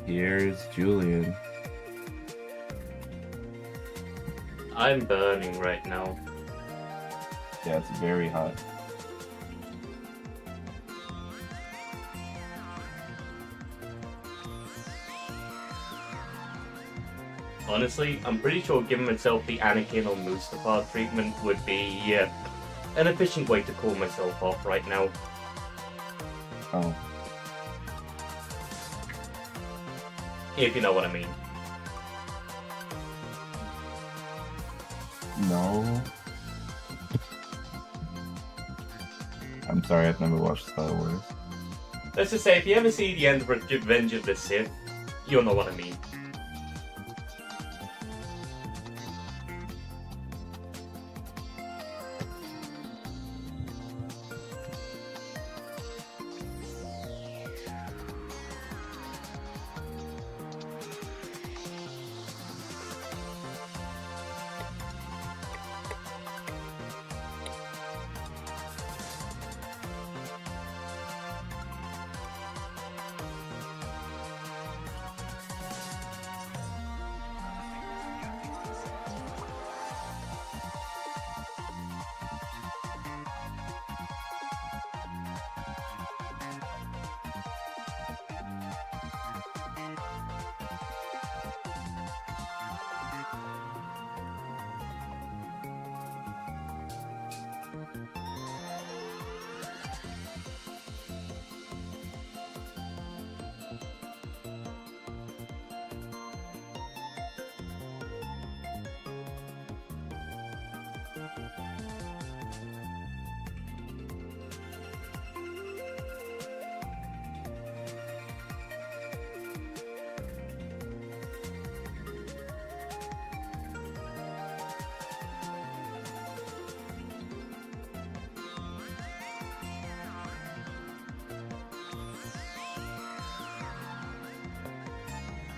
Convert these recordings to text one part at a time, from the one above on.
Here's Julian. I'm burning right now. Yeah, it's very hot. Honestly, I'm pretty sure giving myself the Anakin or Mustafar treatment would be an efficient way to cool myself off right now. Oh. If you know what I mean. No. I'm sorry, I've never watched Star Wars. Let's just say, if you ever see the end of Revenge of the Sith, you'll know what I mean.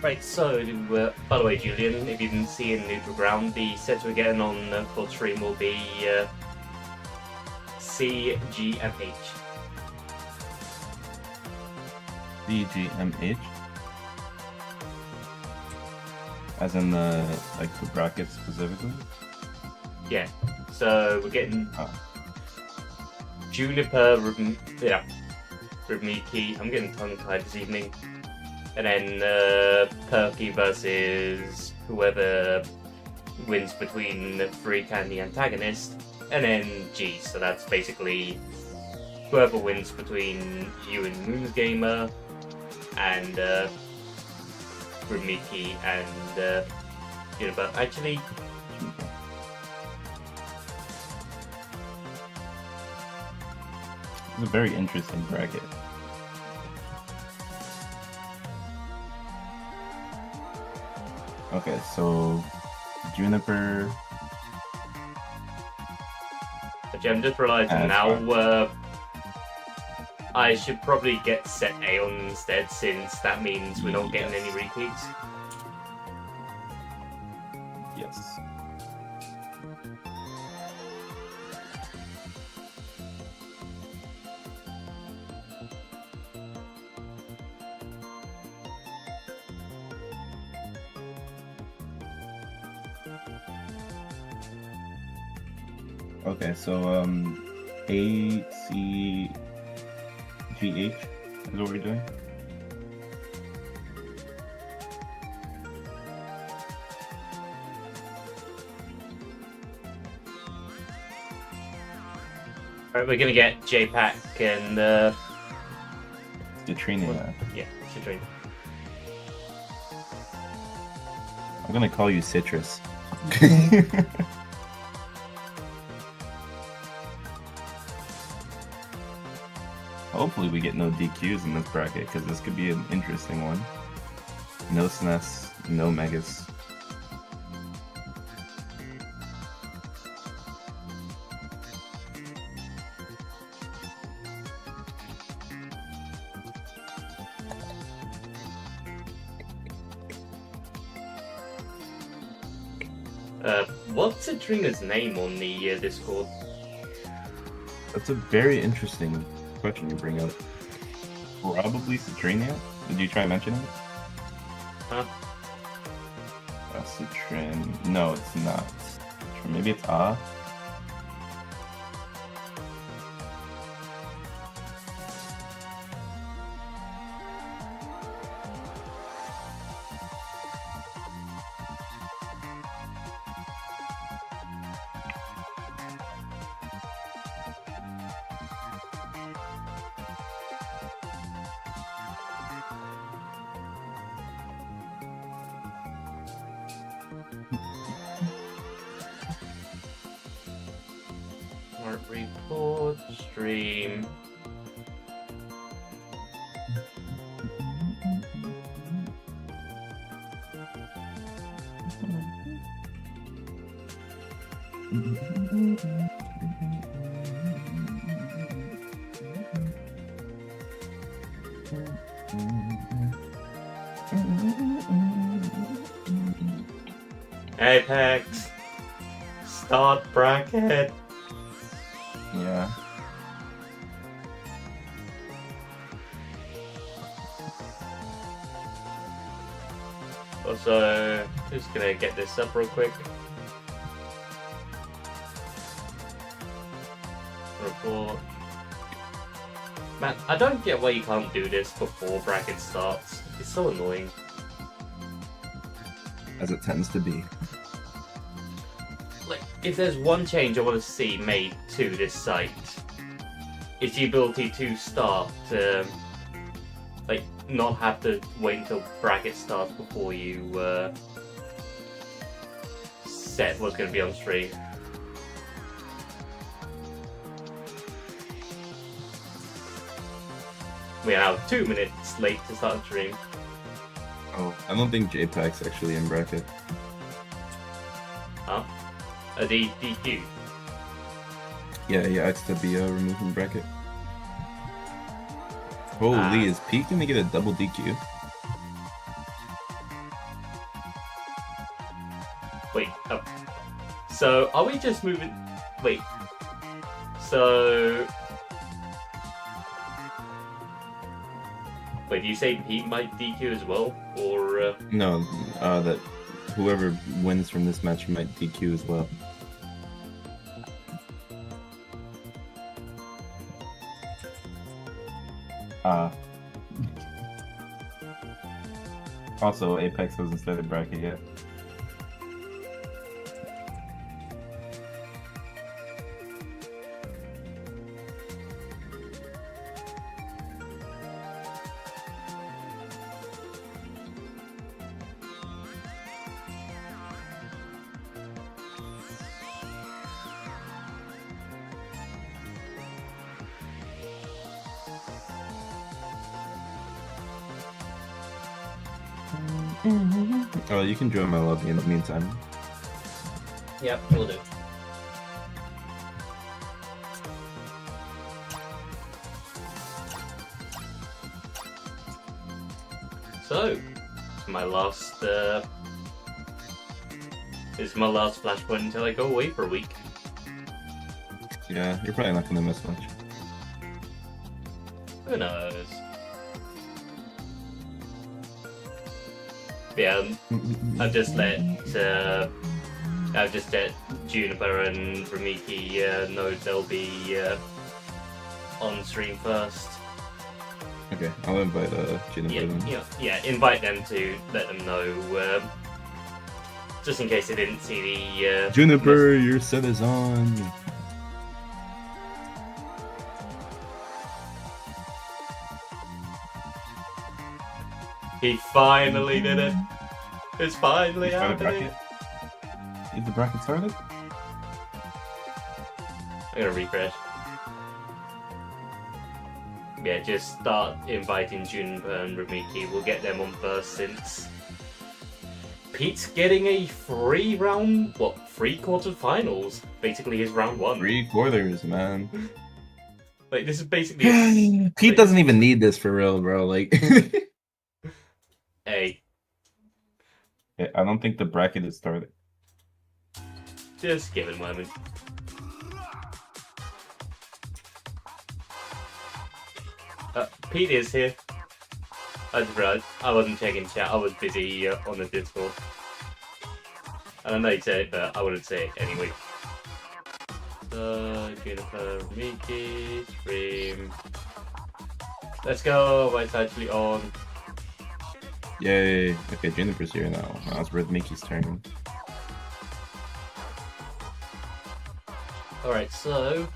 Right, so, by the way, Julian, if you didn't see in Neutral Ground, the sets we're getting on for stream will be CGMH. CGMH? As in the brackets specifically? Yeah, so we're getting Juniper, Rubmiki, I'm getting tongue-tied this evening. And then Perky versus whoever wins between Freak and the antagonist. And then G, so that's basically whoever wins between you and Moonsgamer and Rumiki and Juniper. Actually, it's a very interesting bracket. Okay, so Juniper. Actually, I'm just realizing now I should probably get set Aeon instead, since that means we're not getting any repeats. Yes. Okay, so ACGH is what we're doing. Alright, we're gonna get JPack and Citrina. Yeah, Citrina. I'm gonna call you Citrus. Hopefully we get no DQs in this bracket, because this could be an interesting one. No SNES, no Megas. What's Citrina's name on the Discord? That's a very interesting question you bring up. Probably Citrina. Did you try mentioning it? Huh? That's the trim. No, it's not. Maybe it's A. Smart report stream. Apex. Start bracket. Yeah. Also, just gonna get this up real quick. Report. Man, I don't get why you can't do this before bracket starts. It's so annoying. As it tends to be. Like, if there's one change I want to see made to this site, it's the ability to start, like, not have to wait until bracket starts before you set what's going to be on stream. We are now 2 minutes late to start stream. Oh, I don't think JPEG's actually in bracket. Huh? A DQ. Yeah, he asked to be removed from bracket. Holy, is Pete gonna get a double DQ? Wait, so are we just moving? Wait, so wait, do you say Pete might DQ as well, or No, that whoever wins from this match might DQ as well. Also, Apex hasn't started bracket yet. Oh, you can join my lobby in the meantime. Yep, we'll do. So, my last this is my last Flashpoint until I go away for a week. Yeah, you're probably not gonna miss much. Who knows? Yeah, I've just let Juniper and Ramiki know they'll be on stream first. Okay, I'll invite Juniper then. Yeah, invite them to let them know, just in case they didn't see the Juniper, your set is on. He finally did it. It's finally Started happening. Is the bracket started? I'm gonna refresh. Yeah, just start inviting Juniper and Ramiki. We'll get them on first since Pete's getting a free quarterfinals. Basically his round one. 3/4, man. Like, this is basically... Pete doesn't even need this for real, bro. Like, Hey, yeah, I don't think the bracket is started. just give it a moment. Pete is here. I just realised I wasn't checking chat. I was busy on the Discord. And I know you said it, but I wouldn't say it anyway. So, Juniper, Miki, stream. Let's go. It's actually on. Yay. Okay, Juniper's here now. Now it's Rhythmiki's turn. Alright, so.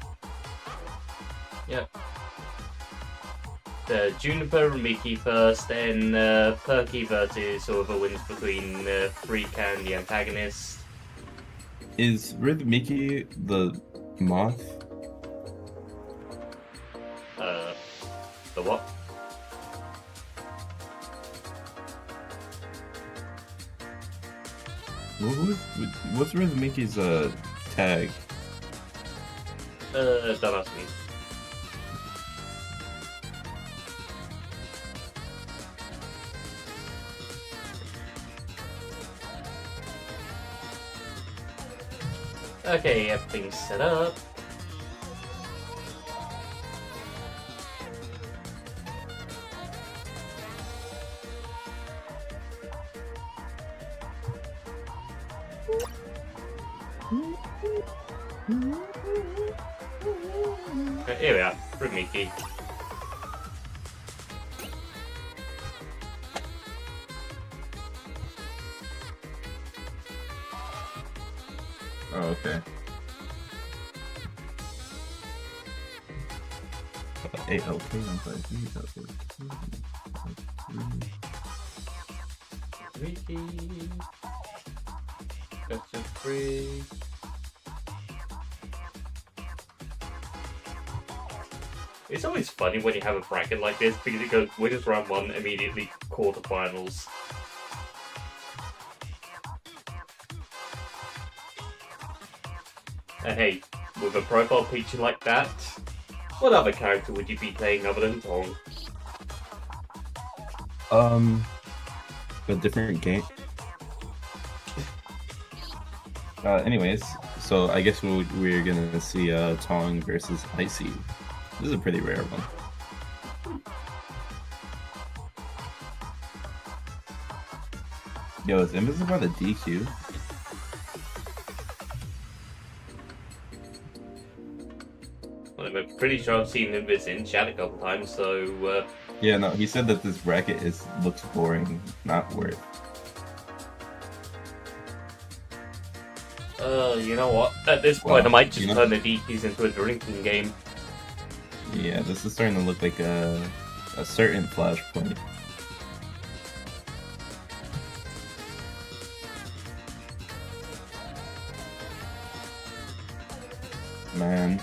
Yep. The Juniper and Mickey first, then Perky versus whoever wins between Freak and the antagonist. Is Rhythmiki the moth? The what? What's Rhythmiki's tag? Don't ask me. Okay, everything's set up. Okay, here we are, Rhythmiki. Oh, okay. Okay, I'm sorry. Rhythmiki. Gotcha free. It's always funny when you have a bracket like this because it goes winners round 1, immediately quarterfinals. And hey, with a profile picture like that, what other character would you be playing other than Tong? A different game. Anyways, so I guess we're gonna see Tong versus Icy. This is a pretty rare one. Yo, is Invisible the DQ? Well, I'm pretty sure I've seen Invis in chat a couple times, so Yeah, no, he said that this bracket looks boring, not worth. You know what? At this point, I might just turn the DQs into a drinking game. Yeah, this is starting to look like a certain Flashpoint. Man.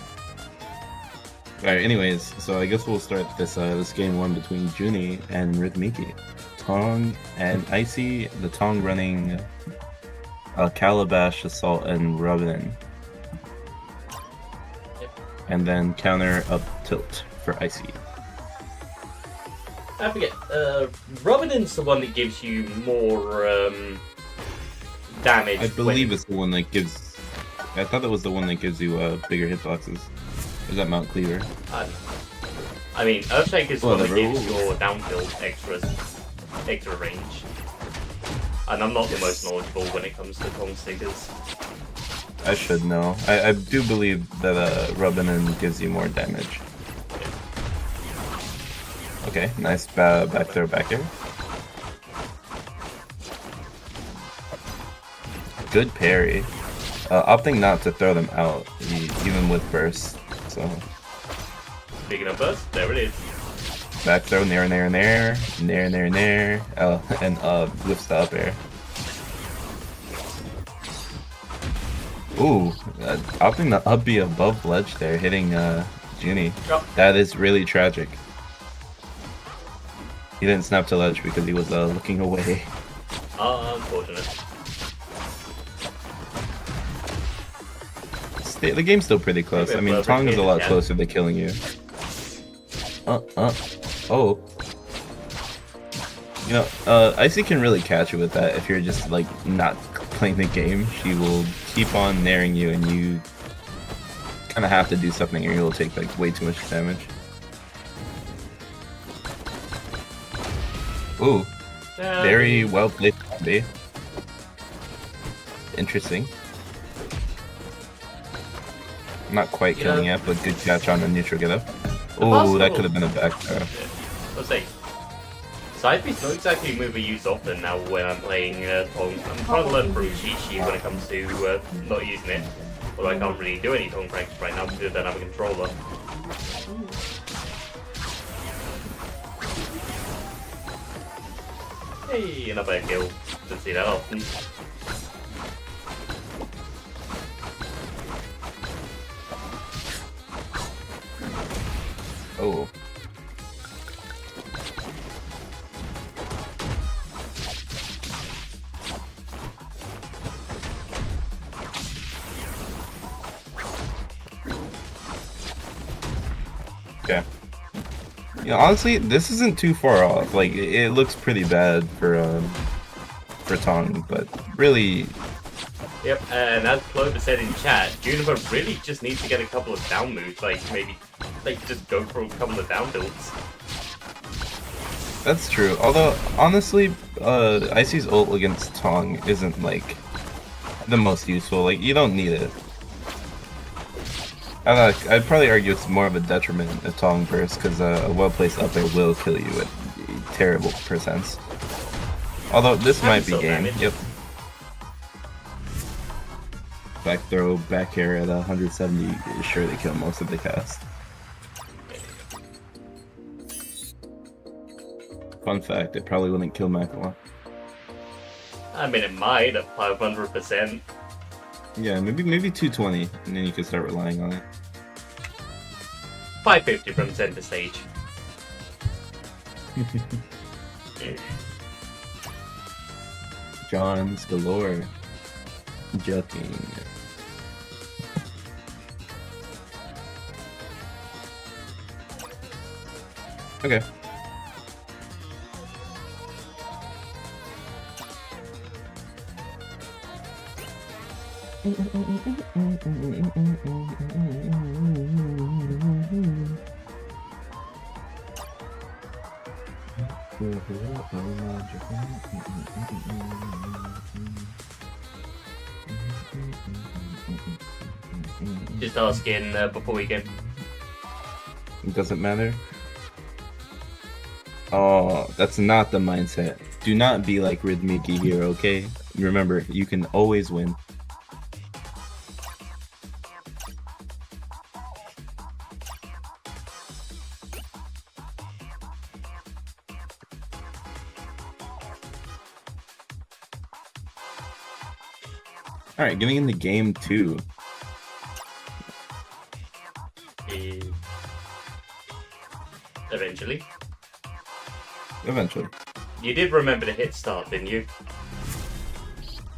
Alright, anyways, so I guess we'll start this game 1 between Junie and Rhythmiki. Tong and Icy, the Tong running Calabash, Assault, and Rubin. And then counter up tilt for Icy. I forget, Robin's the one that gives you more damage. I believe it's the one that gives... I thought that was the one that gives you bigger hitboxes. Is that Mount Cleaver? I mean, Earthshake is the one that gives your downfield extra range. And I'm not the most knowledgeable when it comes to Tong stickers. I should know. I do believe that Rubin gives you more damage. Okay, nice back throw back air. Good parry. Opting not to throw them out, even with burst. So. Speaking of burst, there it is. Back throw, nair. Oh, and whiffs the up air. Ooh, opting the up be above ledge there, hitting Junie. Yep. That is really tragic. He didn't snap to ledge because he was looking away. Unfortunate. The game's still pretty close. I mean, Tong is a lot closer to killing you. Oh. You know, Icy can really catch you with that if you're just, like, not playing the game. She will keep on naring you and you kind of have to do something or you'll take, like, way too much damage. Ooh, Yeah, very well played, B. Interesting. Not quite killing it, but good catch on the neutral get up. Oh, that could have been a back throw. Let's say. Side B's not exactly a move I use often now when I'm playing Tong. I'm trying to learn from Chi when it comes to not using it. Although I can't really do any Tong practice right now because I don't have a controller. Hey, another kill. Didn't see that often. Oh. Okay. Yeah, honestly, this isn't too far off. Like, it looks pretty bad for Tong, but really. Yep, and as Clover said in chat, Juniper really just needs to get a couple of down moves, like maybe just go for a couple of down builds. That's true. Although, honestly, Icy's ult against Tong isn't, like, the most useful. Like, you don't need it. I'd probably argue it's more of a detriment if Tong bursts, because a well-placed up air will kill you at terrible percents. Although, this might be game. Damage. Yep. Back throw, back air at 170 is sure to kill most of the cast. Fun fact, it probably wouldn't kill Makawar. I mean, it might at 500%. Yeah, maybe 220, and then you can start relying on it. 550 from center stage. Johns galore. Joking. Okay. Just asking before we go. It doesn't matter. Oh, that's not the mindset. Do not be like Rhythmiki here, okay? Remember, you can always win. Alright, getting into game 2. Eventually. Eventually. You did remember to hit start, didn't you?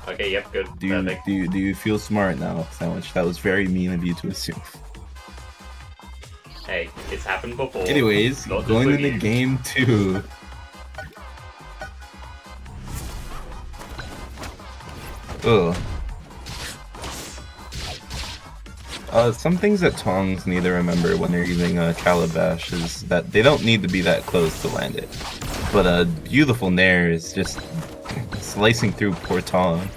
Okay, yep, good. Perfect. Do you feel smart now, Sandwich? That was very mean of you to assume. Hey, it's happened before. Anyways, going into game 2. Ugh. Some things that Tongs need to remember when they're using Calabash is that they don't need to be that close to land it. But a beautiful Nair is just slicing through poor Tong.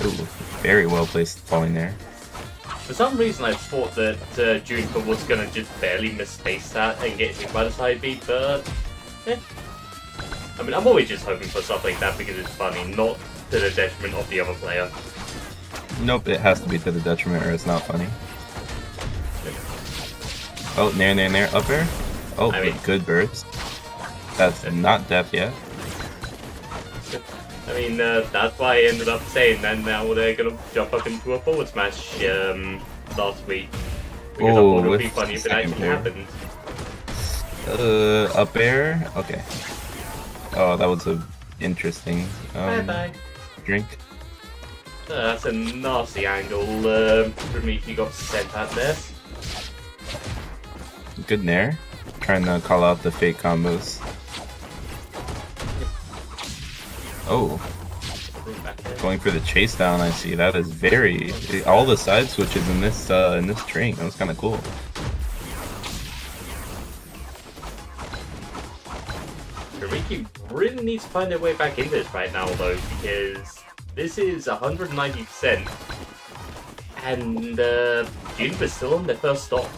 Ooh, very well placed falling there. For some reason, I thought that Juniper was gonna just barely misspace that and get hit by the side B, but I mean, I'm always just hoping for stuff like that because it's funny, not to the detriment of the other player. Nope, it has to be to the detriment or it's not funny. Oh, Nair, up air. Oh, I mean, good burst. That's not death yet. I mean, that's why I ended up saying that now they're gonna jump up into a forward smash last week. Because I thought it would be funny if it actually happened. Up air? Okay. Oh, that was a interesting drink. That's a nasty angle from me if you got sent out there. Good Nair. Trying to call out the fake combos. Oh. Going for the chase down, I see. That is very... all the side switches in this string. That was kind of cool. Riki really needs to find their way back in this right now, though, because this is 190%, and Juniper's still on their first stock.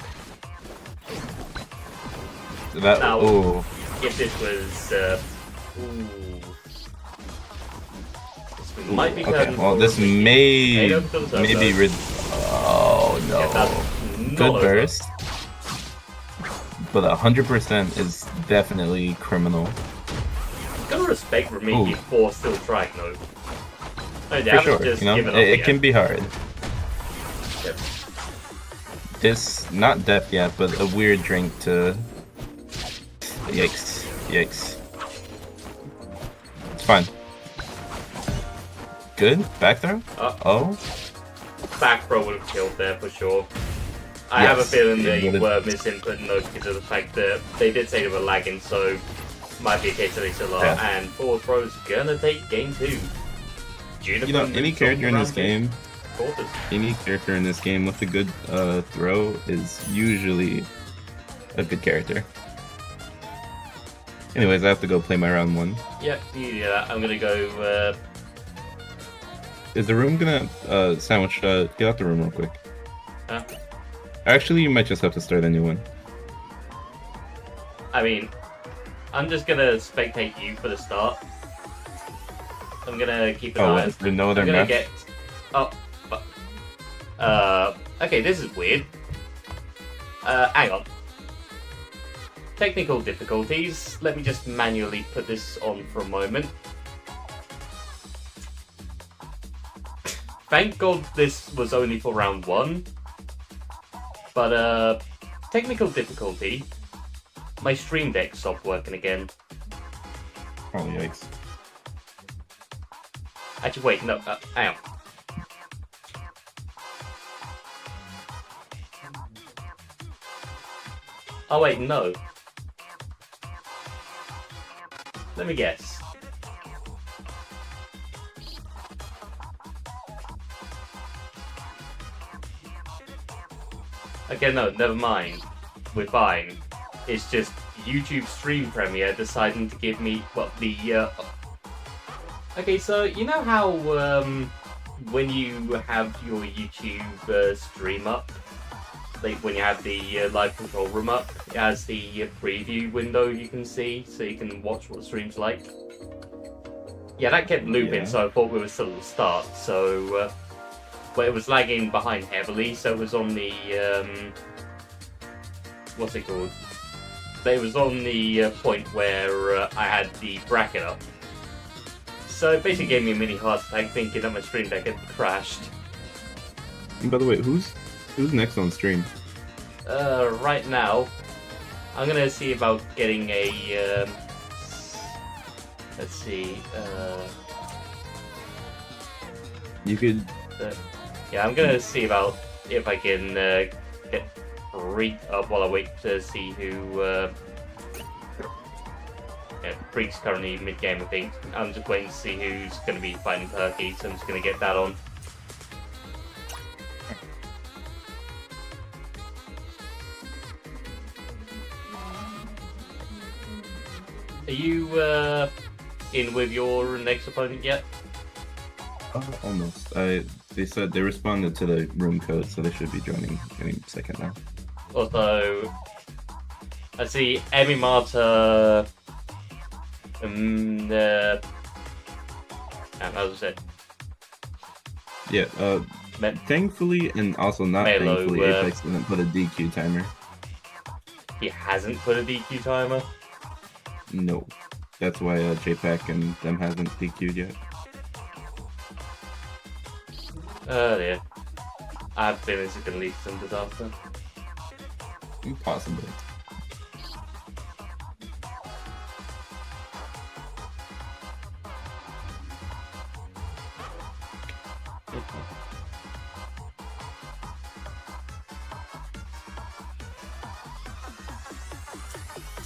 That Now, oh. if this was, this might be Okay, well, this may be rid. Oh no! Yeah, good burst, but 100% is definitely criminal. Gotta respect Remiki for still trying, though. I mean, For sure, you know, it can be hard. Yep. This, not death yet, but a weird drink to. Yikes! Yikes! It's fine. Good back throw. Oh. Back throw would have killed there for sure. I have a feeling they were misinputting those because of the fact that they did say they were lagging, so might be a case that they still are. Yeah. And forward throw's gonna take game 2. You know, any character in this game, with a good throw is usually a good character. Anyways, I have to go play my round 1. Yep, yeah, I'm gonna go. Is the room gonna sandwich? Get out the room real quick. Huh? Actually, you might just have to start a new one. I mean, I'm just gonna spectate you for the start. I'm gonna keep an eye. Oh, no other I'm gonna match? Okay, this is weird. Hang on. Technical difficulties. Let me just manually put this on for a moment. Thank God this was only for round 1. But, technical difficulty. My stream deck stopped working again. Oh, yikes. Actually, wait, no, hang on. Oh, wait, no. Let me guess. Okay, no, never mind. We're fine. It's just YouTube Stream Premiere deciding to give me, well, the, Okay, so you know how, when you have your YouTube stream up, like when you have the live control room up, it has the preview window you can see, so you can watch what the stream's like. Yeah, that kept looping, so I thought we were still at the start, so, but it was lagging behind heavily, so it was on the, what's it called? It was on the point where I had the bracket up. So it basically gave me a mini heart attack thinking that my stream deck had crashed. And by the way, who's next on stream? Right now, I'm gonna see about getting a, let's see, You could... yeah, I'm gonna see about if I can, get Freak up while I wait to see who, yeah, Freak's currently mid-game, I think. I'm just waiting to see who's gonna be fighting Perky, so I'm just gonna get that on. Are you in with your next opponent yet? Almost. They said they responded to the room code, so they should be joining any second now. Also, I see Emi Mata. As I said. Yeah. Thankfully, and also not Melo, thankfully, Apex didn't put a DQ timer. He hasn't put a DQ timer? No. That's why JPEG and them hasn't DQ'd yet. Oh dear. I have feelings it's going to lead to some disaster. Possibly.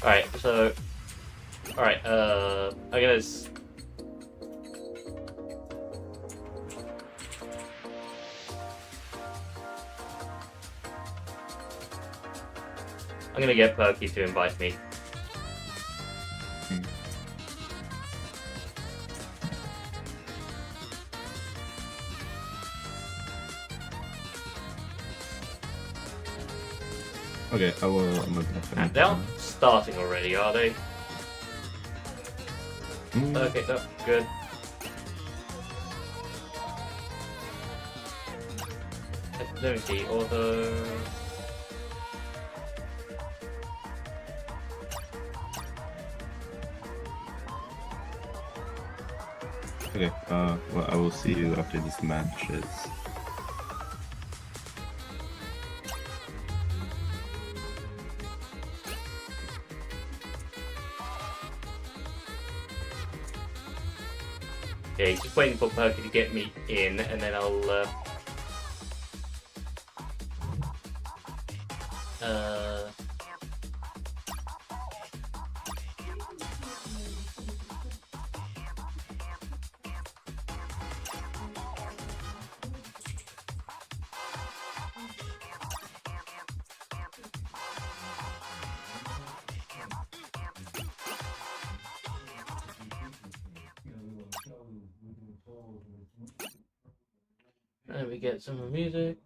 Alright, so... Alright, I'm gonna... I'm gonna get Perky to invite me. Okay, I will move that. And they're starting already, are they? Mm. Okay, no, good. Let me see, auto... Okay, well, I will see you after this match is. Okay, just waiting for Perky to get me in, and then I'll, let me get some more music.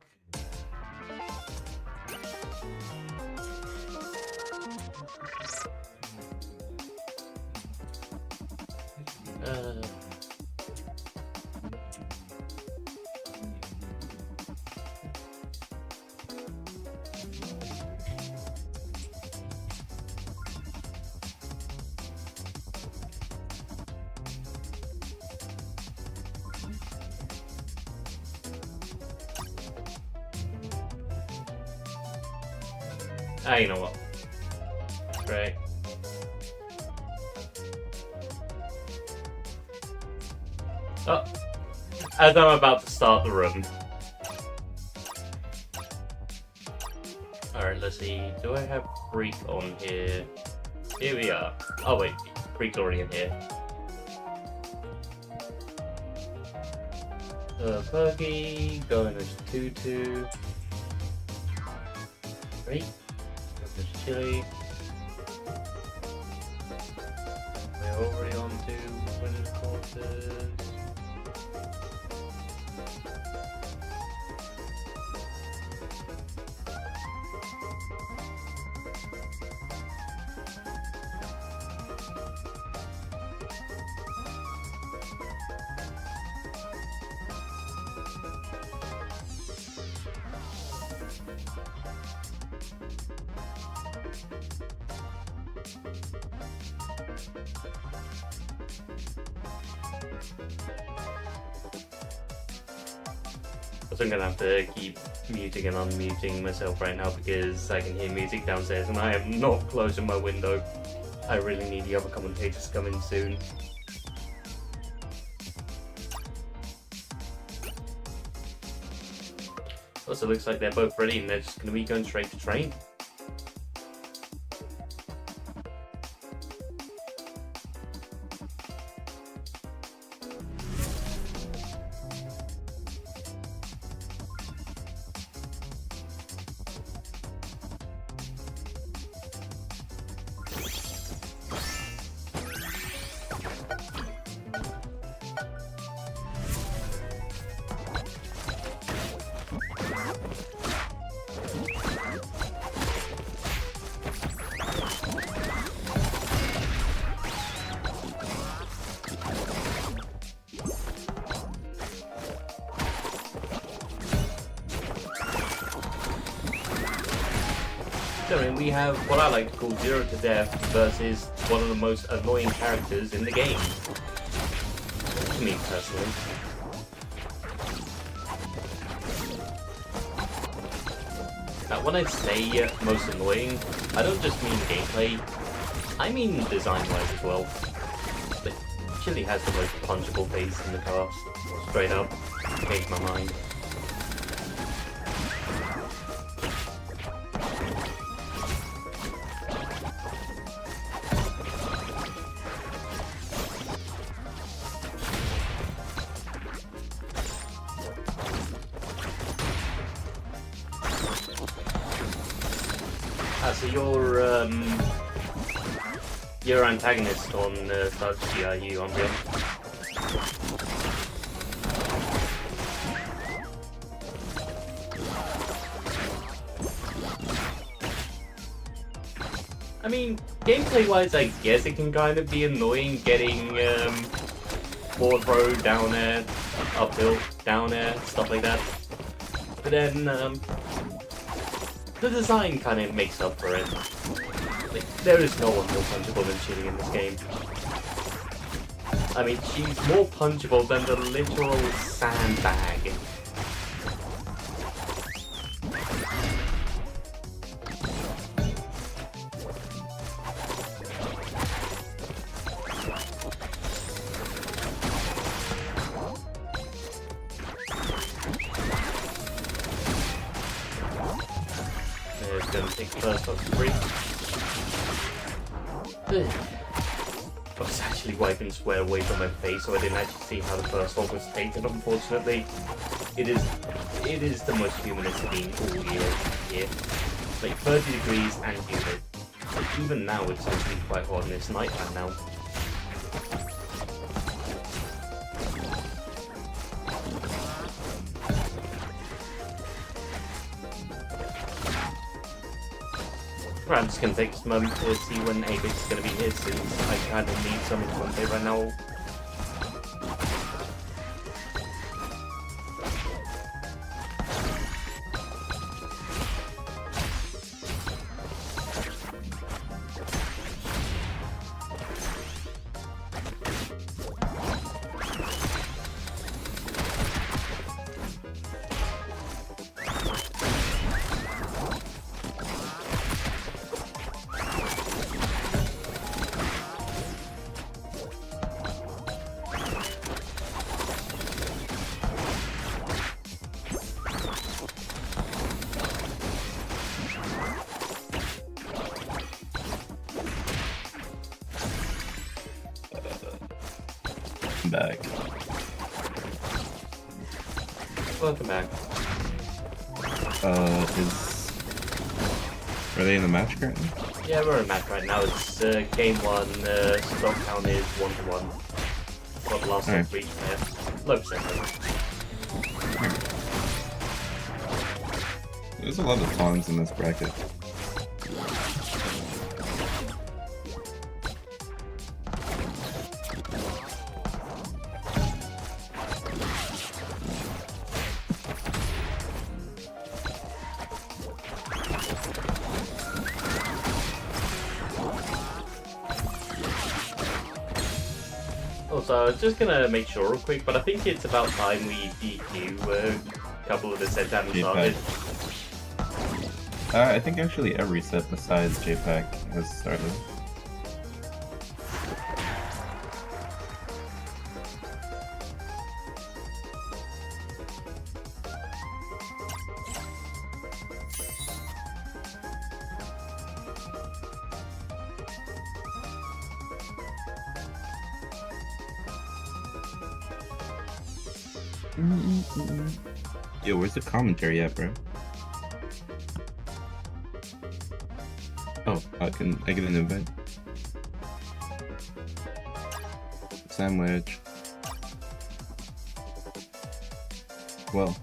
You know what? Great. Oh, as I'm about to start the room. Alright, let's see. Do I have Freak on here? Here we are. Oh wait, Freak's already in here. Perky, going with Tutu. Great. There's Chili. We're already on to winner's quarters. So I'm gonna have to keep muting and unmuting myself right now because I can hear music downstairs and I am not closing my window. I really need the other commentators to come in soon. Also looks like they're both ready and they're just gonna be going straight to train. I mean, we have what I like to call Zero to Death versus one of the most annoying characters in the game. To me, personally. Now, when I say most annoying, I don't just mean gameplay, I mean design-wise as well. But Chili has the most punchable face in the cast. Straight up. Changed my mind. So your antagonist on Dark GRU on him. Gameplay-wise, I guess it can kind of be annoying getting forward throw, down air, uphill, down air, stuff like that. But then, the design kind of makes up for it. Like, there is no one more punchable than Chili in this game. I mean, she's more punchable than the literal sandbag. Gonna take first off the free. I was actually wiping sweat away from my face, so I didn't actually see how the first one was taken, unfortunately. It is the most humid it's been all year here. Like 30 degrees and humid. Like, even now it's actually quite hot and it's nighttime now. I'm just gonna take this moment to see when Apex is gonna be hit, since I kind of need something to play right now. Back. Welcome back. Are they in the match currently? Yeah, we're in match right now. It's game 1, stock count is 1-1. Got the last one for each player. Low percent. There's a lot of tongs in this bracket. Also, I was just gonna make sure real quick, but I think it's about time we DQ a couple of the sets haven't started. I think actually every set besides JPEG has started. Yo, where's the commentary at, bro? Oh, I get an invite. Sandwich. Well.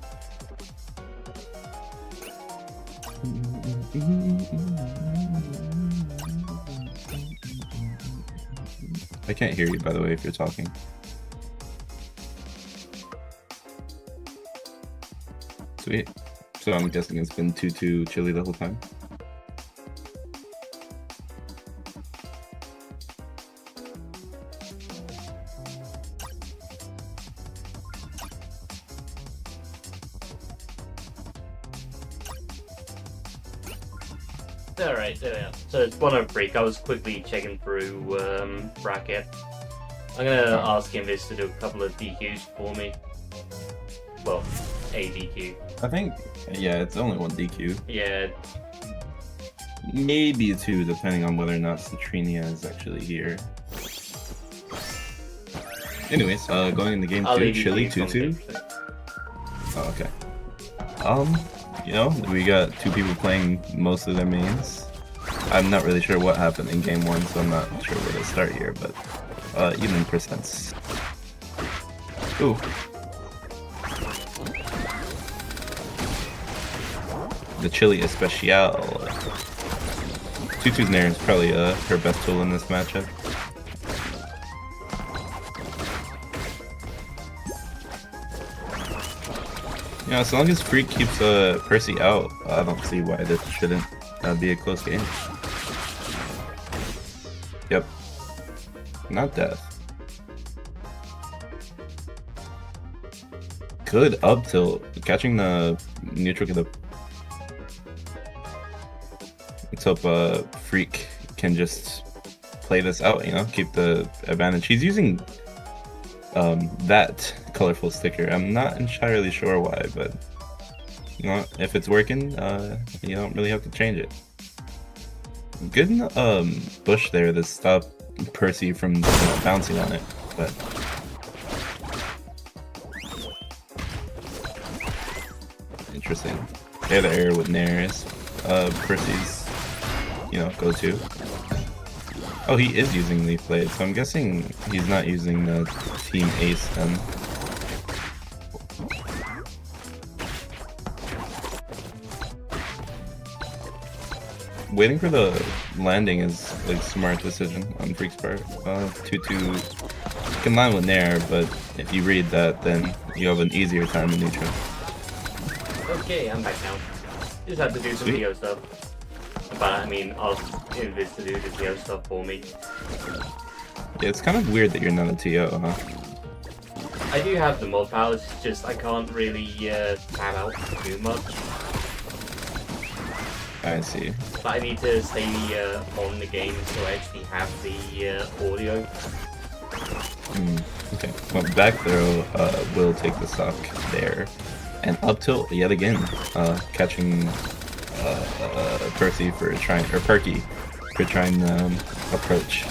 I can't hear you, by the way, if you're talking. Sweet. So I'm guessing it's been 2-2 Chili the whole time? Alright, there we are. So it's 103. I was quickly checking through bracket. I'm gonna ask Invis to do a couple of DQs for me. Well, a DQ. I think, yeah, it's only one DQ. Yeah. Maybe two, depending on whether or not Citrinia is actually here. Anyways, going into game 2, Chili 2-2. Oh, okay. You know, we got two people playing most of their mains. I'm not really sure what happened in game 1, so I'm not sure where to start here, but even percents. Ooh. The Chili Especial. Tutu's Nair is probably her best tool in this matchup. You know, as long as Freak keeps Percy out, I don't see why this shouldn't be a close game. Yep. Not death. Good up tilt. Catching the neutral get up. Let's hope Freak can just play this out, you know, keep the advantage. He's using that colorful sticker. I'm not entirely sure why, but you know, if it's working, you don't really have to change it. Good bush there to stop Percy from bouncing on it, but interesting. They're the air with Nair's. Percy's, you know, go-to. Oh, he is using Leaf Blade, so I'm guessing he's not using the Team Ace then. Waiting for the landing is a smart decision on Freak's part. 2-2 can land with Nair, but if you read that, then you have an easier time in neutral. Okay, I'm back now. Just had to do some TO stuff. But I mean, I'll Invis to do the TO stuff for me. Yeah, it's kind of weird that you're not a TO, huh? I do have the mod powers, it's just I can't really tab out too much. I see. But I need to stay on the game so I actually have the audio. Okay, well, back throw will take the stock there. And up tilt yet again, catching Percy for trying, or Perky for trying to approach.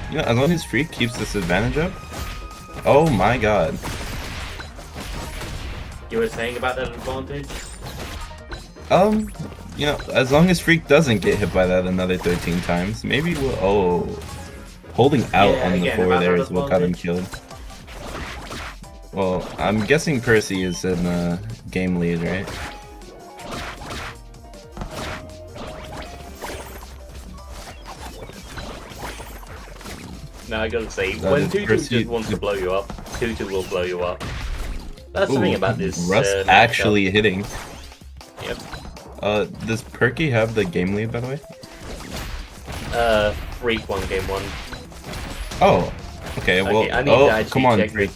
You know, as long as Freak keeps this advantage up. Oh my god. You were saying about that advantage? You know, as long as Freak doesn't get hit by that another 13 times, maybe we'll. Oh, holding out on the 4 there is what got him killed. Well, I'm guessing Percy is in game lead, right? No, I gotta say, when Tutu just wants to blow you up, Tutu will blow you up. That's the thing about this. Rust actually hitting. Yep. Does Perky have the game lead, by the way? Freak won game 1. Oh, okay. Well, okay, I need to actually come on, check Freak.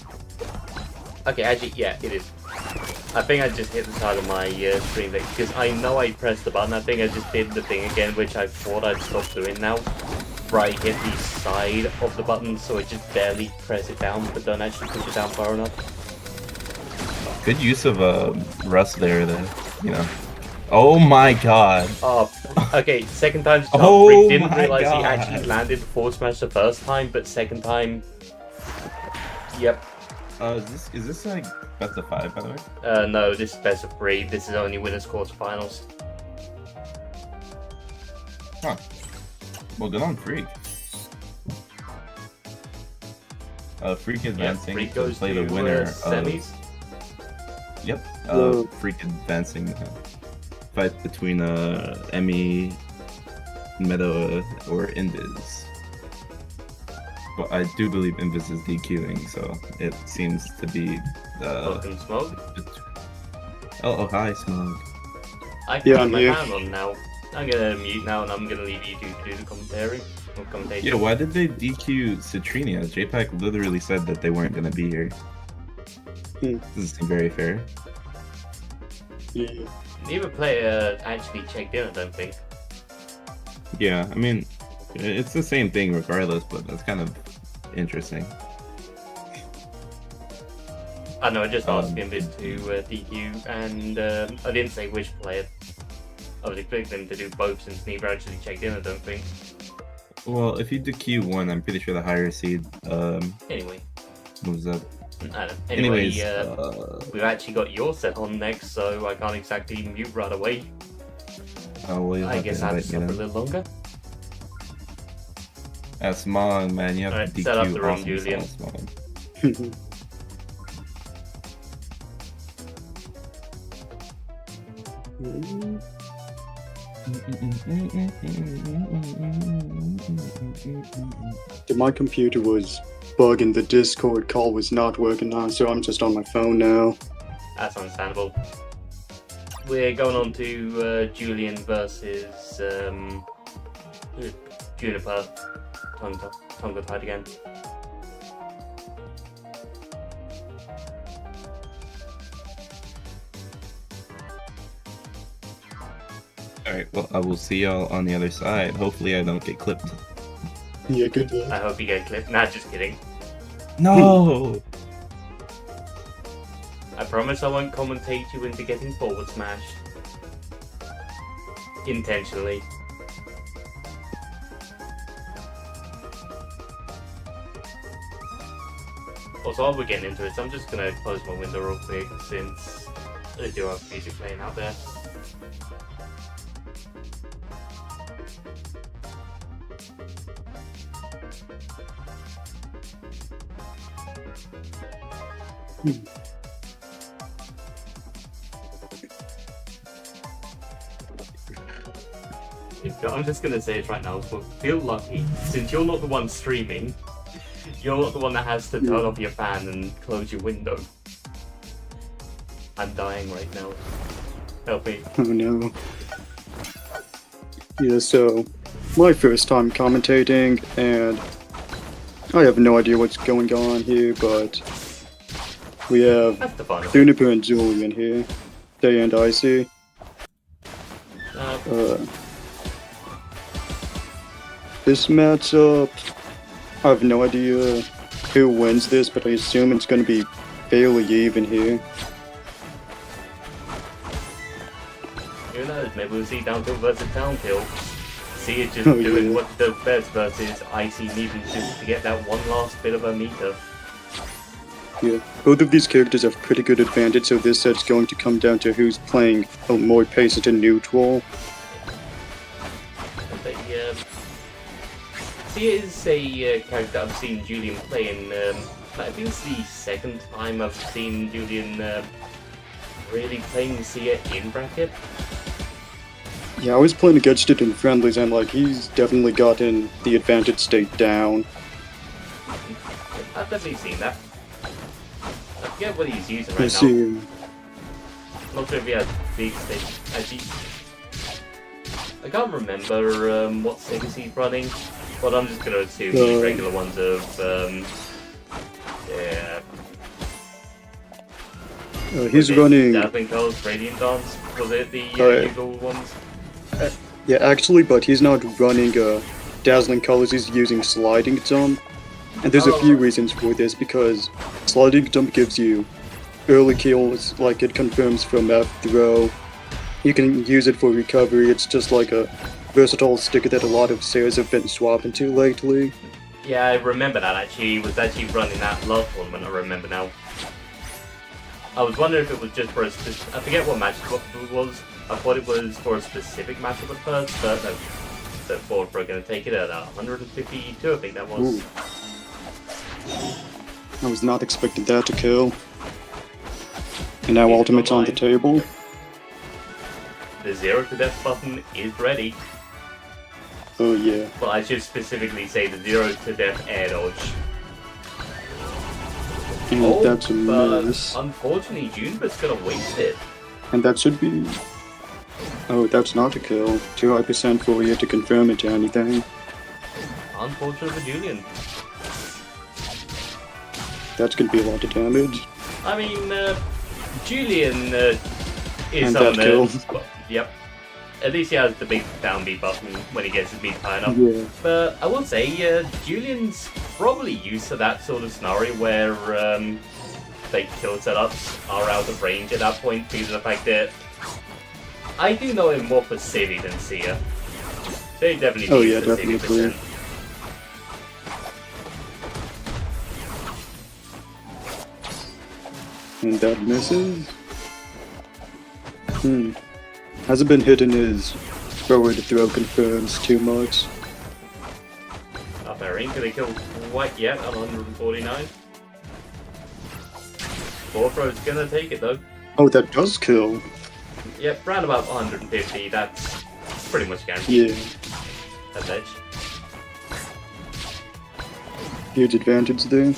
Okay, actually, yeah, it is. I think I just hit the side of my screen because I know I pressed the button. I think I just did the thing again, which I thought I'd stop doing now. Where I hit the side of the button, so I just barely press it down, but don't actually push it down far enough. Good use of Rust there, you know. Oh my god. Oh, okay, second time to Oh Freak didn't my realize God. he actually landed the forward smash the first time, but second time, yep. Is this like best of 5, by the way? No, this is best of 3. This is only winners quarterfinals. Huh. Well, good on Freak. Freak advancing Freak to goes play to the winner semis. Yep. Freak advancing fight between Emmy, Meta, or Invis. Well, I do believe Invis is DQing, so it seems to be Fucking Smoke. Oh, hi, Smog. I can put my hand on now. I'm gonna mute now and I'm gonna leave you two to do the commentary. Or commentation. Yeah, why did they DQ Citrinia? JPack literally said that they weren't gonna be here. Doesn't seem very fair. Yeah. Neither player actually checked in, I don't think. Yeah, I mean, it's the same thing regardless, but that's kind of interesting. I know, I just asked him this to DQ, and I didn't say which player. I was expecting them to do both since neither actually checked in, I don't think. Well, if you DQ one, I'm pretty sure the higher seed Anyway. moves up. I don't know. Anyway, Anyways, we've actually got your set on next, so I can't exactly mute right away. well, you'll I have guess to I have invite to me stop a then. little longer. Smog, man, you have Alright, to DQ set up the room, awesome Julian. Smog. My computer was bugging, the Discord call was not working on, so I'm just on my phone now. That's understandable. We're going on to Julian versus Juniper. Tongue got tied again. Alright, well, I will see y'all on the other side. Hopefully I don't get clipped. Yeah, good luck. I hope you get clipped. Nah, just kidding. No! I promise I won't commentate you into getting forward smashed. Intentionally. Also, while we're getting into it, so I'm just gonna close my window real quick since I do have music playing out there. I'm just gonna say it right now, but feel lucky, since you're not the one streaming, you're not the one that has to turn off your fan and close your window. I'm dying right now. Help me. Oh no. Yeah, so, my first time commentating, and I have no idea what's going on here, but we have That's the fun of it. Juniper and Julian here. Day and Icy. This matchup, I have no idea who wins this, but I assume it's going to be fairly even here. Who knows, maybe we'll see Downhill versus Downhill. See it just Oh, doing yeah. what the best versus Icy needing to get that one last bit of a meter. Yeah, both of these characters have pretty good advantage, so this set's going to come down to who's playing more patient and neutral. But see, it is a character I've seen Julian play, and I think it's the second time I've seen Julian really playing Sia in bracket. Yeah, I was playing against it in friendlies, and like he's definitely gotten the advantage state down. I've definitely seen that. I forget what he's using I right now. see. Not sure if he has big stage. Actually, I can't remember what series he's running, but I'm just gonna assume the regular ones of yeah. He's running. Dazzling Colors, Radiant Dance. Was it the usual ones? Yeah, actually, but he's not running Dazzling Colors, he's using Sliding Jump. And there's a few reasons for this, because Sliding Jump gives you early kills, like it confirms from F-throw. You can use it for recovery, it's just like a versatile sticker that a lot of Sayers have been swapping to lately. Yeah, I remember that actually. He was actually running that last tournament, I remember now. I was wondering if it was just for a I forget what match it was. I thought it was for a specific matchup at first, but no. So forward we're going to take it at 152, I think that was. Ooh. I was not expecting that to kill. And now Ultimate's on the table. The 0 to death button is ready. Oh yeah. But I should specifically say the 0 to death air dodge. And that's a but miss. unfortunately, Juniper's going to waste it. And that should be... Oh, that's not a kill. Too high percent for you to confirm it to anything. Unfortunate for Julian. That's gonna be a lot of damage. I mean, Julian is And someone that kill. well, yep. At least he has the big downbeat button when he gets his meter high enough. Yeah. But I will say, Julian's probably used to that sort of scenario where like kill setups are out of range at that point due to the fact that I do know him more for Civvy than Sia. They definitely Oh, use yeah, the Civvy definitely. percent. And that misses. Hasn't been hitting his forward throw confirms too much. Not very gonna kill quite yet at 149. Forthrow's gonna take it though. Oh, that does kill. Yep, round about 150. That's pretty much guaranteed. Yeah, That edge. huge advantage there.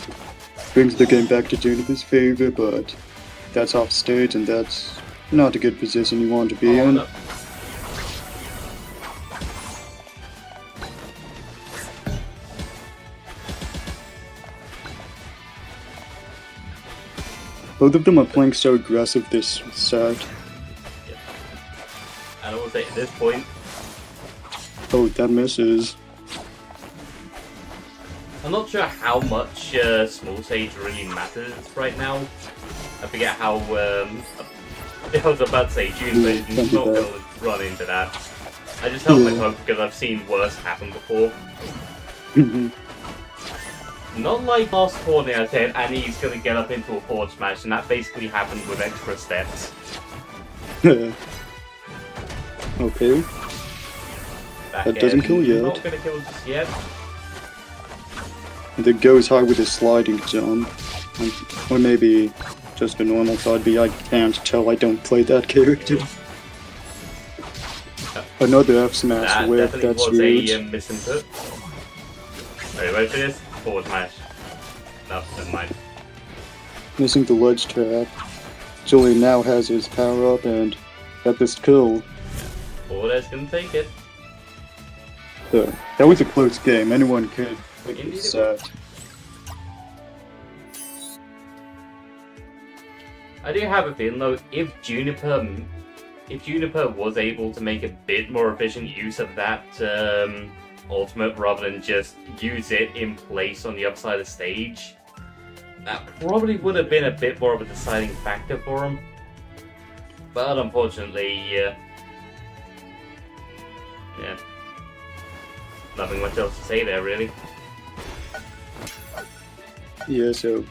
Brings the game back to Juniper's favor, but that's off stage and that's not a good position you want to be in. No. Both of them are playing so aggressive this set. And I will say at this point, Oh, that misses. I'm not sure how much small stage really matters right now. I forget how. I was about to say June, but I'm not going to run into that. I just held my tongue because I've seen worse happen before. Not like last corner I said, and he's going to get up into a forward smash, and that basically happened with extra steps. Okay. That doesn't kill yet. Not going to kill just yet. And it goes high with a sliding jump. Or maybe just a normal side B. I can't tell, I don't play that character. Another F smash That whip, definitely that's was huge. a misinput. Alright, ready for this? Forward smash. No, never mind. Missing the ledge trap. Julian now has his power up and got this kill. Forward air's gonna take it. So, that was a close game, anyone could win Indeed this it was. set. I do have a feeling though, if Juniper was able to make a bit more efficient use of that ultimate rather than just use it in place on the upside of the stage, that probably would have been a bit more of a deciding factor for him. But unfortunately, yeah, nothing much else to say there really. Yeah, so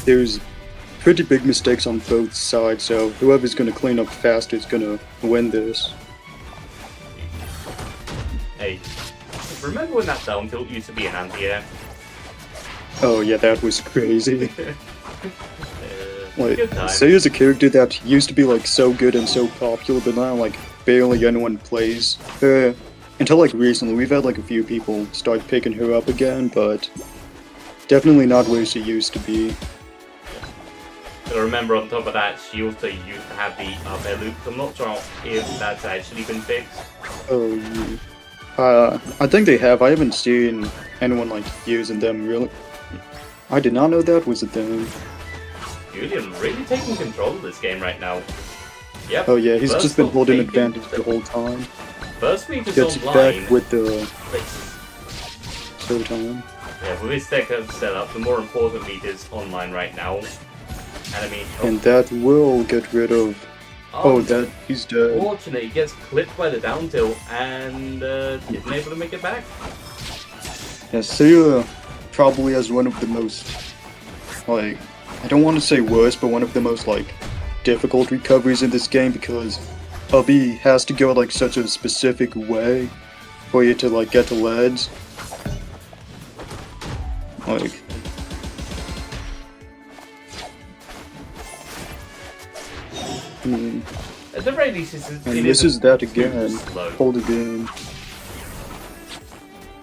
there's pretty big mistakes on both sides, so whoever's gonna clean up faster is gonna win this. Hey, remember when that down tilt used to be an anti-air? Oh yeah, that was crazy. Like, Good time. Seiya's a character that used to be like so good and so popular, but now like barely anyone plays her. Until like recently, we've had like a few people start picking her up again, but definitely not where she used to be. I remember on top of that, she also used to have the up air loops. I'm not sure if that's actually been fixed. Oh, yeah. I think they have. I haven't seen anyone like using them really. I did not know that was a thing. Julian really taking control of this game right now. Yep. Oh yeah, he's First just been off, holding taking advantage the whole time. First meet is Gets online. back with the Like, showtime. yeah, with his tech setup, the more important meet is online right now. And I mean, And that will get rid of. Oh, that he's dead. Fortunately, he gets clipped by the down tilt and isn't able to make it back. Yeah, Seiya probably has one of the most, like, I don't want to say worst, but one of the most, like, difficult recoveries in this game because Hubby has to go, like, such a specific way for you to, like, get to ledge. Like, At the very least, it and this is that again. Slow. Hold the game.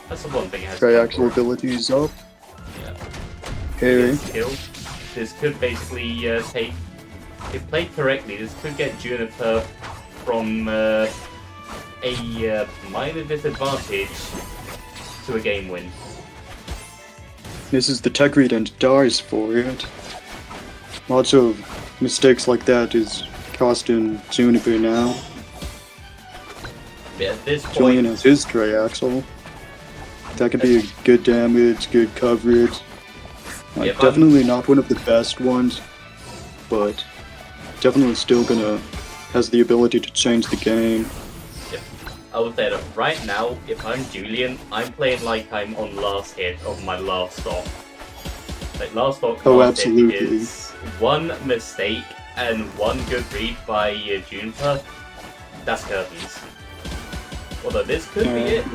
That's the one thing it has. Triaxial abilities up. Yeah. Carry. Skill. This could basically take, if played correctly, this could get Juniper from a minor disadvantage to a game win. This is the tech read and dies for it. Lots of mistakes like that is costing Juniper now. But at this Julian point, has his triaxle. That could be a good damage, good coverage. Like, If definitely not one of the best ones, but definitely still has the ability to change the game. I would say that right now, if I'm Julian, I'm playing like I'm on last hit of my last stock. Like last stock, Oh, last hit absolutely. is one mistake and one good read by Juniper. That's curtains. Although this could be it.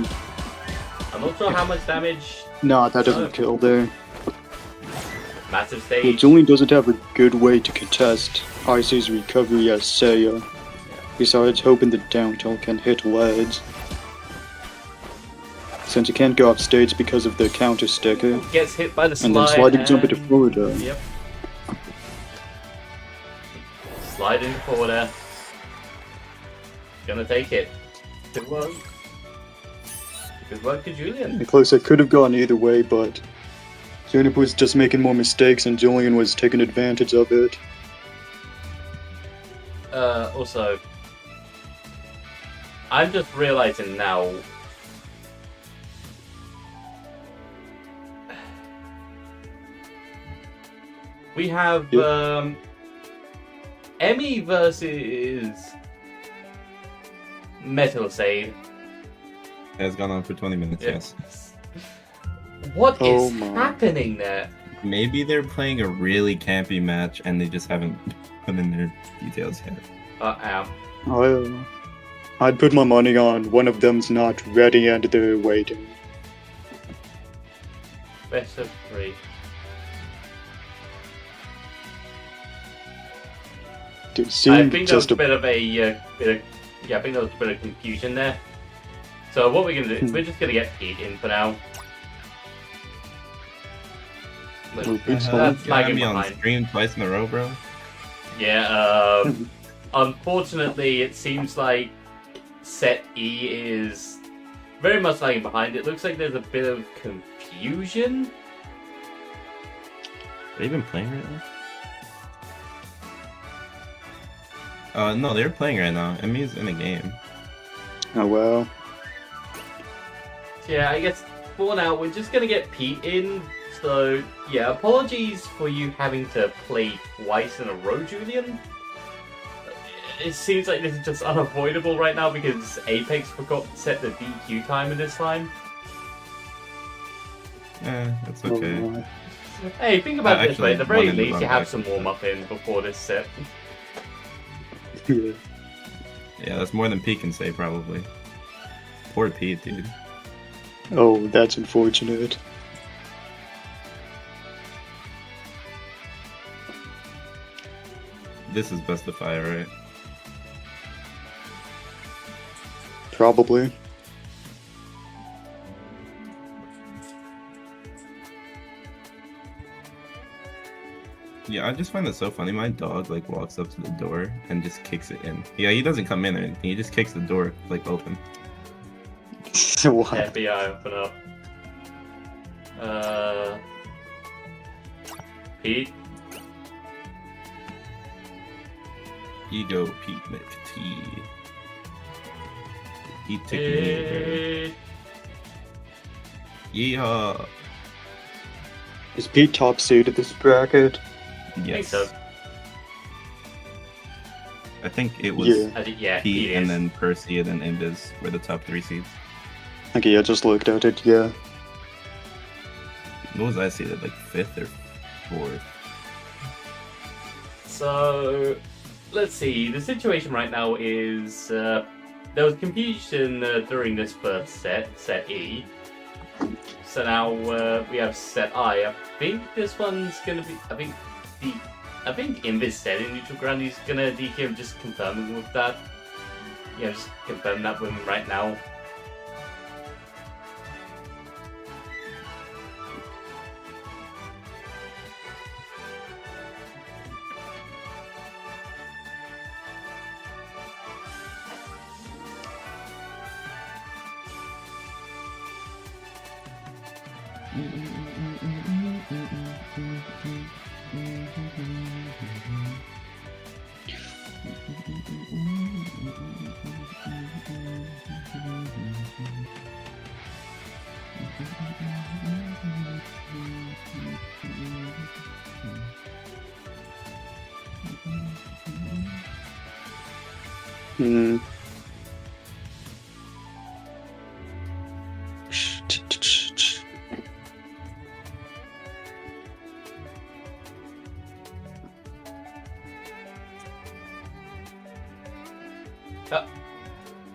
I'm not sure how much damage. Nah, that doesn't kill there. Massive Yeah, stage. Julian doesn't have a good way to contest Icy's recovery as Seiya. Besides hoping the down tilt can hit ledge. since you can't go off stage because of the counter sticker. Gets hit by the slide. And then sliding jump into forward air. Yep. Slide into forward air. Gonna take it. Good work. Good work to Julian. Close, it could have gone either way, but Juniper was just making more mistakes and Julian was taking advantage of it. Also, I'm just realizing now. We have Emmy versus Metal Sade. It has gone on for 20 minutes, yes. What is happening there? Maybe they're playing a really campy match and they just haven't put in their details yet. I'd put my money on one of them's not ready and they're waiting. Best of 3. I think there was a bit of I think there was a bit of confusion there. So what we're gonna do is we're just gonna get Pete in for now. That's lagging behind. On stream twice in a row, bro. Yeah. Unfortunately, it seems like set E is very much lagging behind. It looks like there's a bit of confusion. Are they even playing right now? No, they're playing right now. Emmy's in a game. Oh, well. Yeah, I guess for now, we're just gonna get Pete in. So, yeah, apologies for you having to play twice in a row, Julian. It seems like this is just unavoidable right now because Apex forgot to set the DQ timer this time. That's okay. Hey, think about it this way. At the very least, you have some warm-up in before this set. Yeah, that's more than Pete can say, probably. Poor Pete, dude. Oh, that's unfortunate. This is best of 5, right? Probably. Yeah, I just find that so funny. My dog like walks up to the door and just kicks it in. Yeah, he doesn't come in or anything. He just kicks the door like open. What? FBI, open up. Pete. Ego Pete McT. He ticked me. Yeehaw. Is Pete top seed at this bracket? Yes. I think so. I think it was Pete and then Percy and then Invis were the top 3 seeds. Okay, I just looked at it, yeah. What was I seeded? Like 5th or 4th? So, let's see. The situation right now is there was confusion during this first set E. So now we have set I. I think this one's gonna be. I think Invis said in neutral ground he's gonna DQ. I'm just confirming with that. Yeah, just confirm that with him right now. Hmm.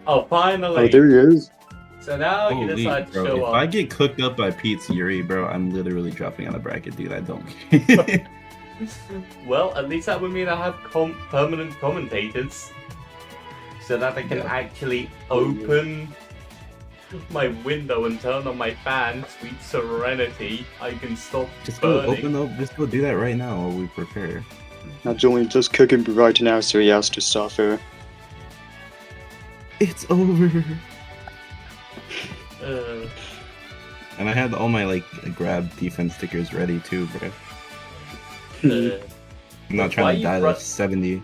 Oh, finally! Oh, there he is. So now you Holy, decide to bro, show if up. I get cooked up by Pete's Yuri, bro, I'm literally dropping on the bracket, dude. I don't. Well, at least that would mean I have permanent commentators, so that I can actually open my window and turn on my fan, sweet serenity, I can stop Just go burning. open up. Just go do that right now while we prepare. Now Julian's just cooking right now, so he has to suffer. It's over. Uh, And I had all my like grab defense stickers ready too, bro. uh, I'm not Why trying to you die run- to 70.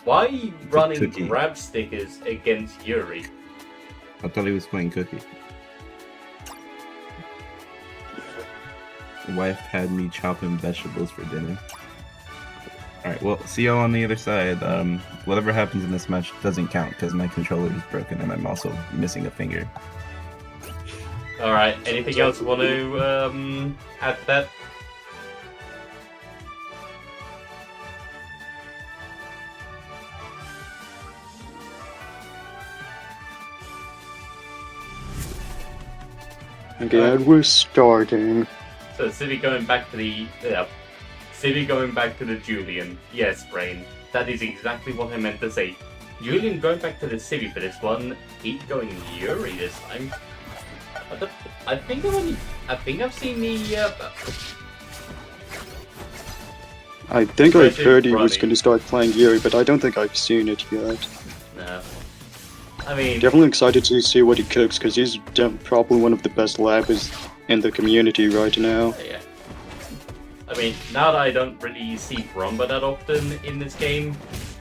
why are you running Cookie. grab stickers against Yuri? I thought he was playing Cookie. Wife had me chopping vegetables for dinner. Alright, well, see y'all on the other side. Whatever happens in this match doesn't count because my controller is broken and I'm also missing a finger. Alright, anything else you want to add to that? Again, we're starting. So City going back to the City going back to the Julian. Yes, Brain. That is exactly what I meant to say. Julian going back to the city for this one. He's going Yuri this time. I think I've seen the I think I've Imagine heard he was running. going to start playing Yuri, but I don't think I've seen it yet. no. I mean, Definitely excited to see what he cooks, because he's probably one of the best labbers in the community right now. yeah. I mean, now that I don't really see Brumba that often in this game,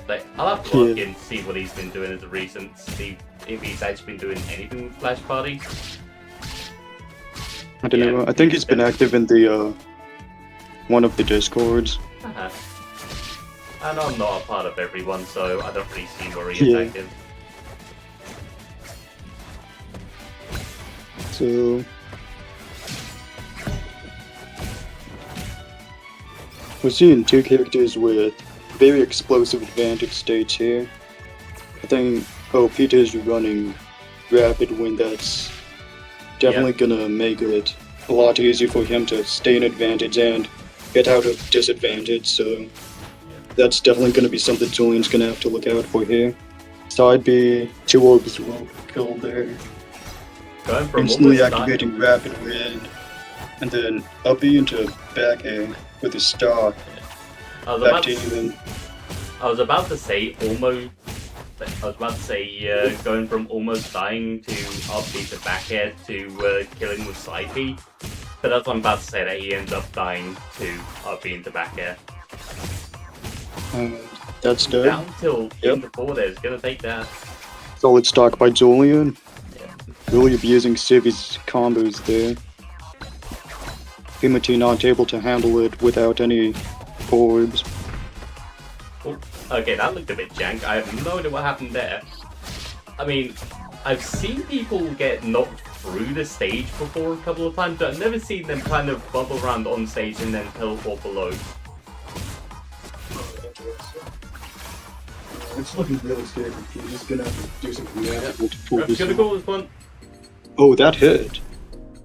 like I'll have to look Yeah. and see what he's been doing as of recent, see if he's actually been doing anything with Flash Party. I don't Yeah, know, I think he's he's been been- active in the, one of the Discords. Uh-huh. And I'm not a part of everyone, so I don't really see where he is Yeah. active. So... we're seeing two characters with very explosive advantage states here. I think, Peter's running rapid when that's definitely gonna make it a lot easier for him to stay in advantage and get out of disadvantage, so that's definitely gonna be something Julian's gonna have to look out for here. Side B, 2 orbs will kill there. Going from Instantly almost activating rapid wind, and then up B into back A with a star. I was Back about to to, even. I was about to say almost. I was about to say going from almost dying to upbeat to back air to killing with side B. But that's what I'm about to say, that he ends up dying to upbeat to back air. That's done. Down till Yep. into 4 there is gonna take that. Solid stock by Julian. Yeah. Really abusing Civi's combos there. Pimati not able to handle it without any orbs. Oh, okay, that looked a bit jank. I have no idea what happened there. I mean, I've seen people get knocked through the stage before a couple of times, but I've never seen them kind of bubble around on stage and then teleport below. It's looking really scary. He's just gonna have to do something magical to pull I'm this gonna off. go with one. Oh, that hit.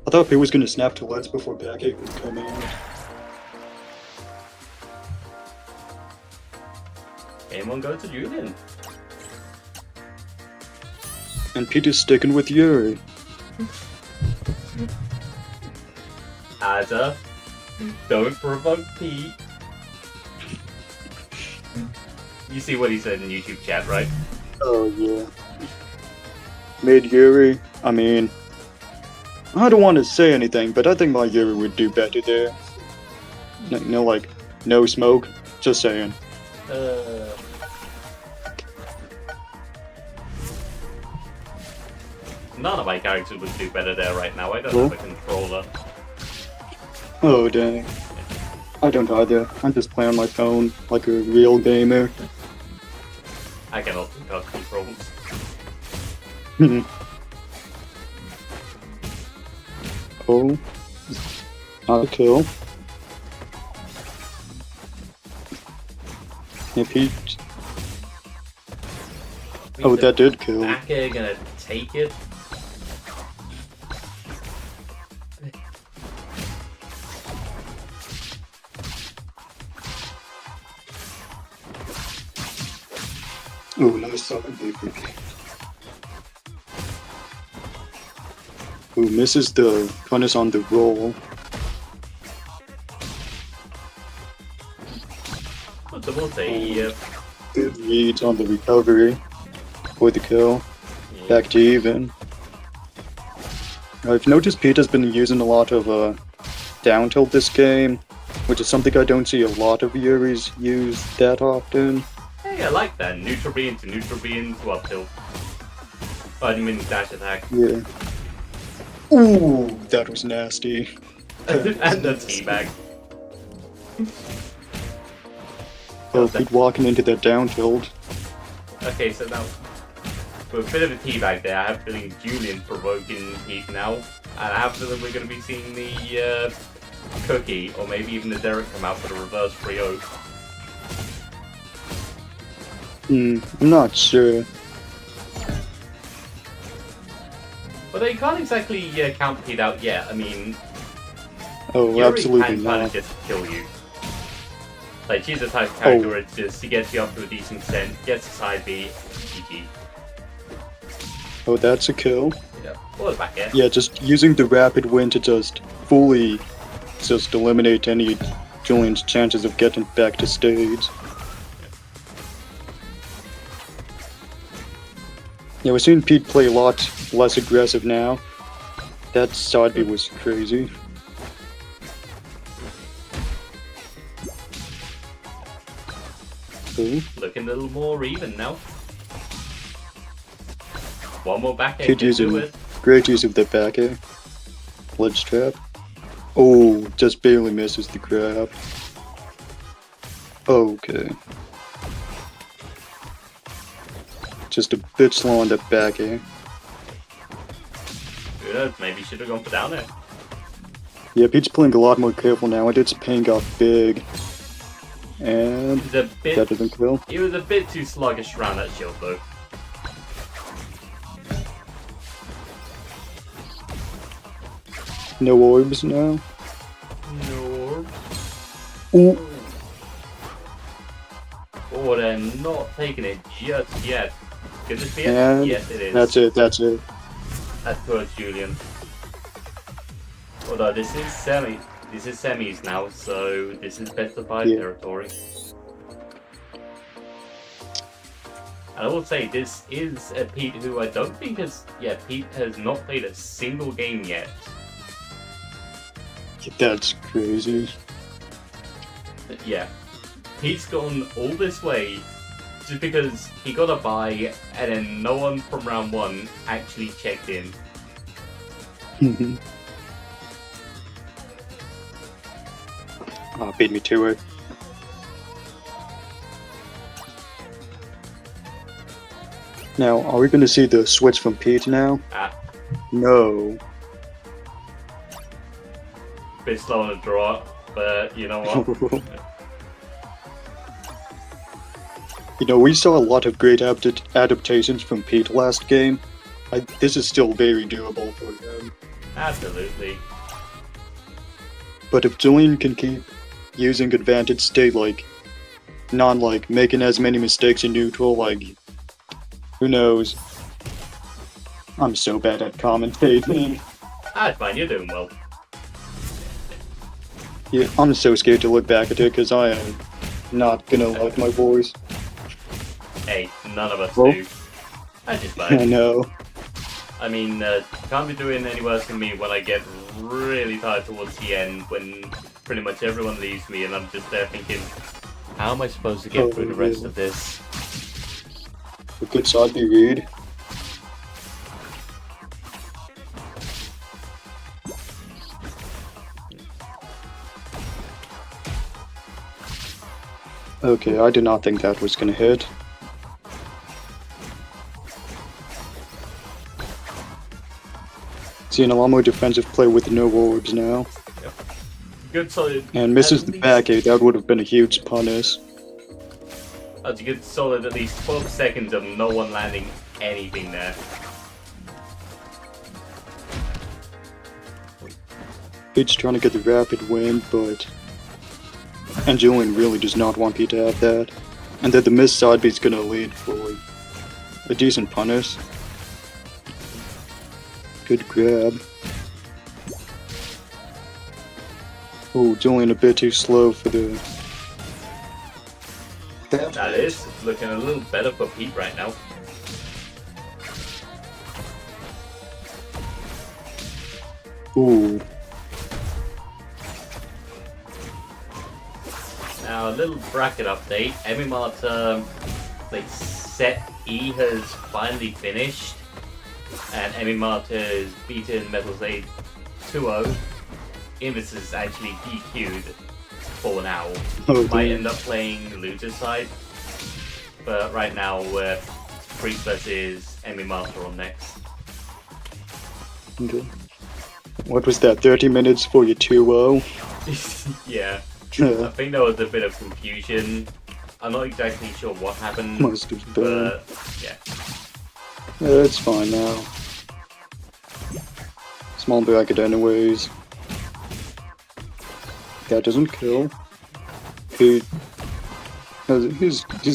I thought he was gonna snap to Let's before back eight would come out. Game one go to Julian. And Peter's sticking with Yuri. Ada, don't provoke Pete. You see what he said in YouTube chat, right? Oh yeah. Made Yuri. I mean, I don't want to say anything, but I think my Yuri would do better there. Like, no smoke. Just saying. None of my characters would do better there right now. I don't Cool. have a controller. Oh dang. I don't either. I'm just playing on my phone like a real gamer. I cannot touch controls. Oh. Not a kill. If he... Oh, that did kill. Back air gonna take it. Oh, nice solid paper. Who misses the punish on the roll. But I will say, Good reads on the recovery for the kill. yeah. Back to even. I've noticed Pete has been using a lot of down tilt this game, which is something I don't see a lot of Yuris use that often. Hey, I like that. Neutral B into neutral B into up tilt. Oh, I didn't mean dash attack. Yeah. Ooh, that was nasty. And the teabag. Oh, Pete walking into that down tilt. Okay, so now, with a bit of a teabag there, I have a feeling Julian provoking Pete now. And I have a feeling we're going to be seeing the Cookie, or maybe even the Derek come out for the reverse 3-0. I'm not sure. But you can't exactly count Pete out yet. I mean, Oh, Yuri absolutely can kind not. of just kill you. Like, she's the type of character where it's just, she gets you up to a decent extent, gets a side B, GG. Oh, that's a kill. Yeah. Or the back air. Yeah, just using the rapid win to just fully just eliminate any Julian's chances of getting back to stage. Yeah, we're seeing Pete play a lot less aggressive now. That side B was crazy. Ooh. Looking a little more even now. One more back air Kid can do using it. great use of the back air. Ledge trap. Oh, just barely misses the grab. Okay. Just a bit slow on that back air. Who knows, maybe should have gone for down air. Yeah, Pete's playing a lot more careful now, and it's paying off big. And It was a bit, that doesn't kill. he was a bit too sluggish around that shield though. No orbs now. No. Ooh. Oh, they're not taking it just yet. Could this be it? And Yes, it is. that's it, that's it. That's towards Julian. Although this is semis now, so this is best of 5 Yeah. territory. And I will say this is a Pete who I don't think Pete has not played a single game yet. That's crazy. But yeah, Pete's gone all this way just because he got a bye and then no one from round 1 actually checked in. Oh, beat me to it. Now, are we going to see the switch from Pete now? Ah, No. bit slow on the draw, but you know what? You know, we saw a lot of great adaptations from Pete last game. This is still very doable for him. Absolutely. But if Julian can keep using advantage state, not making as many mistakes in neutral, who knows? I'm so bad at commentating. That's fine, you're doing well. Yeah, I'm so scared to look back at it because I am not gonna like my voice. Hey, none of us Well- do. That's just I fine. know. I mean, can't be doing any worse than me when I get really tired towards the end, when pretty much everyone leaves me and I'm just there thinking, how am I supposed to get through the rest yeah. of this? A good side be read. Okay, I did not think that was gonna hit. Seeing a lot more defensive play with no orbs now. Good solid. And misses at the least- back eight, that would have been a huge punish. That's a good solid at least 12 seconds of no one landing anything there. Pete's trying to get the rapid win, but... And Julian really does not want Pete to have that. And then the missed side B's gonna lead for a decent punish. Good grab. Oh, Julian a bit too slow for the... That is looking a little better for Pete right now. Ooh. Now, a little bracket update. Emimata, like, set E has finally finished, and Emimata has beaten Metal Blade 2-0. Invis is actually DQ'd for now. Oh, Might damn. end up playing loser's side, but right now, Freak versus Emimata on next. Okay. What was that, 30 minutes for your 2-0? Yeah. I Yeah, think there was a bit of confusion. I'm not exactly sure what happened, must have been. but yeah. Yeah, it's fine now. Small bracket anyways. That doesn't kill. His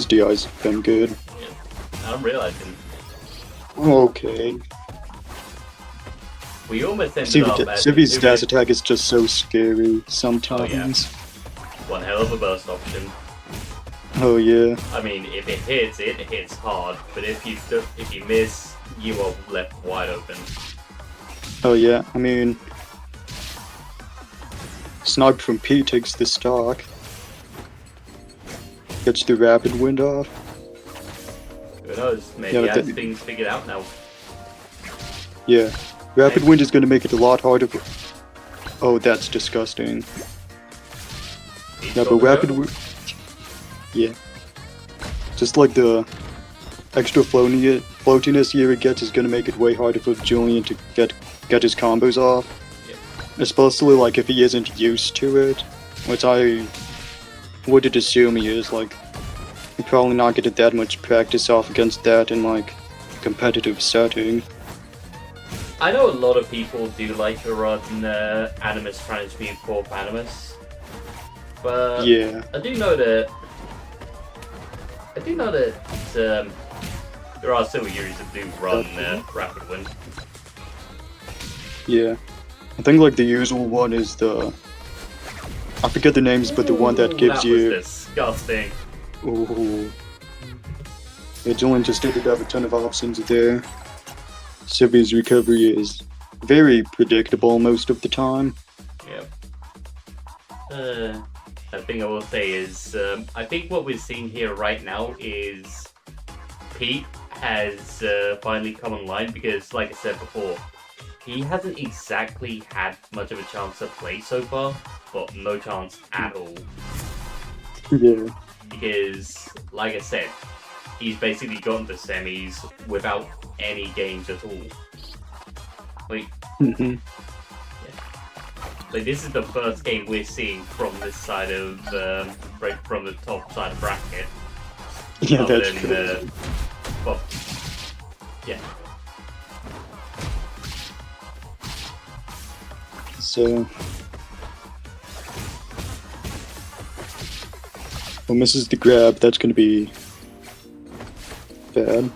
DI's been good. I'm realizing Okay. we almost ended up at Civi's two dash minutes. attack is just so scary sometimes. One hell of a burst option. Oh yeah. I mean, if it hits hard. But if you miss, you are left wide open. Oh yeah. I mean, snipe from P takes the stock. Gets the rapid wind off. Who knows? Maybe Yeah, he but has that- things figured out now. Yeah. Rapid wind is going to make it a lot harder. Oh, that's disgusting. He's Yeah, got but the rapid go. wind. Yeah. Just like the extra floatiness here it gets is going to make it way harder for Julian to get his combos off. Yeah. Especially like if he isn't used to it, which I would assume he is. Like, he probably not getting that much practice off against that in like competitive setting. I know a lot of people do like to run Animus Transmute Corp Animus, but Yeah. I do know that there are still users that do run Rapid Wind. Yeah. I think like the usual one is the, I forget the names, but the one that gives that you. was disgusting. Ooh. Yeah, Julian just didn't have a ton of options there. Civi's recovery is very predictable most of the time. Yep. The thing I will say is, I think what we're seeing here right now is Pete has finally come online because, like I said before, he hasn't exactly had much of a chance to play so far, but no chance at all. Yeah. Because, like I said, he's basically gotten to semis without any games at all. hmm Like, this is the first game we're seeing from this side of, right from the top side of bracket. Yeah, other that's than, true. well, yeah. So. Well, misses the grab. That's gonna be bad.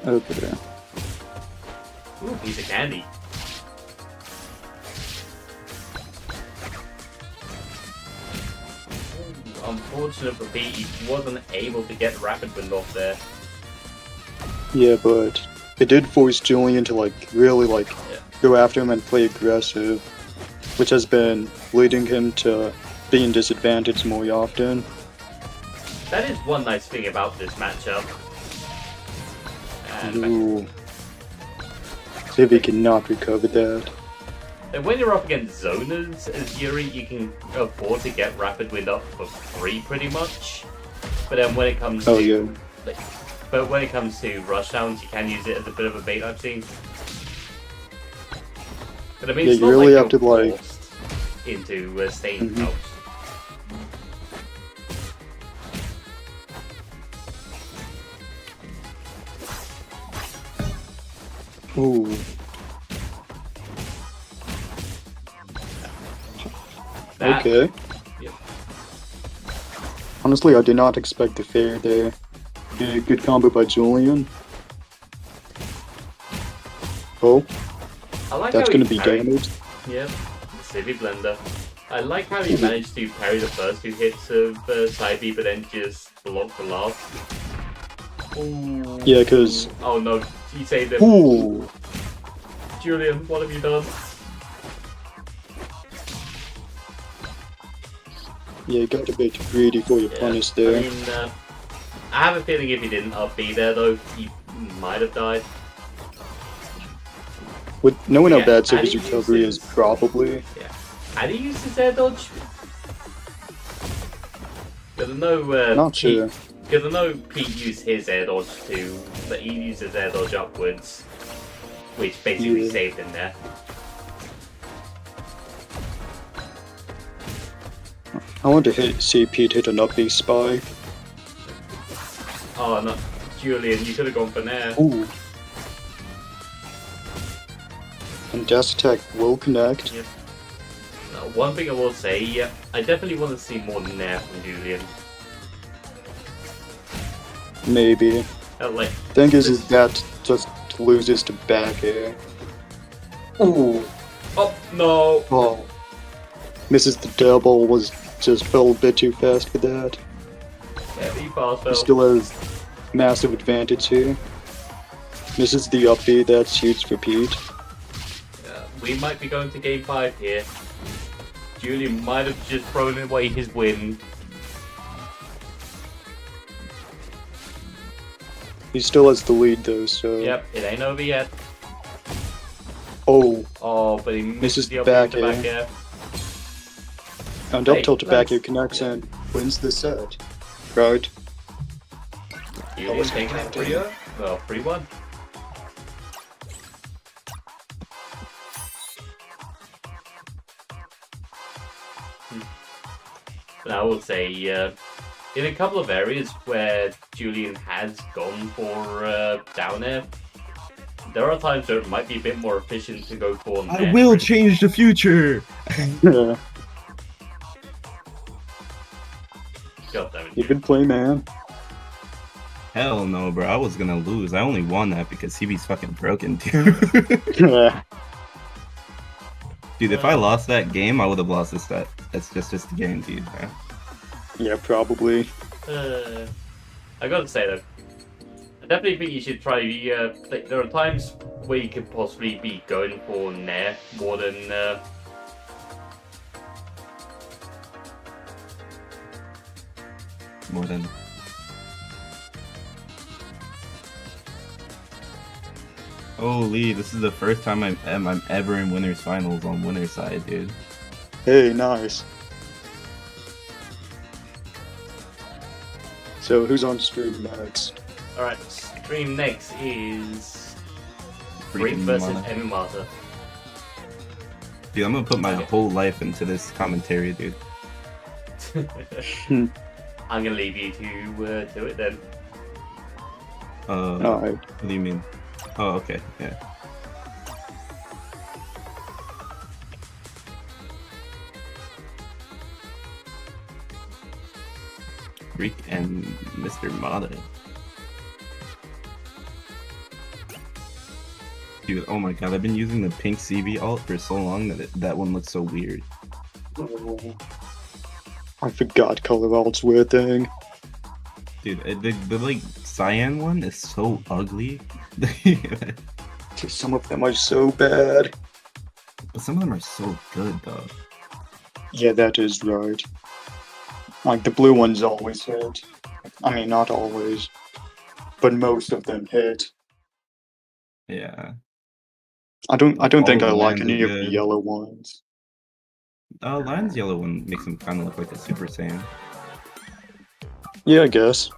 Okay. Ooh, piece of candy. Unfortunate for Pete, he wasn't able to get Rapid Wind off there. Yeah, but it did force Julian to like really like Yeah. go after him and play aggressive, which has been leading him to being disadvantaged more often. That is one nice thing about this matchup. And Ooh. Civi cannot recover that. when you're up against zoners as Yuri, you can afford to get Rapid Wind up for free pretty much. But then when it comes Oh to yeah. but when it comes to rushdowns, you can use it as a bit of a bait, I've seen. But I mean, Yeah, it's you not really like have you're to, like- forced into staying Mhm. out. Ooh. That- Okay. Yep. Honestly, I did not expect the fair there. Yeah, good combo by Julian. Oh, I like that's how gonna he be parried- damaged. Yep, silly blender. I like how he managed to parry the first 2 hits of side B, but then just block the last. Ooh. Yeah, 'cause- Oh no, he saved him. Ooh. Julian, what have you done? Yeah, you got a bit greedy for your punish there. I mean, I have a feeling if he didn't up B there though, he might have died. With knowing how Yeah, bad and Surface he recovery is, uses- probably. Yeah. Had he used his air dodge? Because I know Not Pete, sure. because I know Pete used his air dodge too, but he used his air dodge upwards, which basically Yeah. saved him there. I want to see Pete hit an up B spike. Oh no, Julian, you could have gone for Nair. Ooh. And dash attack will connect. Yeah. One thing I will say, yeah, I definitely want to see more Nair from Julian. Maybe. Like, Thing is that just loses to back air. Ooh. oh no! Oh. Misses the double, was just fell a bit too fast for that. Yeah, he fast He fell. still has massive advantage here. Misses the up B, that's huge for Pete. We might be going to game 5 here. Julian might have just thrown away his win. He still has the lead though, so. Yep, it ain't over yet. Oh, Oh, but he misses Misses the up back to back air. air. and up Hey, tilt to back let's- air connects and wins the set. Right? Julian was taking it connected. 3-0. Well, 3-1. But I will say, in a couple of areas where Julian has gone for down air, there are times where it might be a bit more efficient to go for I Nair. will change the future. Yeah. God damn it. You can play, man. Hell no, bro. I was gonna lose. I only won that because CB's fucking broken, dude. Yeah. Dude, if I lost that game, I would have lost this set. That's just the game, dude. Bro. Yeah, probably. I gotta say though, I definitely think you should try. There are times where you could possibly be going for Nair more than. More than. Holy, this is the first time I'm ever in winners finals on winner's side, dude. Hey, nice. So, who's on stream next? Alright, stream next is Freak Freaking versus Mana. Emimata. Dude, I'm gonna put my Okay. whole life into this commentary, dude. I'm gonna leave you to do it then. Alright. What do you mean? Oh, okay, yeah. Freak and Mr. Mata. Dude, oh my god, I've been using the pink CB alt for so long that that one looks so weird. I forgot color alts were a thing. Dude, the like cyan one is so ugly. Some of them are so bad. But some of them are so good though. Yeah, that is right. Like, the blue ones always hit. I mean, not always. But most of them hit. Yeah. I don't think All I the like lands any are of the good. yellow ones. Lion's yellow one makes him kind of look like a Super Saiyan. Yeah, I guess.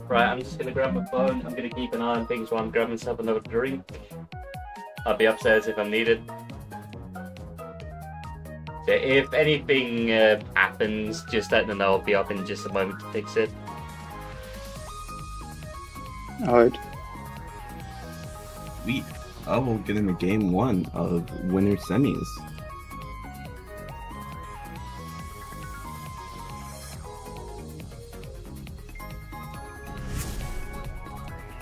Right, I'm just gonna grab my phone. I'm gonna keep an eye on things while I'm grabbing myself another drink. I'll be upstairs if I'm needed. So if anything happens, just let me know. I'll be up in just a moment to fix it. Alright. Sweet. I will get into game 1 of winner semis.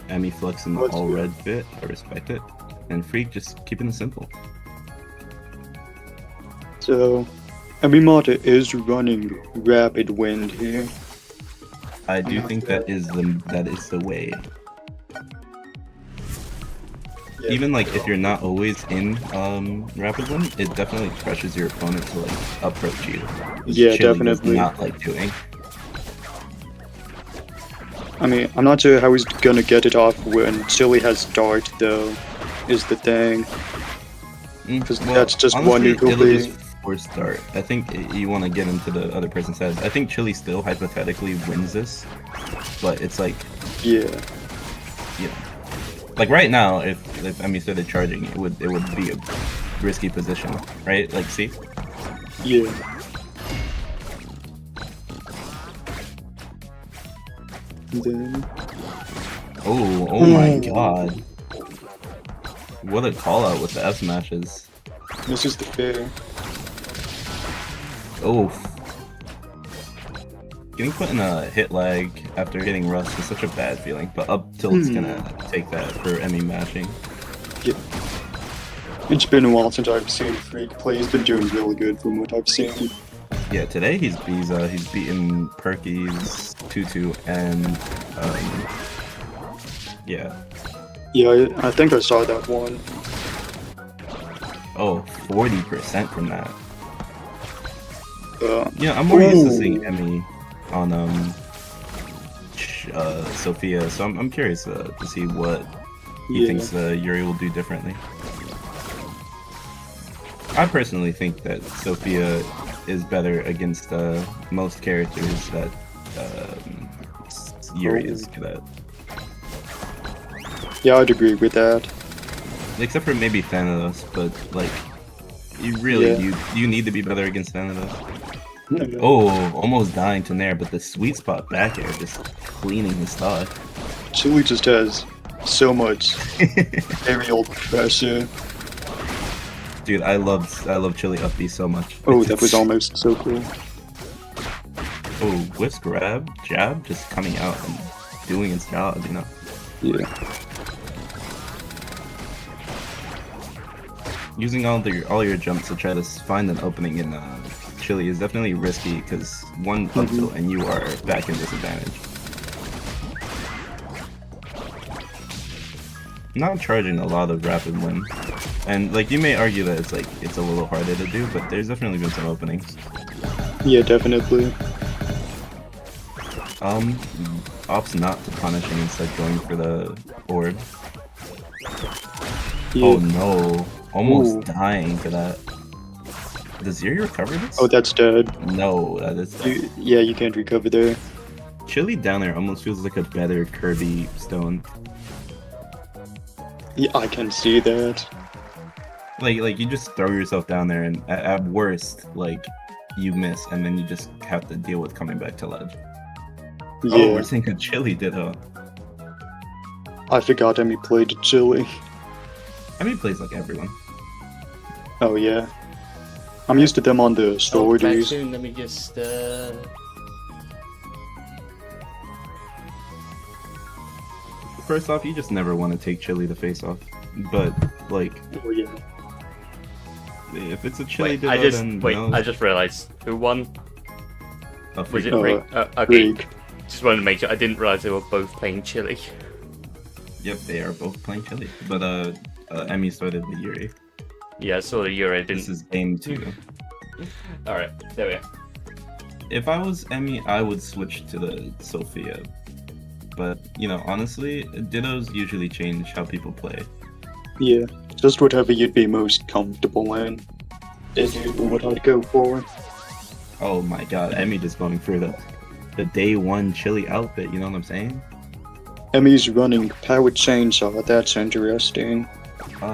Emmy flexing the Let's all go. red fit, I respect it. And Freak just keeping it simple. So, Amimata is running Rapid Wind here. I do think that is the way. Yeah. Even like if you're not always in rapid one, it definitely pressures your opponent to like approach you. Which Yeah, Chili does definitely. not like doing. I mean, I'm not sure how he's gonna get it off when Chili has Dart, though, is the thing. Because that's just one honestly, neutral it'll being. just force start. I think you want to get into the other person's head. I think Chili still hypothetically wins this, but it's like, Yeah. you know, like right now, if Emmy started charging, it would be a risky position, right? Like, see, Yeah. And then. oh my Ooh. god, what a call out with the F smashes. This is the fair. Oh, getting put in a hit lag after hitting Rust is such a bad feeling, but up tilt's gonna take that for Emmy mashing. Yeah. It's been a while since I've seen Freak play. He's been doing really good from what I've seen. Yeah, today he's beaten Perky's 2-2 and yeah. Yeah, I think I saw that one. Oh, 40% from that. Uh, Yeah, I'm more used to Ooh. seeing Emmy on Sophia, so I'm curious to see what he yeah. thinks Yuri will do differently. I personally think that Sophia is better against most characters that Yuri is good at. Yeah, I'd agree with that. Except for maybe Thanatos, but like, you really Yeah. you need to be better against Thanatos. Yeah. Oh, almost dying to Nair, but the sweet spot back air just cleaning his stock. Chili just has so much aerial pressure. Dude, I love Chili up B so much. Oh, that was almost so cool. Oh, whisk grab, jab, just coming out and doing its job, you know. Yeah. Using all your jumps to try to find an opening in Chili is definitely risky because one up tilt and you are back in disadvantage. Not charging a lot of rapid win, and like you may argue that it's a little harder to do, but there's definitely been some openings. Yeah, definitely. Opts not to punish and instead going for the orb. Yeah. Oh no, almost Ooh. dying to that. Does Yuri recover this? Oh, that's dead. No, that is. Yeah, you can't recover there. Chili down there almost feels like a better Kirby stone. Yeah, I can see that. Like you just throw yourself down there and at worst, like you miss and then you just have to deal with coming back to ledge. Oh, Yeah, we're seeing a Chili ditto. I forgot Emmy played Chili. I mean, he plays like everyone. Oh yeah. I'm used to them on the Back stories. soon, let me just First off, you just never want to take Chili the face off. But like, Oh yeah. if it's a Chili wait. ditto, then no. I just realised who won. Oh, Was freak. it Oh, Freak? Okay, Freak. just wanted to make sure. I didn't realise they were both playing Chili. Yep, they are both playing Chili. But Emmy started with Yuri. Yeah, I saw the Euro. This Didn't. is game 2. All right, there we are. If I was Emmy, I would switch to the Sophia. But, you know, honestly, dittos usually change how people play. Yeah, just whatever you'd be most comfortable in is what I'd go for. Oh my god, Emmy just going for the day one Chili outfit, you know what I'm saying? Emmy's running powered chainsaw, that's interesting.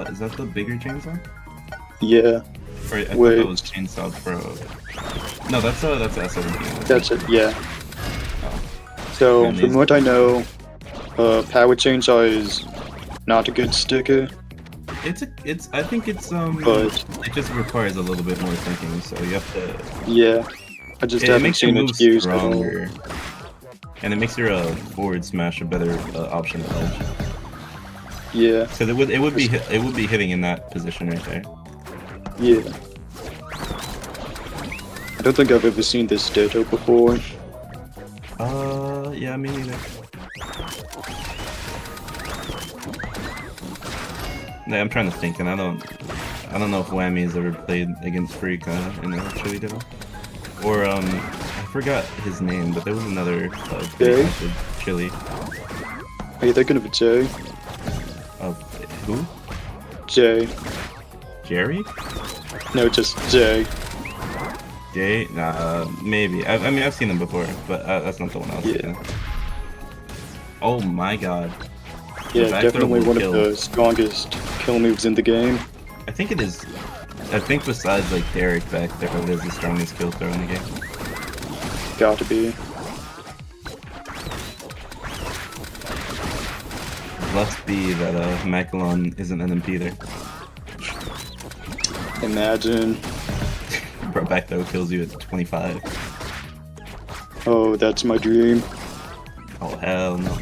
Is that the bigger chainsaw? Yeah, Or I thought Wait. that was Chainsaw Pro. No, that's S17. that's it, yeah. Oh. So, And from these- what I know, Power Chainsaw is not a good sticker, I think it's but it just requires a little bit more thinking, so you have to. yeah, I just It haven't makes your seen moves it used at all. stronger, and it makes your forward smash a better option at edge. Yeah, So it would be hitting in that position right there. yeah. I don't think I've ever seen this Ditto before. Yeah, me neither. Yeah, I'm trying to think, and I don't know if Whammy has ever played against Freak in a Chili Ditto. Or I forgot his name, but there was another Jay? Chili. Are you thinking of Jay? Of who? Jay. Jerry? No, just Jay. Jay? Nah, maybe. I mean, I've seen him before, but that's not the one I was thinking. Oh my god. Yeah, back throw definitely will one kill. of the strongest kill moves in the game. I think it is. I think besides like Derek back there, it is the strongest kill throw in the game. Gotta be. Must be that Macalon isn't an MP there. Imagine. Bro, back throw kills you at 25. Oh, that's my dream. Oh hell no.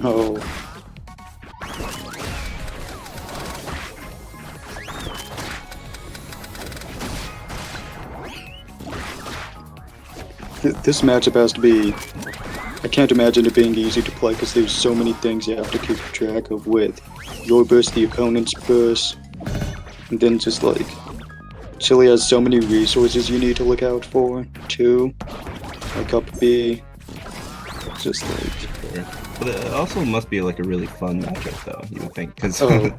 Oh. This matchup has to be... I can't imagine it being easy to play because there's so many things you have to keep track of with your burst, the opponent's burst, and then just like... Chile has so many resources you need to look out for, too. Like up B. Just like... But it also must be like a really fun matchup though, you would think, because Oh.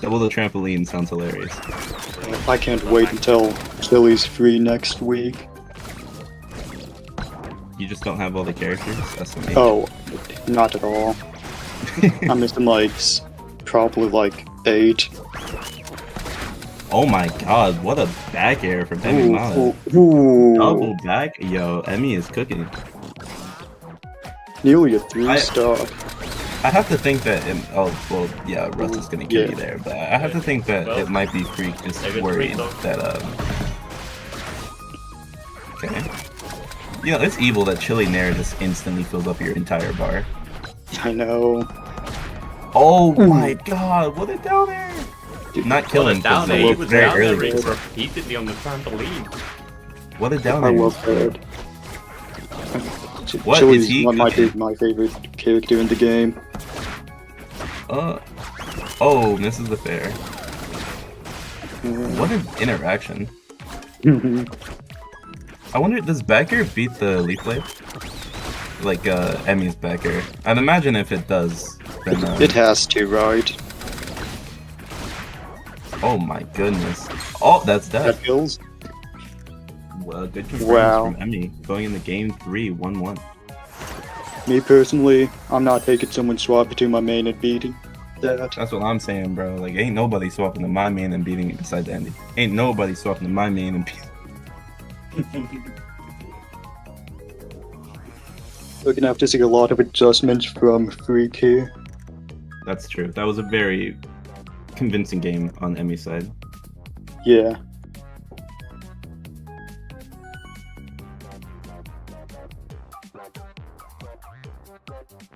double the trampoline sounds hilarious. I can't wait until Chili's free next week. You just don't have all the characters? That's amazing. Oh, not at all. I'm missing like probably like 8. Oh my god, what a back air from Emmy Mala. Ooh. Double back? Yo, Emmy is cooking. Nearly a 3-star. I have to think that well, yeah, Russ is gonna kill Yeah. you there, but I have to think that it might be Freak just Maybe worried Freak, that okay. You know, it's evil that Chili Nair just instantly fills up your entire bar. I know. Oh my god, what a down air! Not killing down because there, it he was was very down there early. repeatedly on the trampoline. What a down I air! love that. What is Chili's he not cooking? my favorite character in the game. Oh, misses the fair. What an interaction. I wonder, does back air beat the leaf blade? Like, Emmy's back air. I'd imagine if it does, then, It has to, right? oh my goodness. Oh, that's That death. kills. Well, good confirmation Wow. from Emmy. Going into game 3, 1-1. Me personally, I'm not taking someone swap to my main and beating that. That's what I'm saying, bro. Like, ain't nobody swapping to my main and beating it besides Andy. Ain't nobody swapping to my main and beating. We're gonna have to see a lot of adjustments from Freak here. That's true. That was a very convincing game on Emmy's side. Yeah.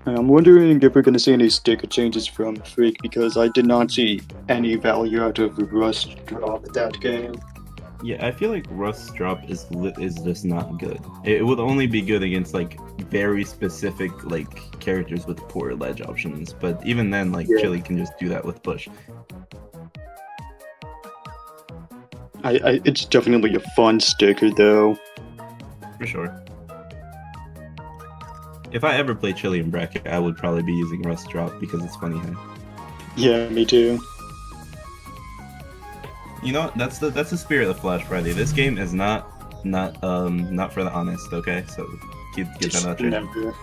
I'm wondering if we're gonna see any sticker changes from Freak because I did not see any value out of Rust Drop that game. Yeah, I feel like Rust's drop is just not good. It would only be good against like very specific like characters with poor ledge options. But even then, like Yeah. Chili can just do that with push. It's definitely a fun sticker though. For sure. If I ever play Chili in bracket, I would probably be using Rust drop because it's funny. Huh? Yeah, me too. You know, that's the spirit of Flash Friday. This game is not for the honest. Okay, so get that out there. Never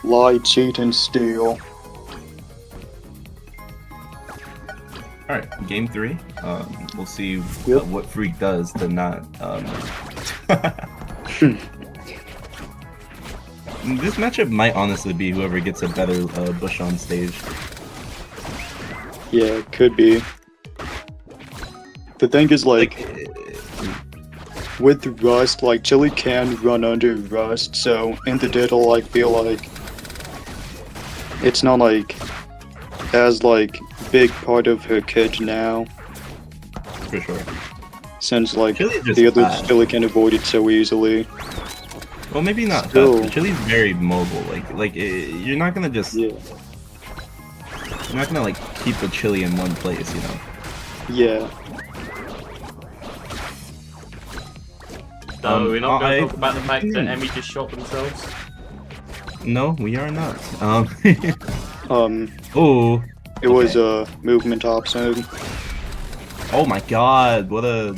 lie, cheat, and steal. All right, game 3. We'll see Yep. what Freak does to not. This matchup might honestly be whoever gets a better Bush on stage. Yeah, it could be. The thing is, like, with Rust, like, Chili can run under Rust, so in the diddle, I feel like it's not, like, as, like, big part of her kit now, For sure. since, like, Chili just the other bad. Chili can avoid it so easily. Well, maybe not Still- fast, but Chili's very mobile. You're not gonna just... Yeah. You're not gonna, like, keep a Chili in one place, you know? Yeah. So we're not going I- to talk about the fact that Emmy just shot themselves. No, we are not. Oh, It was a movement option. oh my God! What a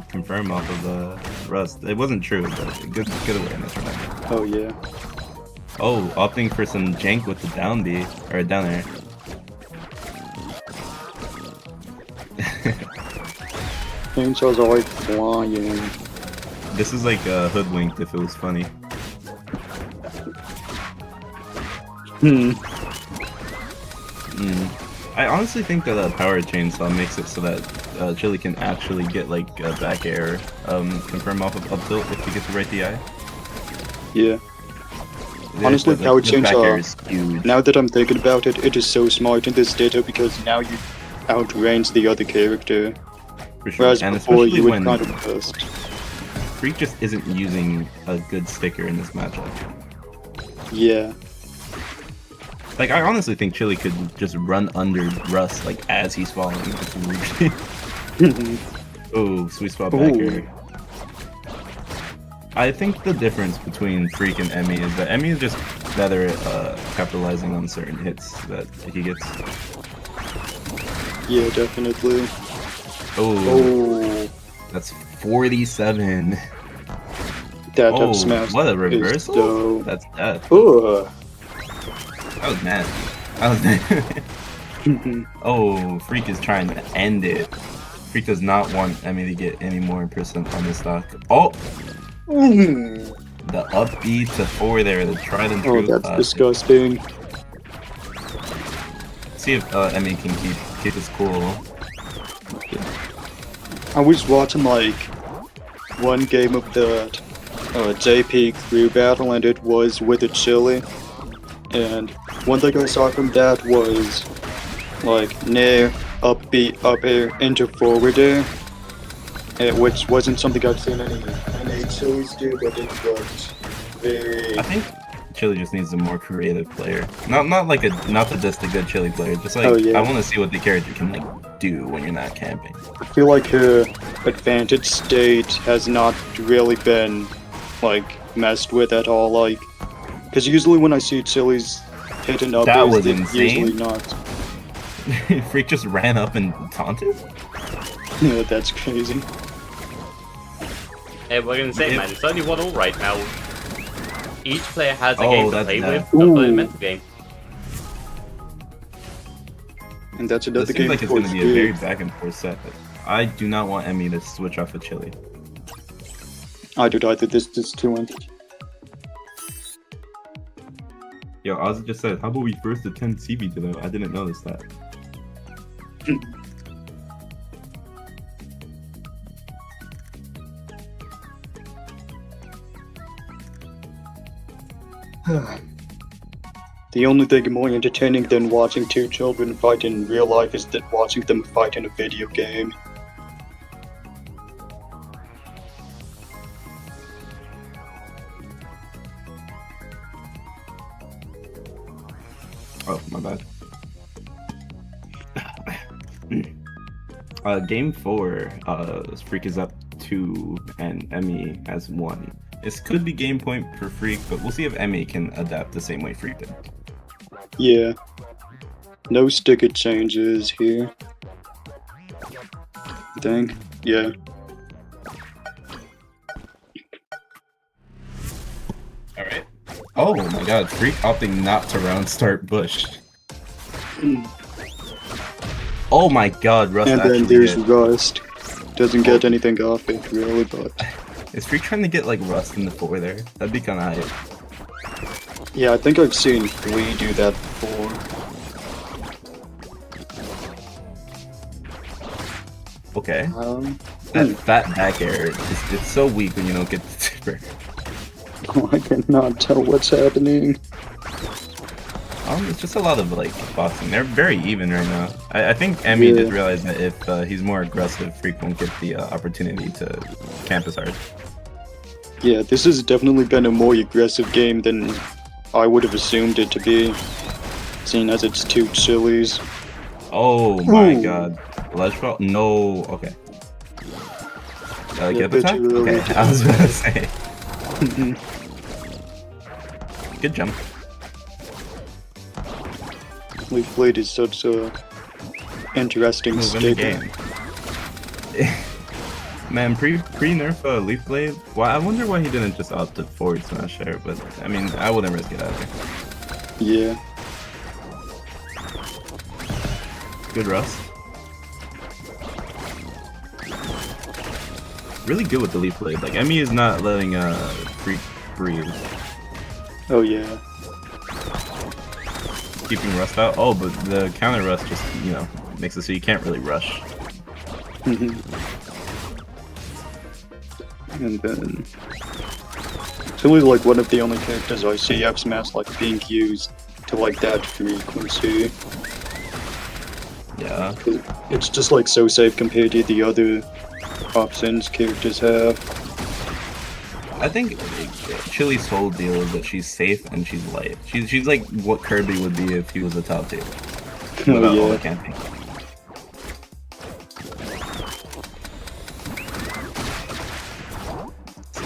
confirm off of Rust. It wasn't true, but good awareness from that. Oh yeah. Oh, opting for some jank with the down B or down air. Chainsaws are like flying. This is like hoodwinked if it was funny. Hmm. I honestly think that a power chainsaw makes it so that Chili can actually get like a back air confirm off of up tilt if he gets the right DI. Yeah. Honestly, The power back air chainsaw. is huge. Now that I'm thinking about it, it is so smart in this data because now you outrange the other character. For sure. Whereas And before especially you would when kind of bust. Freak just isn't using a good sticker in this matchup. Yeah. Like, I honestly think Chili could just run under Rust, like, as he's falling. Oh, sweet spot back Ooh. here. I think the difference between Freak and Emmy is that Emmy is just better at capitalizing on certain hits that he gets. Yeah, definitely. Oh, Oh, that's 47. that Oh, up smash. what a is reversal? dope. That's death. Ugh. That was mad. That was mad. Oh, Freak is trying to end it. Freak does not want Emmy to get any more percent on the stock. Oh, Mm. the up B to 4 there, the tried and Oh, true. that's classic. disgusting. See if Emmy can keep his cool. I was watching like one game of the JP crew battle, and it was with a Chili. And one thing I saw from that was like nair, up B, up air, into forward air, which wasn't something I've seen any Chilis do, but it was very. I think Chili just needs a more creative player. Not just a good Chili player. Just like Oh, yeah. I want to see what the character can like do when you're not camping. I feel like her advantage state has not really been like messed with at all. Like, because usually when I see Chili's hitting up, That was they're insane. usually not. Freak just ran up and taunted. Yeah, that's crazy. Hey, what can I say, If- man? It's only 1-1 right now. Each player has a Oh, game to that's play bad. with, not play a Ooh. mental game. And that's It another seems game like it's for going to be a very speed. back and forth set. But I do not want Emmy to switch off of Chili. I do either. This is too much. Yo, Oz just said, how about we first attend CB today? I didn't notice that. The only thing more entertaining than watching two children fight in real life is that watching them fight in a video game. Oh, my bad. Game 4, Freak is up 2 and Emmy has 1. This could be game point for Freak, but we'll see if Emmy can adapt the same way Freak did. Yeah. No sticker changes here. I think. Yeah. Alright. Oh my god, Freak opting not to round start Bush. Oh my god, Rust And actually then there's did. Rust. Doesn't get anything off it, really, but. Is Freak trying to get like Rust in the 4 there? That'd be kinda hype. Yeah, I think I've seen Lee do that before. Okay. Hmm. That fat back air, it's so weak when you don't get the tipper. Oh, I cannot tell what's happening. It's just a lot of like boxing. They're very even right now. I think Emmy Yeah. did realize that if he's more aggressive, Freak won't get the opportunity to camp as hard. Yeah, this has definitely been a more aggressive game than I would have assumed it to be, seeing as it's two chilies. Oh my Ooh. god. Ledge fall? No. Okay. Yeah, Get bit attack? too early. Okay, I was about to say. Good jump. Leaf Blade is such a interesting Move in the staple. game. Man, pre-nerf Leaf Blade. Why? I wonder why he didn't just opt to forward smash there. But I mean, I wouldn't risk it either. Yeah. Good rust. Really good with the Leaf Blade. Like Emmy is not letting Freak breathe. Oh yeah. Keeping rust out. Oh, but the counter rust just makes it so you can't really rush. And then it's really like one of the only characters I see F Smash like being used to like that frequency. Yeah. It's just like so safe compared to the other options characters have. I think Chili's whole deal is that she's safe and she's light. She's like what Kirby would be if he was a top tier. Without all Oh the yeah. camping.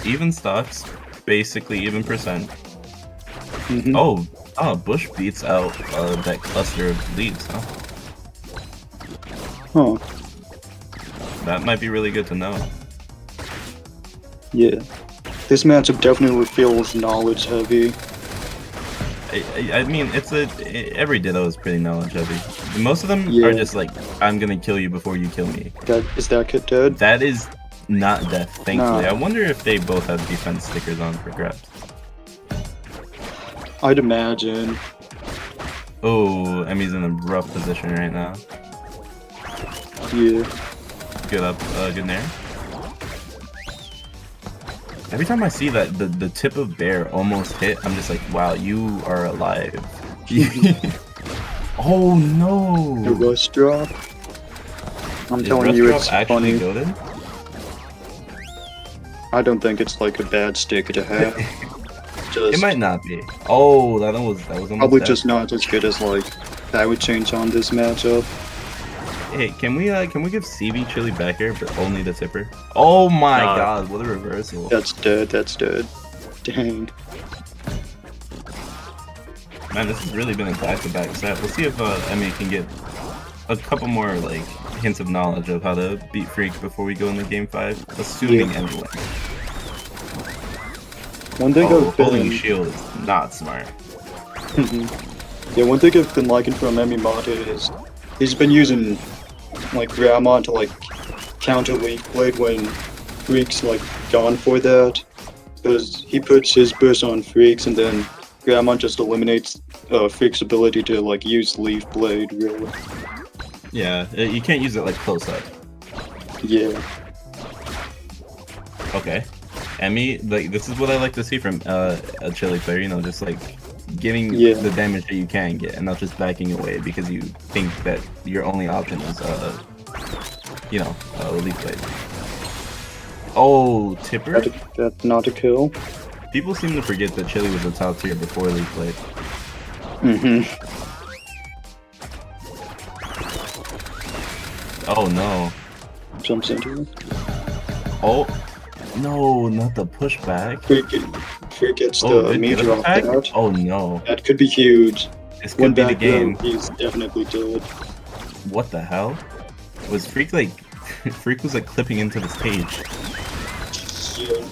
Even stocks, basically even percent. Mhm. Oh, Bush beats out that cluster of leaves, huh? Huh. That might be really good to know. Yeah. This matchup definitely feels knowledge heavy. I mean, every Ditto is pretty knowledge heavy. Most of them Yeah. are just like, I'm gonna kill you before you kill me. Is that kid dead? That is not death, thankfully. Nah. I wonder if they both have defense stickers on for grabs. I'd imagine. Oh, Emmy's in a rough position right now. Yeah. Good up, good nair. Every time I see that the tip of bear almost hit, I'm just like, wow, you are alive. Oh The no! rust drop. I'm Is telling Rust you, Drop it's actually funny. goated? I don't think it's like a bad stick to have. Just It might not be. Oh, that was almost probably dead. just not as good as like that would change on this matchup. Hey, can we give CB Chili back here, but only the tipper? Oh my No. god, what a reversal! That's dead. That's dead. Dang. Man, this has really been a back-to-back set. We'll see if Emmy can get a couple more like hints of knowledge of how to beat Freak before we go into Game 5, assuming Yeah. Emmy wins. One thing Oh, I've been holding shield is not smart. yeah, one thing I've been liking from Emmy Mata is he's been using like Grandma to like counter Leaf Blade when Freak's like gone for that. Because he puts his burst on Freaks and then Grandma just eliminates Freak's ability to like use Leaf Blade really. Yeah, you can't use it like close up. Yeah. Okay. Emmy, like this is what I like to see from a Chili player, just like getting Yeah. the damage that you can get and not just backing away because you think that your only option is Leaf Blade. Oh, Tipper? That's not a kill. People seem to forget that Chili was a top tier before Leaf Blade. Oh no. Jumps into it. Oh no, not the pushback. Freak gets the Oh, good meter off attack? that. Oh no. That could be huge. This One could be the back row, game. he's definitely dead. What the hell? Was Freak like Freak was like clipping into the stage. Yeah.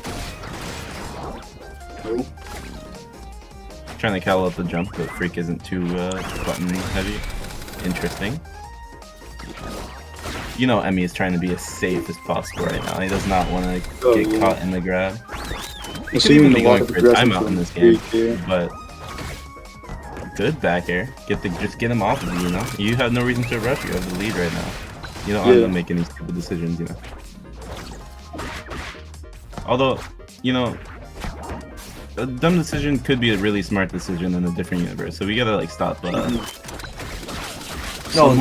Oh, Trying to call out the jump, but Freak isn't too button heavy. Interesting. Emmy is trying to be as safe as possible right now. He does not want to Oh, get yeah. caught in the grab. He We're could even seeing be a lot going of for a aggression timeout in from this game, Freak here. but Good back air. Just get him off of you, you know? You have no reason to rush. You have the lead right now. You don't want to make any stupid decisions, you know? Although, you know, a dumb decision could be a really smart decision in a different universe. So we gotta, like, stop, No,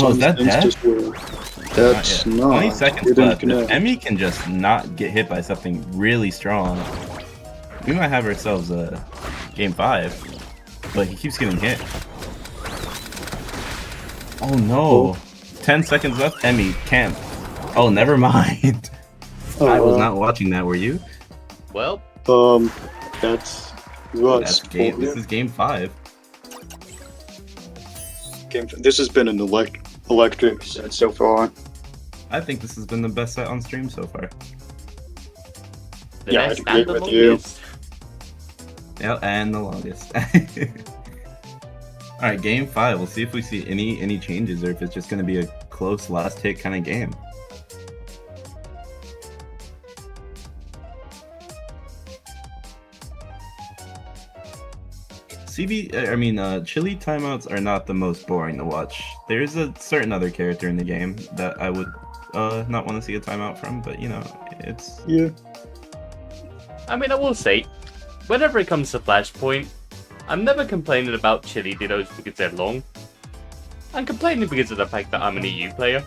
is that death? That's not. 20 seconds left. If Emmy can just not get hit by something really strong, we might have ourselves a game 5. But he keeps getting hit. Oh no! 10 seconds left. Emmy camp. Oh, never mind. I was not watching that. Were you? Well, that's Rust. This is game 5. This has been an electric set so far. I think this has been the best set on stream so far. the best and the longest. Yeah, and the longest. Alright, game 5. We'll see if we see any changes or if it's just gonna be a close last hit kind of game. Chili timeouts are not the most boring to watch. There's a certain other character in the game that I would not want to see a timeout from, but you know, it's... Yeah. I mean, I will say, whenever it comes to Flashpoint, I'm never complaining about chili dittos because they're long. I'm complaining because of the fact that I'm an EU player.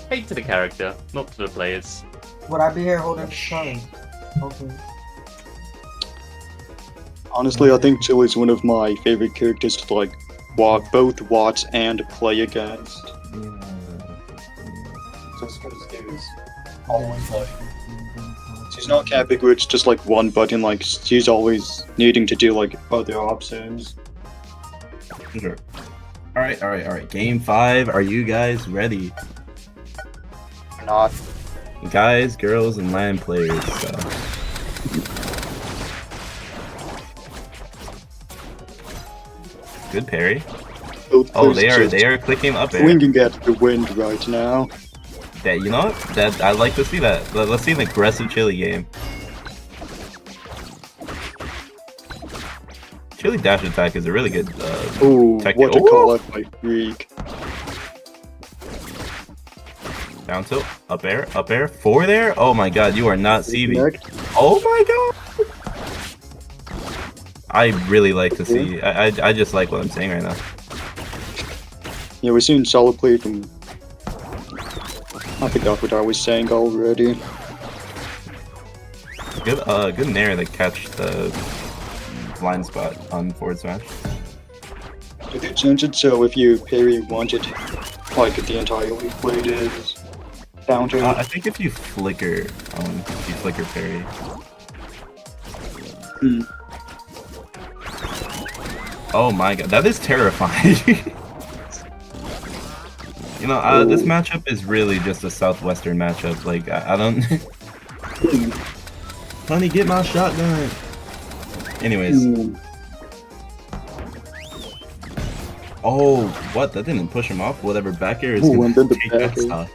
Hate to the character, not to the players. Would I be here holding the time? Okay. Honestly, I think Chili's one of my favorite characters to like both watch and play against. Just because there's always like she's not camping where it's just like one button, like she's always needing to do like other options. Sure. Alright. Game 5. Are you guys ready? Not. Guys, girls, and LAN players. So. Good parry. Oh, they are clicking up there. Swinging at the wind right now. That, you know what? That I like to see that. Let's see an aggressive Chili game. Chili dash attack is a really good Ooh, technique. what a call out by Freak. Down tilt, up air, 4 there? Oh my god, you are not CV. Oh my god! I really like to see, I just like what I'm saying right now. Yeah, we're seeing solid play from... I forgot what I was saying already. Good nair to catch the blind spot on forward smash. Did they change it so if you parry wanted, like the entire league blade is counter? I think if you flicker parry. Oh my god, that is terrifying. You know, this matchup is really just a southwestern matchup. Like, I don't... Honey, get my shotgun! Anyways. Oh, what? That didn't push him off? Whatever, back air is gonna take that stock.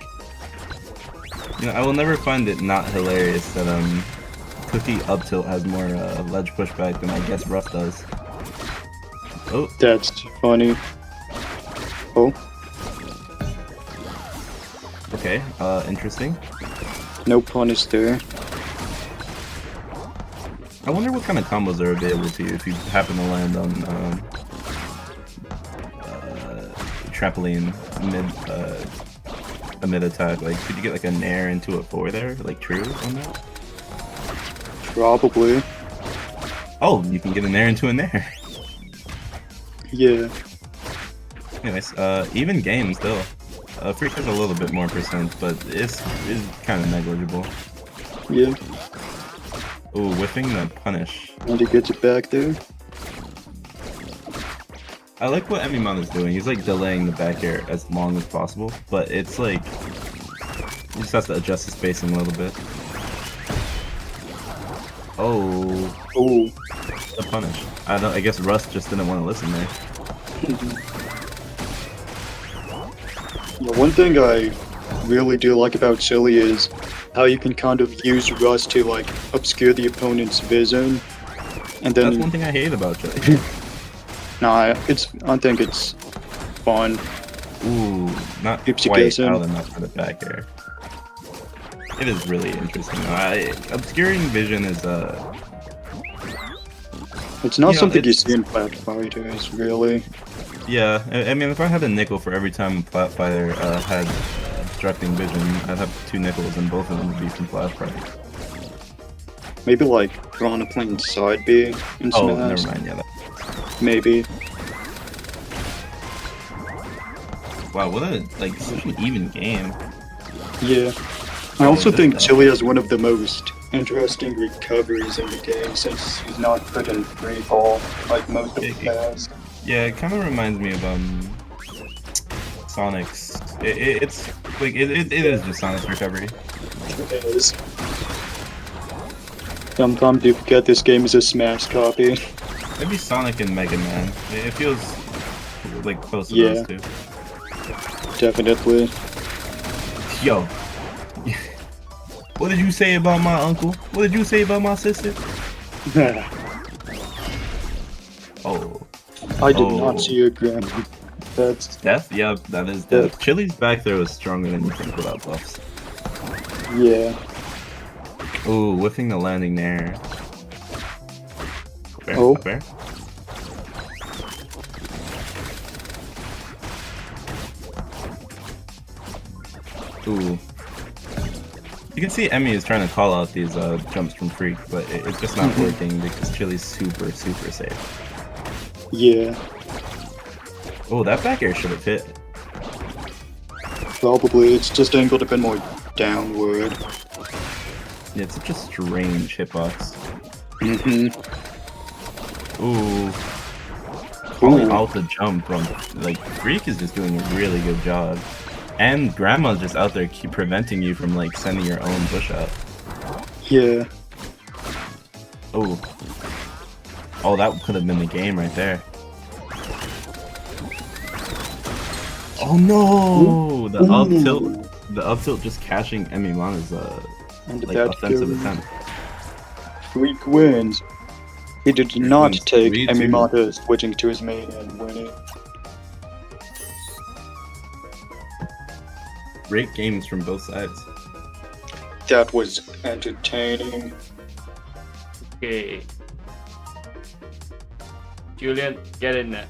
You know, I will never find it not hilarious that, Cookie up tilt has more, ledge pushback than I guess Rust does. Oh. That's funny. Oh. Okay, interesting. No punish there. I wonder what kind of combos are available to you if you happen to land on trampoline a mid attack. Like, could you get like a nair into a 4 there, like true on that? Probably. Oh, you can get a nair into a nair. Yeah. Anyways, even game still. Freak has a little bit more percent, but it's kind of negligible. Yeah. Ooh, whiffing the punish. And he gets it back there. I like what Emimon is doing. He's like delaying the back air as long as possible, but it's like he just has to adjust the spacing a little bit. Oh, the punish. I guess Rust just didn't want to listen there. Yeah, one thing I really do like about Chili is how you can kind of use Rust to like obscure the opponent's vision, And That's then one thing I hate about Chili. I think it's fun. Ooh, not Keeps you quite guessing. out enough for the back air. It is really interesting. Obscuring vision is It's not Yeah, something you it's- see in Flat Fighters, really. yeah. I mean, if I had a nickel for every time Flat Fighter had obstructing vision, I'd have 2 nickels, and both of them would be from Flashpoint. Maybe like Piranha playing side B in Oh, Smash. never mind. Yeah. Maybe. Wow, what a such an even game. Yeah. I also just think that. Chili has one of the most interesting recoveries in the game since he's not put in free fall like most of the past. Yeah, it kind of reminds me of Sonic's. It's like it is just Sonic's recovery. It is. Sometimes you forget this game is a Smash copy. Maybe Sonic and Mega Man. It feels like close to Yeah. those two. Definitely. Yo, what did you say about my uncle? What did you say about my sister? Oh, I did Oh. not see your grandma. That's death? Yeah, that is death. Chili's back throw is stronger than you think without buffs. yeah. Ooh, whiffing the landing there. Fair, Oh. fair. Ooh. You can see Emmy is trying to call out these jumps from Freak, but it's just not working because Chili's super safe. Yeah. Oh, that back air should have hit. Probably. It's just angled a bit more downward. Yeah, it's such a strange hitbox. Mm-hmm. Ooh. Calling out the jump from Freak is just doing a really good job. And Grandma's just out there keep preventing you from sending your own push out. Yeah. Oh. Oh, that could have been the game right there. Oh no! The up tilt just cashing Emmy Mana's And that offensive goes- attempt. Freak wins. He did not wins take 3-2. Emimata switching to his main and winning. Great games from both sides. That was entertaining. Okay. Julian, get in there.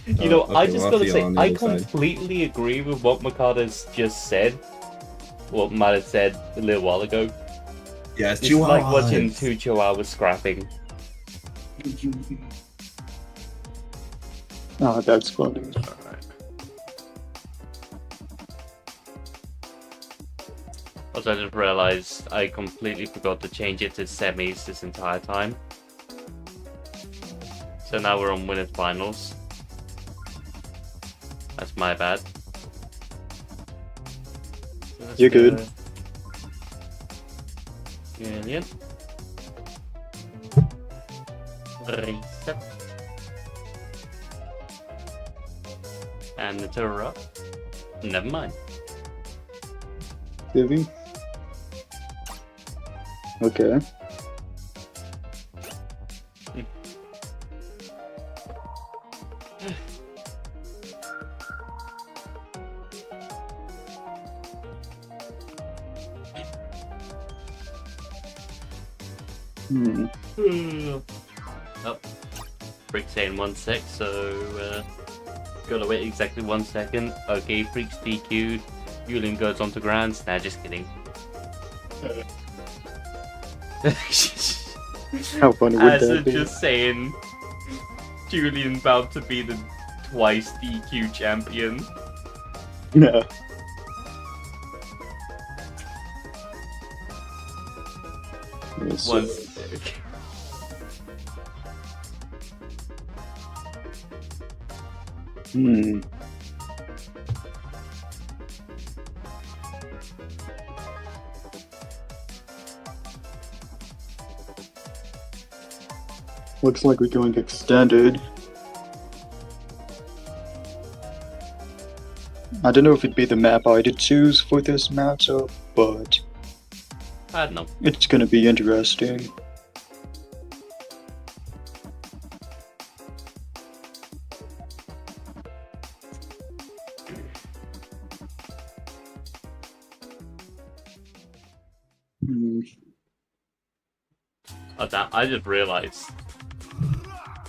You know, I okay, just well, I'll gotta see say, y'all on the I other side. completely agree with what Makata's just said. What Matt had said a little while ago. Yeah, it's It's like watching 2 chihuahuas scrapping. Oh, that's funny. Also, I just realized I completely forgot to change it to semis this entire time. So now we're on winners finals. That's my bad. So let's You're go- good. Brilliant. Reset. And the turret up. Never mind. Vivi? Okay. Hmm. Oh, Freak saying 1 sec, so gotta wait exactly 1 second. Okay, Freak's DQ'd. Yulin goes onto grounds. Nah, just kidding. How funny would As that be? just saying, Julian about to be the twice DQ champion. Yeah. Yes, Once. Hmm. Looks like we're going extended. I don't know if it'd be the map I'd choose for this matchup, but I don't know. it's gonna be interesting. Hmm. Oh, damn, I just realized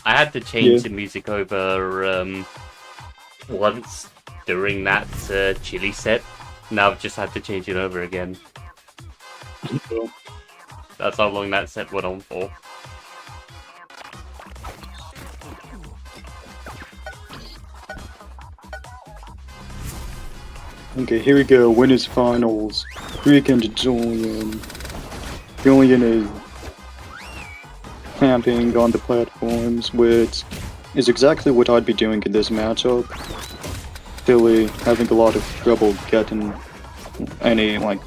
I had to change the music over once during that chili set. Now I've just had to change it over again. That's how long that set went on for. Okay, here we go. Winners finals. Freaking Julian. Julian is camping on the platforms, which is exactly what I'd be doing in this matchup. Billy having a lot of trouble getting any like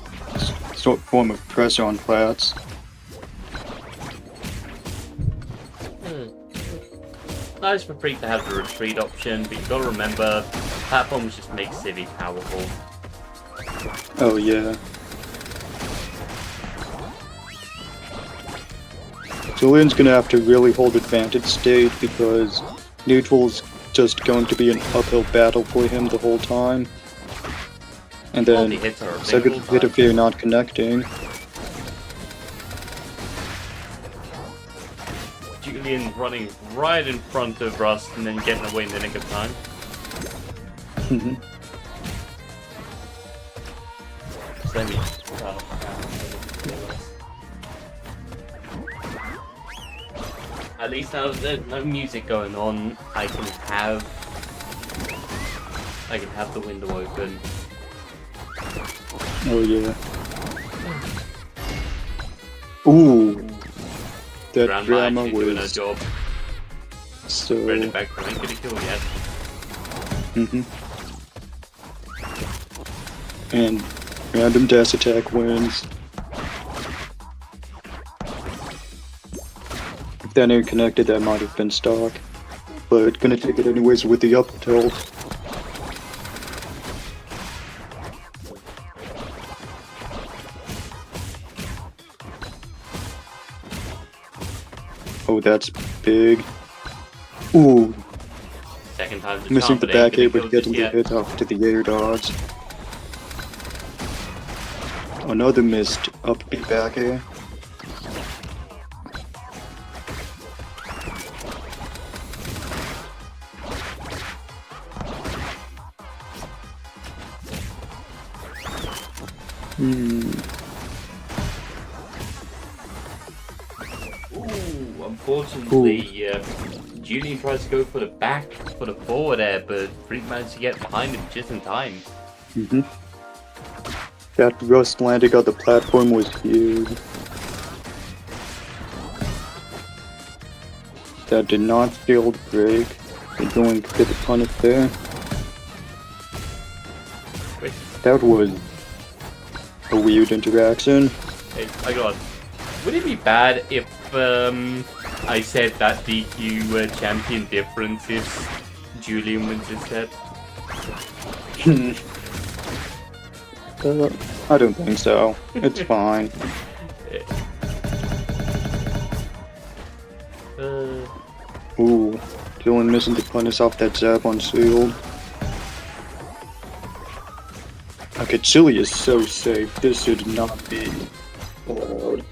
sort form of pressure on plats. Nice for Freak to have the retreat option, but you gotta remember, platforms just make Civvy powerful. Oh yeah. Julian's gonna have to really hold advantage state because neutral's just going to be an uphill battle for him the whole time. And All then the hits are a second single hit time. if you're not connecting. Julian running right in front of Rust and then getting away in the nick of time. Let me. At least now there's no music going on. I can have the window open. Oh yeah. Ooh. That Grandma drama actually doing her was job. so. Brendan back ain't gonna kill yet. And random dash attack wins. If that ain't connected, that might have been stock. But gonna take it anyways with the up tilt. Oh, that's big. Ooh, Second time's a missing charm, the but ain't back air, gonna but kill getting just the yet. hit off to the air dodge. Another missed up B back air. Ooh, unfortunately, Julian tries to go for the forward air, but Freak managed to get behind him just in time. That Rust landing on the platform was huge. That did not shield break. They're going to get the punish there. Wait, That was a weird interaction. hey, I got. Would it be bad if I said that DQ champion difference if Julian wins instead? I don't think so. It's fine. Ooh, Dylan missing the punish off that zap on shield. Okay, Chili is so safe. This should not be allowed.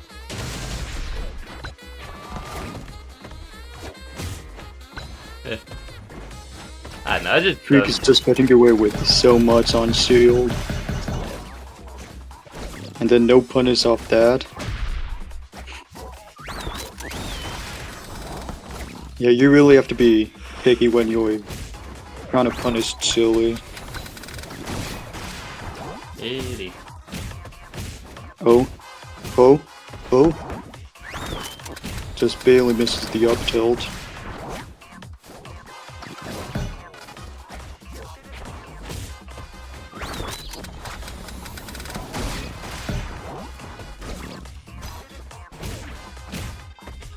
I know, I just Freak is just getting away with so much on shield. And then no punish off that. Yeah, you really have to be picky when you're trying to punish Chili. Really? Oh. Oh. Oh. Just barely misses the up tilt.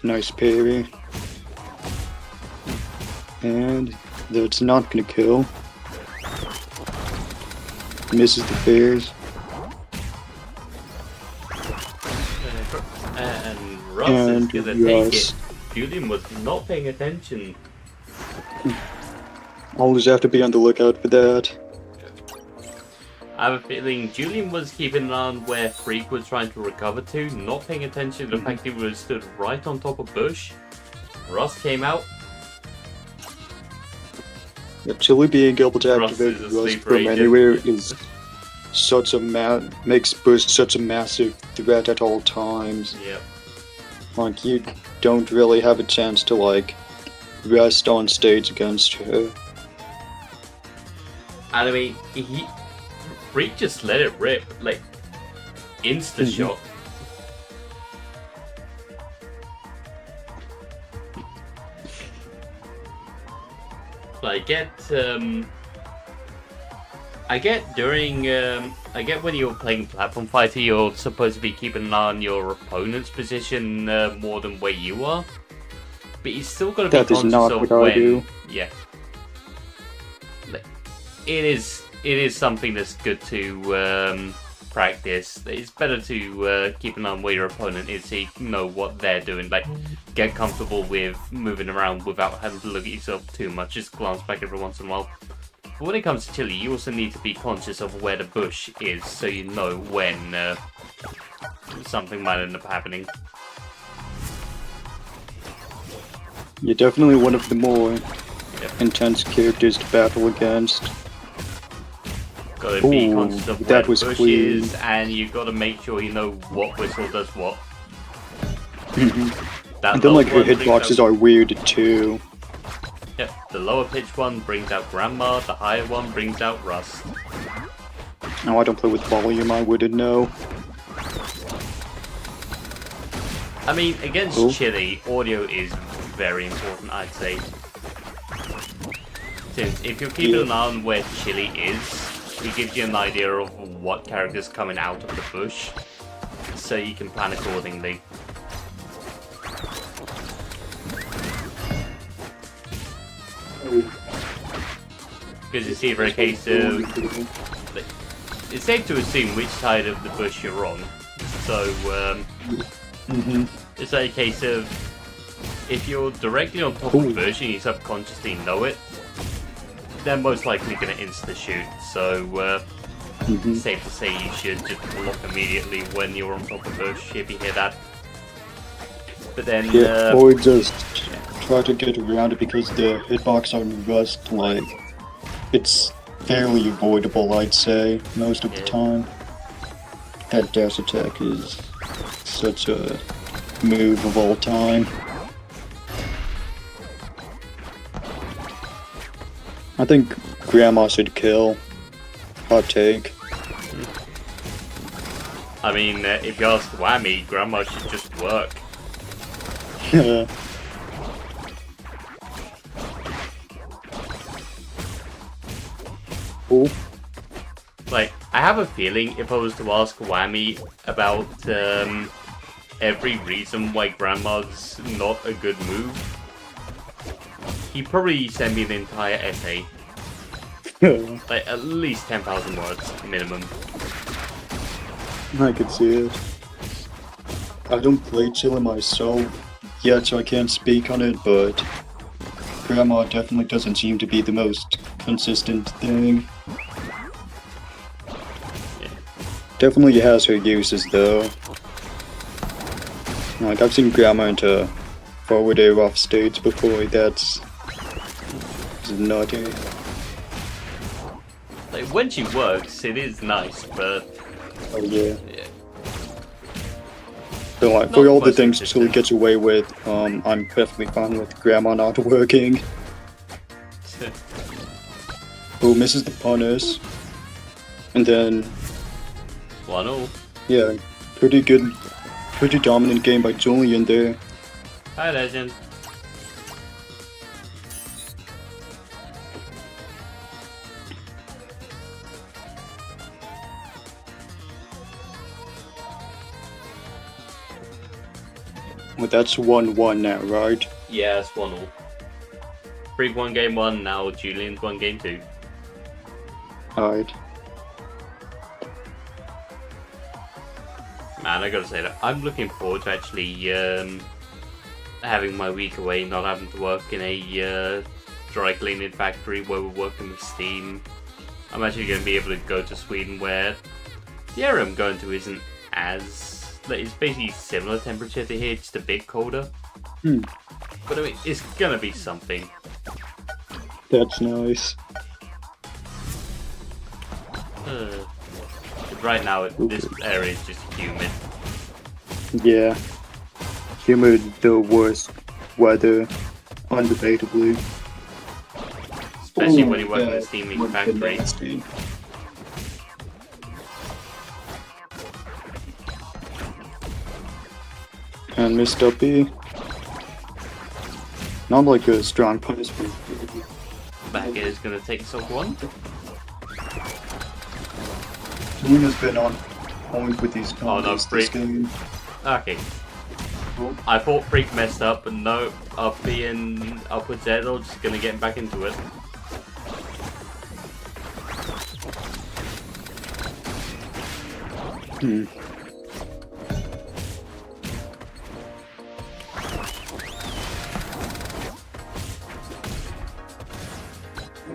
Nice parry. And that's not gonna kill. Misses the bears. And Russ And is gonna take Russ. it. Julian was not paying attention. Always have to be on the lookout for that. I have a feeling Julian was keeping an eye on where Freak was trying to recover to, not paying attention to the fact he was stood right on top of Bush. Russ came out. Actually being able to Russ activate is a Rust sleeper from agent. anywhere is such a makes Bush such a massive threat at all times. Yep. Like you don't really have a chance to like rest on stage against her. And I mean, Freak just let it rip, like, insta-shot. I get when you're playing Platform Fighter, you're supposed to be keeping an eye on your opponent's position more than where you are. But you still got to be That is conscious not of what I when... do. Yeah. Like, it is something that's good to practice. It's better to keep an eye on where your opponent is so you know what they're doing. Like, get comfortable with moving around without having to look at yourself too much. Just glance back every once in a while. But when it comes to Chili, you also need to be conscious of where the bush is so you know when something might end up happening. You're definitely one of the more intense characters to battle against. Gotta be Ooh, conscious of where that the was bush clean. is, and you gotta make sure you know what whistle does what. That And then low like her one brings hitboxes out- are weird too. Yep, the lower pitched one brings out Grandma, the higher one brings out Rust. No, I don't play with volume, I wouldn't know. I mean, against Cool. Chili, audio is very important, I'd say. Since if you're keeping an eye on where Chili is, it gives you an idea of what character's coming out of the bush, so you can plan accordingly. Because it's either a case of... It's safe to assume which side of the bush you're on. So, it's a case of... If you're directly on top of the bush and you subconsciously know it, they're most likely going to insta-shoot. So, it's safe to say you should just block immediately when you're on top of the bush, if you hear that. But then... Yeah, or just try to get around it because the hitbox on Rust, like, it's fairly avoidable, I'd say, most of the time. That dash attack is such a move of all time. I think Grandma should kill. Hot take. I mean, if you ask Whammy, Grandma should just work. Cool. Like, I have a feeling if I was to ask Whammy about every reason why Grandma's not a good move, he'd probably send me an entire essay. Like, at least 10,000 words, minimum. I can see it. I don't play Chili myself yet, so I can't speak on it, but Grandma definitely doesn't seem to be the most consistent thing. Definitely has her uses though. Like, I've seen Grandma into forward air off stage before, that's nutty. Like, when she works, it is nice, but... Oh yeah. Yeah. So like, Not for all the most things consistent. Chili gets away with, I'm perfectly fine with Grandma not working. Who misses the punish. And then, 1-0. yeah, pretty good, pretty dominant game by Julian there. Hi, Legend. Well, that's 1-1 now, right? Yeah, it's 1-0. Freak won game 1, now Julian's won game 2. Alright. Man, I gotta say that I'm looking forward to actually having my week away, not having to work in a dry cleaning factory where we're working with steam. I'm actually going to be able to go to Sweden where the area I'm going to isn't as... like, it's basically similar temperature to here, just a bit colder. But I mean, it's going to be something. That's nice. Right now, this area is just humid. Yeah. Humid, the worst weather, undebatably. Especially when you work in a steaming factory. And Miss Duppy. Not like a strong punishment. Back is going to take Silk 1. Luna's been on point with these combos Freak. this game. Okay. I thought Freak messed up, but no, Uppy and Upward Z are just going to get back into it.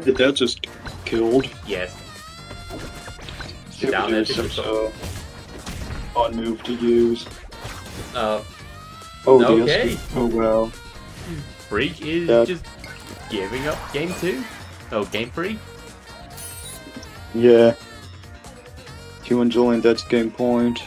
Did that just killed? Yes. It Down there, was such a odd move to use. Oh, Okay. okay. Oh well. Freak is just giving up game 2. Oh, game 3? Yeah. You enjoying that game point?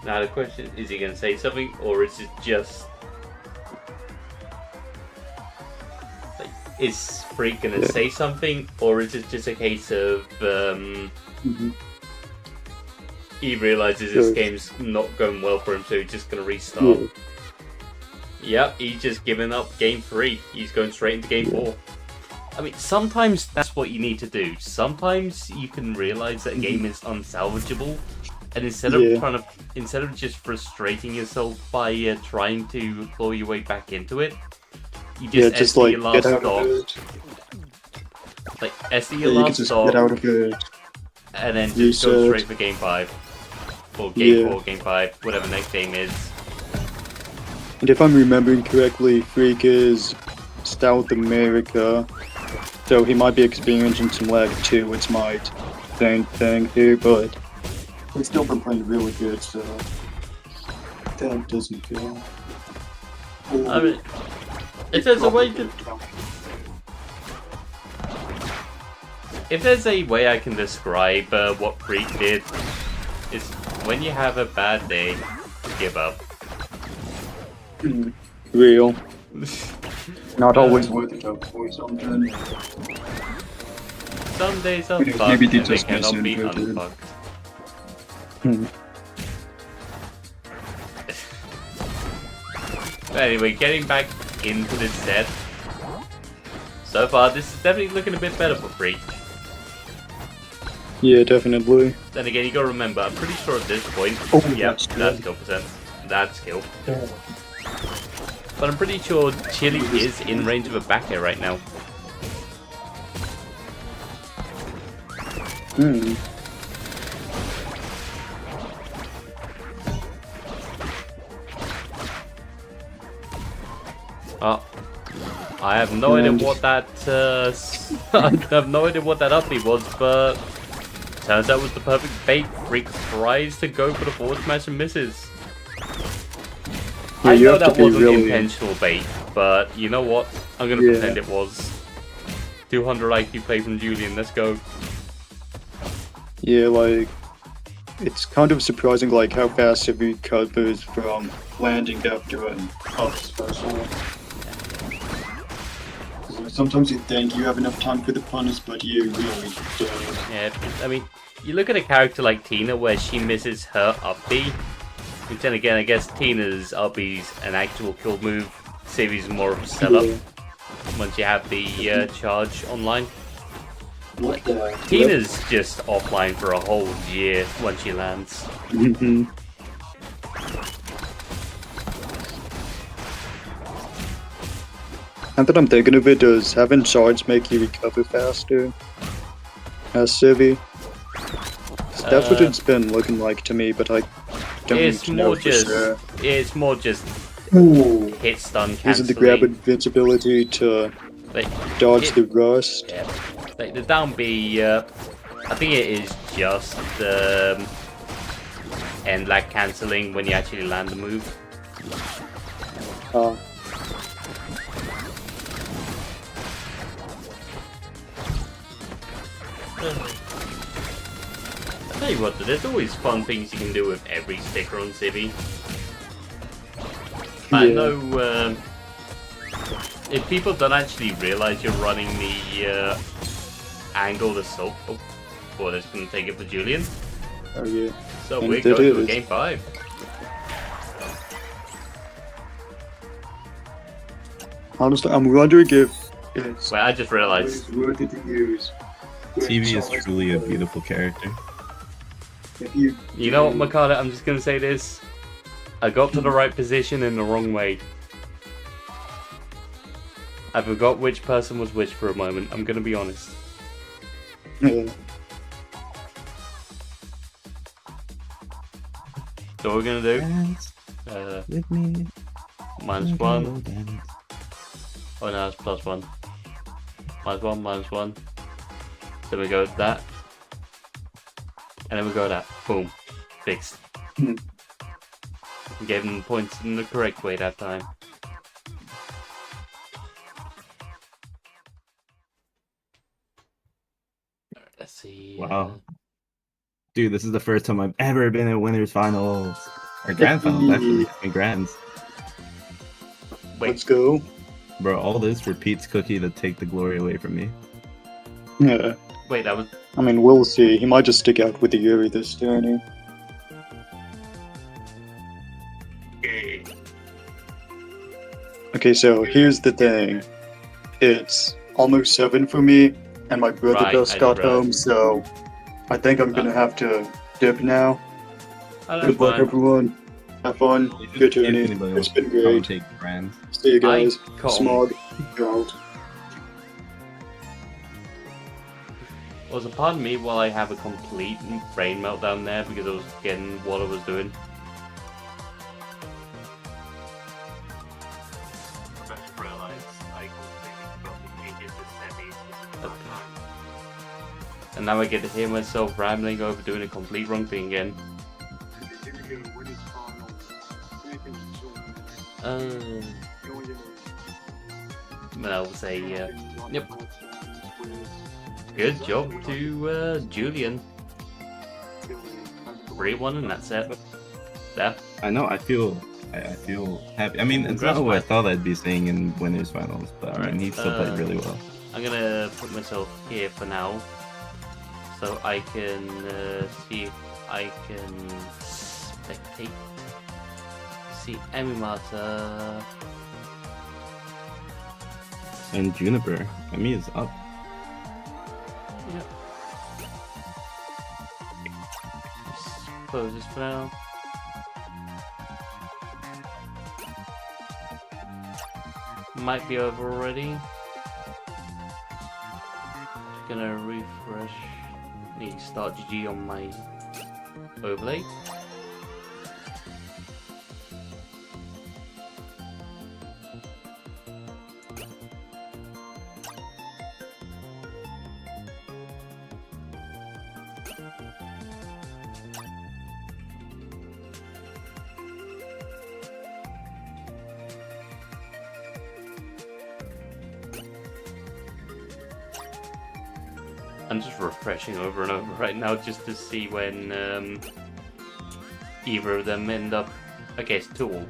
Now the question is he going to say something, or is it just... like, is Freak going to say something, or is it just a case of he realizes this game's not going well for him, so he's just going to restart? Yep, he's just giving up game 3. He's going straight into game 4. I mean, sometimes that's what you need to do. Sometimes you can realize that a game is unsalvageable, and instead of just frustrating yourself by trying to claw your way back into it, you just SD your last stop. Like SD your last stop, get out of it. And then just go straight for game 5. Or game 4, game 5, whatever next game is. And if I'm remembering correctly, Freak is South America, so he might be experiencing some lag too. It's my same thing here, but he's still been playing really good, so that doesn't feel. I mean, if there's a way to... if there's a way I can describe what Freak did, it's when you have a bad day, give up. Real. Not always worth it though, for something. Some days are fucked Maybe and they cannot be unfucked. But anyway, getting back into this set. So far, this is definitely looking a bit better for Freak. Yeah, definitely. Then again, you gotta remember, I'm pretty sure at this point... yep, that's kill percent. That's kill. But I'm pretty sure Chili is in range of a back air right now. Oh, I have no idea what that I have no idea what that uppy was, but turns out it was the perfect bait. Freak tries to go for the forward smash and misses. I know that wasn't intentional bait, but you know what? I'm gonna pretend it was. 200 IQ play from Julian, let's go. Yeah, like, it's kind of surprising like how fast he recovers from landing after an up special. Sometimes you think you have enough time for the punish, but you really don't. Yeah, I mean, you look at a character like Tina where she misses her up B. Which then again, I guess Tina's up B's an actual kill move. Civi's more of a setup. Once you have the charge online. Tina's just offline for a whole year once she lands. Now that I'm thinking of it, does having shards make you recover faster? As Civi? That's what it's been looking like to me, but I don't It's know more for just. sure. It's more just Ooh. hit stun Is it the grab cancelling. invincibility to Like, dodge it- the rust? yeah. Like the down B. I think it is just end lag cancelling when you actually land the move. I tell you what, there's always fun things you can do with every sticker on Civi. I Yeah. know if people don't actually realize you're running the angled assault. Oh, boy, that's gonna take it for Julian. Oh yeah. So And we're it going to is. game 5. Honestly, I'm wondering if it's Well, I just realized. worth it to use. TV is truly a beautiful character. If you You know what, Makata? I'm just gonna say this. I got to the right position in the wrong way. I forgot which person was which for a moment. I'm gonna be honest. Yeah. So what we're gonna do? Dance with me. -1. Oh no, it's +1. -1, -1. Then we go with that. And then we go with that. Boom. Fixed. Hmm. Gave them points in the correct way that time. Alright, let's see. Wow. Dude, this is the first time I've ever been in winners finals. Or grand finals, actually. In grands. Wait, Let's go. Bro, all this for Pete's cookie to take the glory away from me. Yeah. wait, that was. I mean, we'll see. He might just stick out with the Yuri this journey. Okay, so here's the thing. It's almost 7 for me, and my brother Right, just I got didn't realize. home, so I think I'm gonna have to dip now. Oh, that's Good luck, fine. everyone. Have fun. Good If journey. anybody It's wants been to great. take grands. See you guys. I can't- Smog. Out. Was a part of me while I have a complete brain meltdown there because I was getting what I was doing. And now I get to hear myself rambling over doing a complete wrong thing again. But I will say, yep. Good job to Julian. 3-1 in that set. There. I know, I feel happy. I mean, it's not what I thought I'd be saying in winners finals, but I mean, he still played really well. I'm gonna put myself here for now, so I can see if I can spectate. See Emimata. And Juniper, Emi is up. Yep. Close this for now. Might be over already. Just gonna refresh. Need to start GG on my overlay. I'm just refreshing over and over right now just to see when either of them end up against Tool.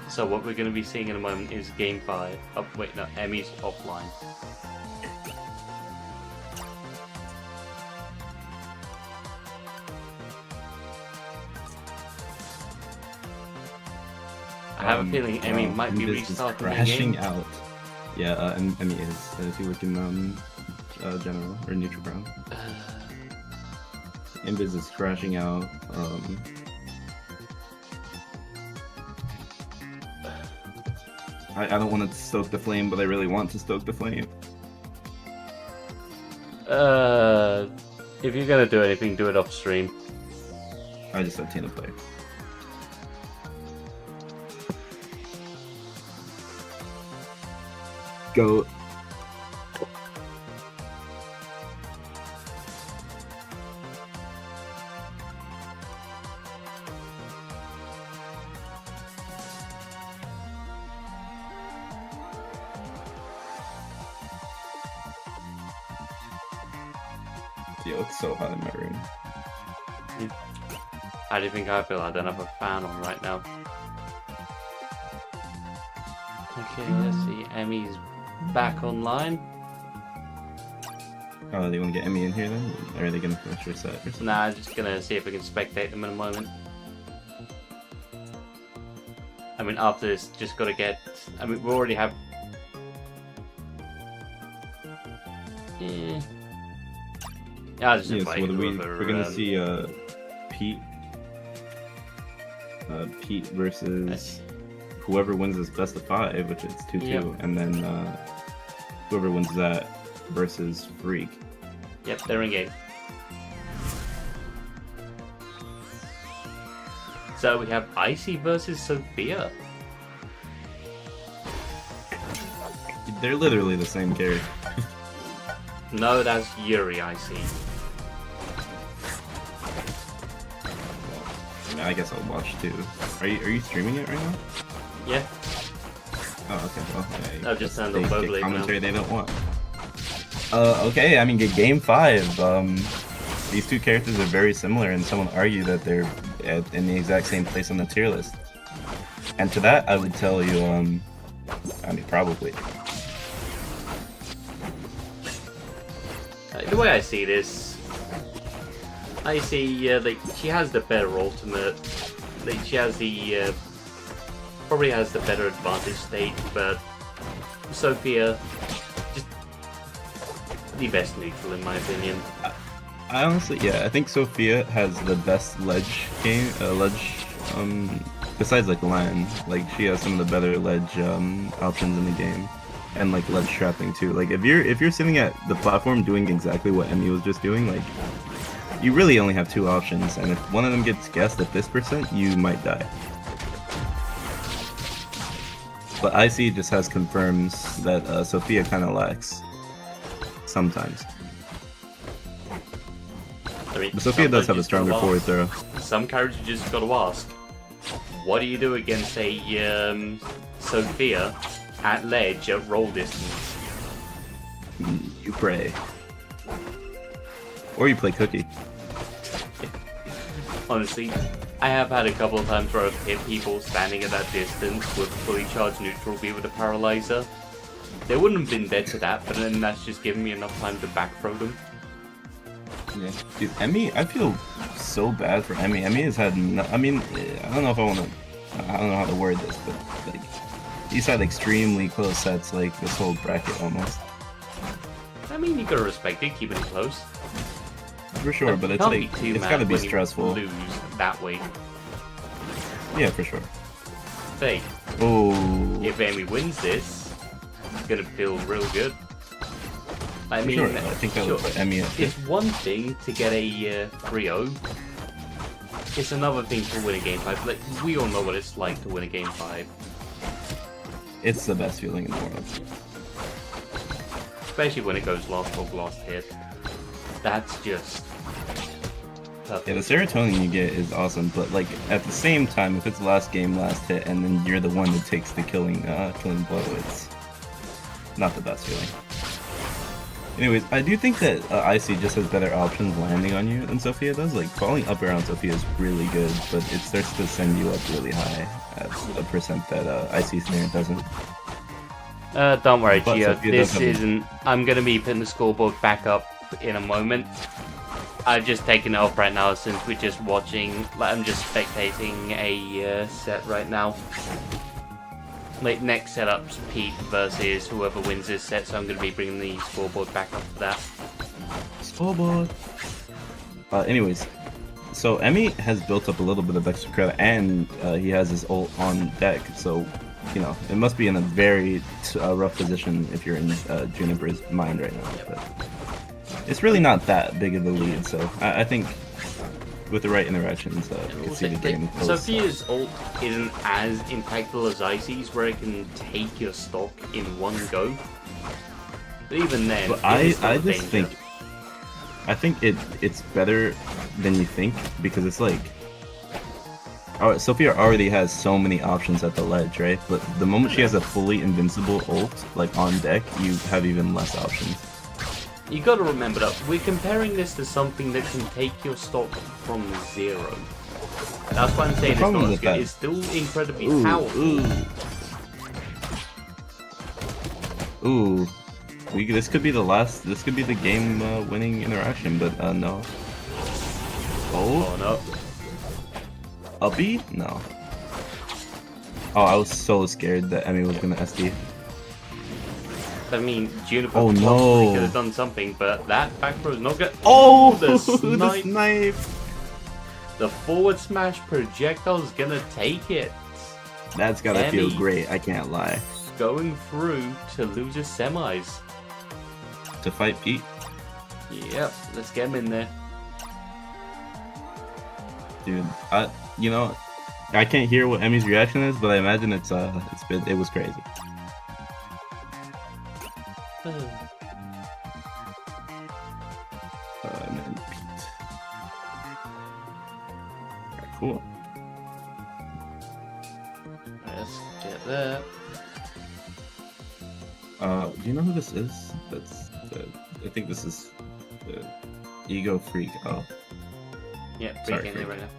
So what we're going to be seeing in a moment is Game 5. Oh, wait, no, Emmy's offline. I have a feeling Emmy might be Invis is restarting the crashing game. out. Yeah, and Emmy is. If you look in general or neutral ground, Invis is crashing out. I don't want to stoke the flame, but I really want to stoke the flame. If you're gonna do anything, do it off stream. I just have Tina play. Go. Yo, it's so hot in my room. How do you think I feel? I don't have a fan on right now. Okay, let's see. Emmy's back online. Oh, do you want to get Emmy in here then? Or are they going to finish your set or something? Nah, I'm just gonna see if we can spectate them in a moment. I mean, after this, just gotta get. I mean, we already have. Yeah, I'll just Yes, invite what do whoever, we're going to see Pete. Pete versus whoever wins this best of 5, which is 2-2, Yep. and then whoever wins that versus Freak. Yep, they're in game. So we have Icy versus Sophia. They're literally the same character. No, that's Yuri Icy. I mean, I guess I'll watch too. Are you streaming it right now? Yeah, Oh, okay. Well, yeah, I've just turned they on get vocally now. commentary they don't want. Okay. I mean, game 5. These two characters are very similar, and someone argue that they're in the exact same place on the tier list. And to that, I would tell you, I mean, probably. The way I see this, I see like she has the better ultimate. Like she has the probably has the better advantage state, but Sophia just the best neutral in my opinion. I honestly, yeah, I think Sophia has the best ledge game, besides like LAN. Like she has some of the better ledge options in the game, and like ledge trapping too. Like if you're sitting at the platform doing exactly what Emmy was just doing, like you really only have 2 options, and if one of them gets guessed at this %, you might die. But IC just has confirms that Sophia kind of lacks sometimes. I mean, But Sophia does have a sometimes you stronger just forward gotta throw. ask. Some characters you just gotta ask. What do you do against a Sophia at ledge at roll distance? You pray. Or you play cookie. Honestly, I have had a couple of times where I've hit people standing at that distance with fully charged neutral B with a paralyzer. They wouldn't have been dead to that, but then that's just given me enough time to back throw them. Yeah. Dude, Emmy, I feel so bad for Emmy. Emmy has had no, I mean, I don't know if I want to, I don't know how to word this, but like, he's had extremely close sets, like this whole bracket almost. I mean, you gotta respect it, keep it close. For sure, but it's Can't like, be too it's mad gotta be when you stressful. lose that way. Yeah, for sure. Say, Oh, if Amy wins this, it's gonna feel real good. I mean, sure. I think that would put Emmy at it's one thing to get a 3-0. It's another thing to win a game 5. Like, we all know what it's like to win a game 5. It's the best feeling in the world. Especially when it goes last hook, last hit. That's just perfect. Yeah, the serotonin you get is awesome, but like at the same time, if it's last game, last hit, and then you're the one that takes the killing blow, it's not the best feeling. Anyways, I do think that IC just has better options landing on you than Sophia does. Like falling up around Sophia is really good, but it starts to send you up really high at a percent that IC snare doesn't. Don't worry, But Gio. Sophia This does have a- isn't. I'm gonna be putting the scoreboard back up in a moment. I've just taken it off right now since we're just watching. Like, I'm just spectating a set right now. Like, next setup's Pete versus whoever wins this set, so I'm gonna be bringing the scoreboard back up for that. Scoreboard. Anyways, so Emmy has built up a little bit of extra credit, and he has his ult on deck. So you know, it must be in a very rough position if you're in Juniper's mind right now. But it's really not that big of a lead, so I think with the right interactions, you can see the game close. Sophia's ult isn't as impactful as Icy's, where it can take your stock in one go. But even then, but I think it's better than you think, because it's like, Sophia already has so many options at the ledge, right? But the moment she has a fully invincible ult, like on deck, you have even less options. You gotta remember that we're comparing this to something that can take your stock from 0. That's why I'm saying it's not as good. It's still incredibly powerful. Ooh. This could be the last. This could be the game-winning interaction, but no. Oh no. Uppy? No. Oh, I was so scared that Emmy was gonna SD. I mean, Juniper no. could have done something, but that back throw is not good. Oh, the snipe! The forward smash projectile is gonna take it. That's gotta feel great, I can't lie. Going through to lose his semis. To fight Pete? Yep, let's get him in there. Dude, you know, I can't hear what Emmy's reaction is, but I imagine it was crazy. And then Pete. Alright, cool. Let's get that. Do you know who this is? I think this is the Ego Freak. Oh. Yeah, freaking it right now.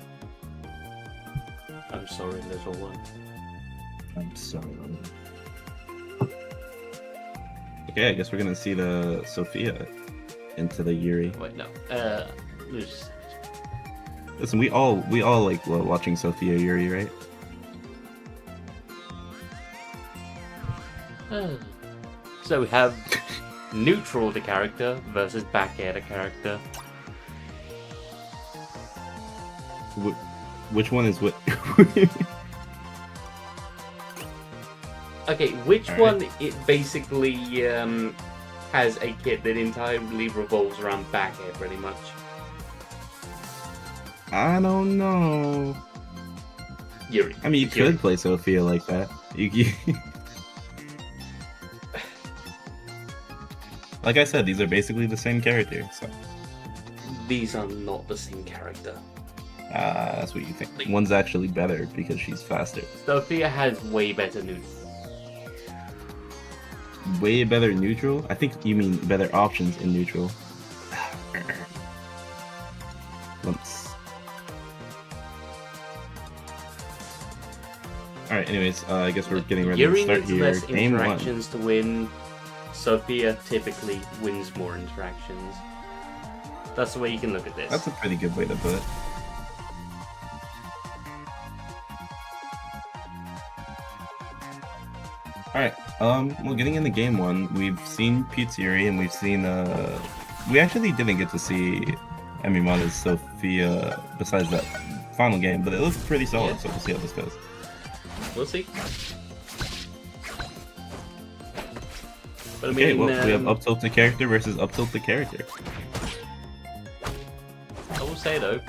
I'm sorry, little one. I'm sorry. Okay, I guess we're gonna see the Sophia into the Yuri. Wait, no. Listen, we all like watching Sophia Yuri, right? So we have neutral the character versus back air the character. Which one is what? Okay, which one it basically has a kit that entirely revolves around back air, pretty much? I don't know. Yuri. I mean, you could play Sophia like that. Like I said, these are basically the same character. So these are not the same character. That's what you think. One's actually better because she's faster. Sophia has way better neutral. Way better neutral? I think you mean better options in neutral. Alright, anyways, I guess we're getting ready to start here. Yuri needs less interactions to win. Sophia typically wins more interactions. That's the way you can look at this. That's a pretty good way to put it. Alright, well, getting into game 1, we've seen Pete's Yuri, and we've seen, we actually didn't get to see Emimata's Sophia besides that final game, but it looks pretty solid, so we'll see how this goes. We'll see. But Okay, well, we have up tilt the character versus up tilt the character. I will say though,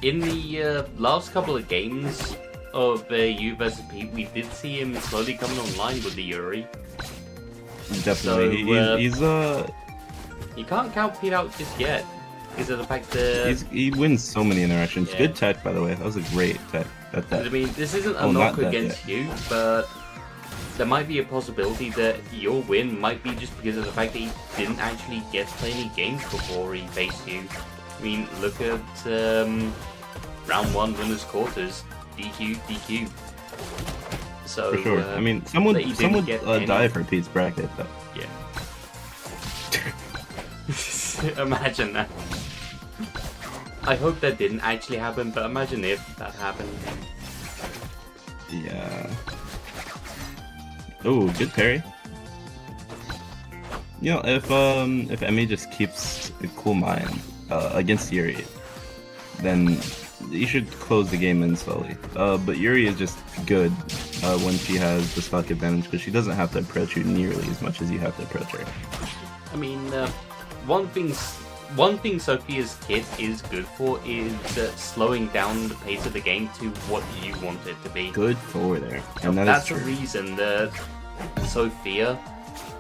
in the last couple of games of you versus Pete, we did see him slowly coming online with the Yuri. Definitely, so, he's you can't count Pete out just yet because of the fact that he wins so many interactions. Yeah. Good tech, by the way. That was a great tech. I mean, this isn't a knock against you, but there might be a possibility that your win might be just because of the fact that he didn't actually get to play any games before he faced you. I mean, look at round 1 winners quarters, DQ, DQ. So for sure. I mean, some would die for Pete's bracket, though. Yeah. Imagine that. I hope that didn't actually happen, but imagine if that happened. Yeah. Oh, good parry. You know, if Emmy just keeps a cool mind against Yuri, then you should close the game in slowly. But Yuri is just good when she has the stock advantage because she doesn't have to approach you nearly as much as you have to approach her. I mean, one thing Sophia's kit is good for is slowing down the pace of the game to what you want it to be. Good for there, and that's true. the reason that Sophia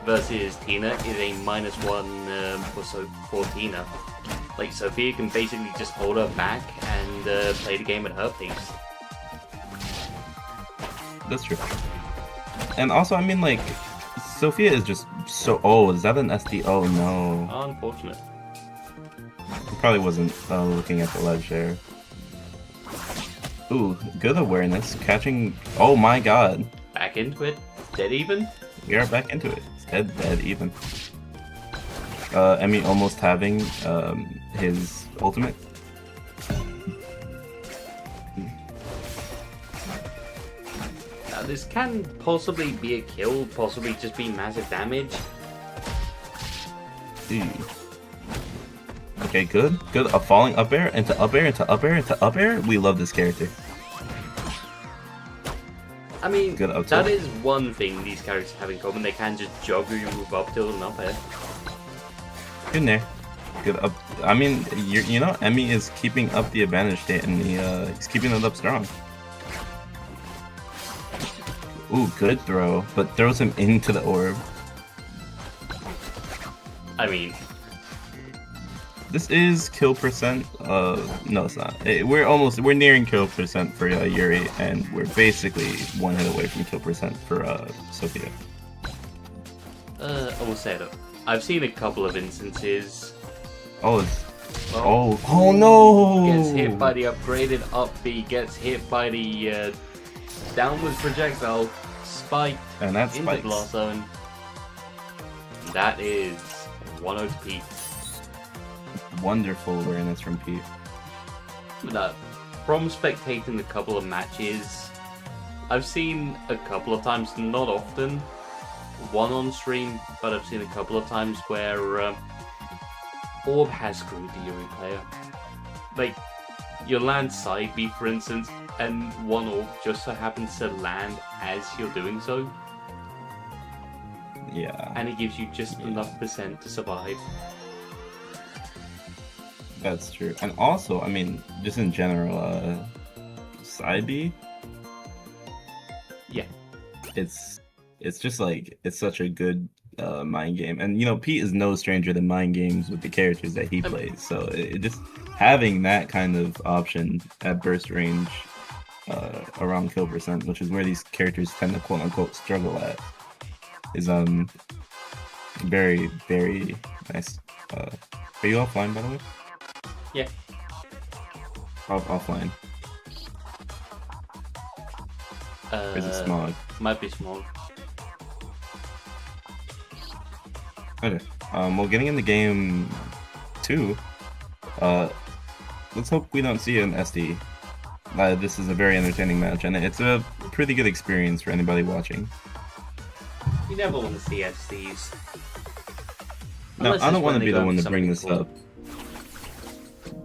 versus Tina is a -1 for Tina. Like, Sophia can basically just hold her back and play the game at her pace. That's true. And also, I mean, like, Sophia is just so... Oh, is that an SD? Oh, no. Unfortunate. He probably wasn't looking at the ledge there. Ooh, good awareness. Catching... Oh my god. Back into it. Dead even? We are back into it. It's dead even. Emmy almost having his ultimate. Now, this can possibly be a kill, possibly just be massive damage. Okay, good. A falling up air into up air into up air into up air. We love this character. I mean, Good up that tilt. is one thing these characters have in common. They can just jog or move up tilt and up air. Good in there. Good up. I mean, you know, Emmy is keeping up the advantage state, and he's keeping it up strong. Ooh, good throw, but throws him into the orb. I mean, This is kill percent. No, it's not. We're nearing kill percent for Yuri, and we're basically one hit away from kill percent for Sophia. I will say though, I've seen a couple of instances. Oh, oh no! Gets hit by the upgraded up B, gets hit by the downward projectile, spiked And that into spikes. blast zone. That is 1-0 to Pete. Wonderful awareness from Pete. From spectating a couple of matches, I've seen a couple of times, not often, one on stream, but I've seen a couple of times where Orb has screwed the Yuri player. Like, you land side B, for instance, and one Orb just so happens to land as you're doing so, Yeah, and it gives you just enough percent to survive. that's true. And also, I mean, just in general, side B. Yeah. It's just like, it's such a good mind game, and you know, Pete is no stranger to mind games with the characters that he plays. So it just having that kind of option at burst range around kill percent, which is where these characters tend to quote unquote struggle at, is very, very nice. Are you offline, by the way? Yeah. Offline. Or is it smog? Might be small. Okay. Well, getting into game 2, let's hope we don't see an SD. This is a very entertaining match, and it's a pretty good experience for anybody watching. You never want to see SDs. No, Unless I don't it's want to when be they the go one for to bring something this cool. up.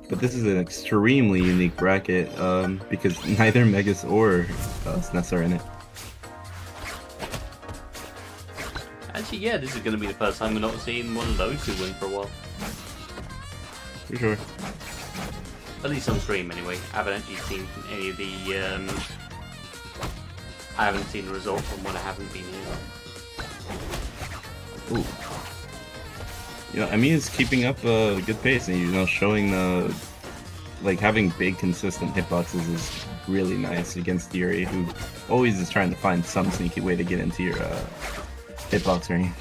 But this is an extremely unique bracket, because neither Megas or SNES are in it. Actually, yeah, this is going to be the first time we're not seeing one of those two win for a while. For sure. At least on stream, anyway. I haven't actually seen any of the. I haven't seen the result from when I haven't been here. Ooh. You know, Emi is keeping up a good pace, and you know, showing like having big, consistent hitboxes is really nice against Yuri, who always is trying to find some sneaky way to get into your hitbox range.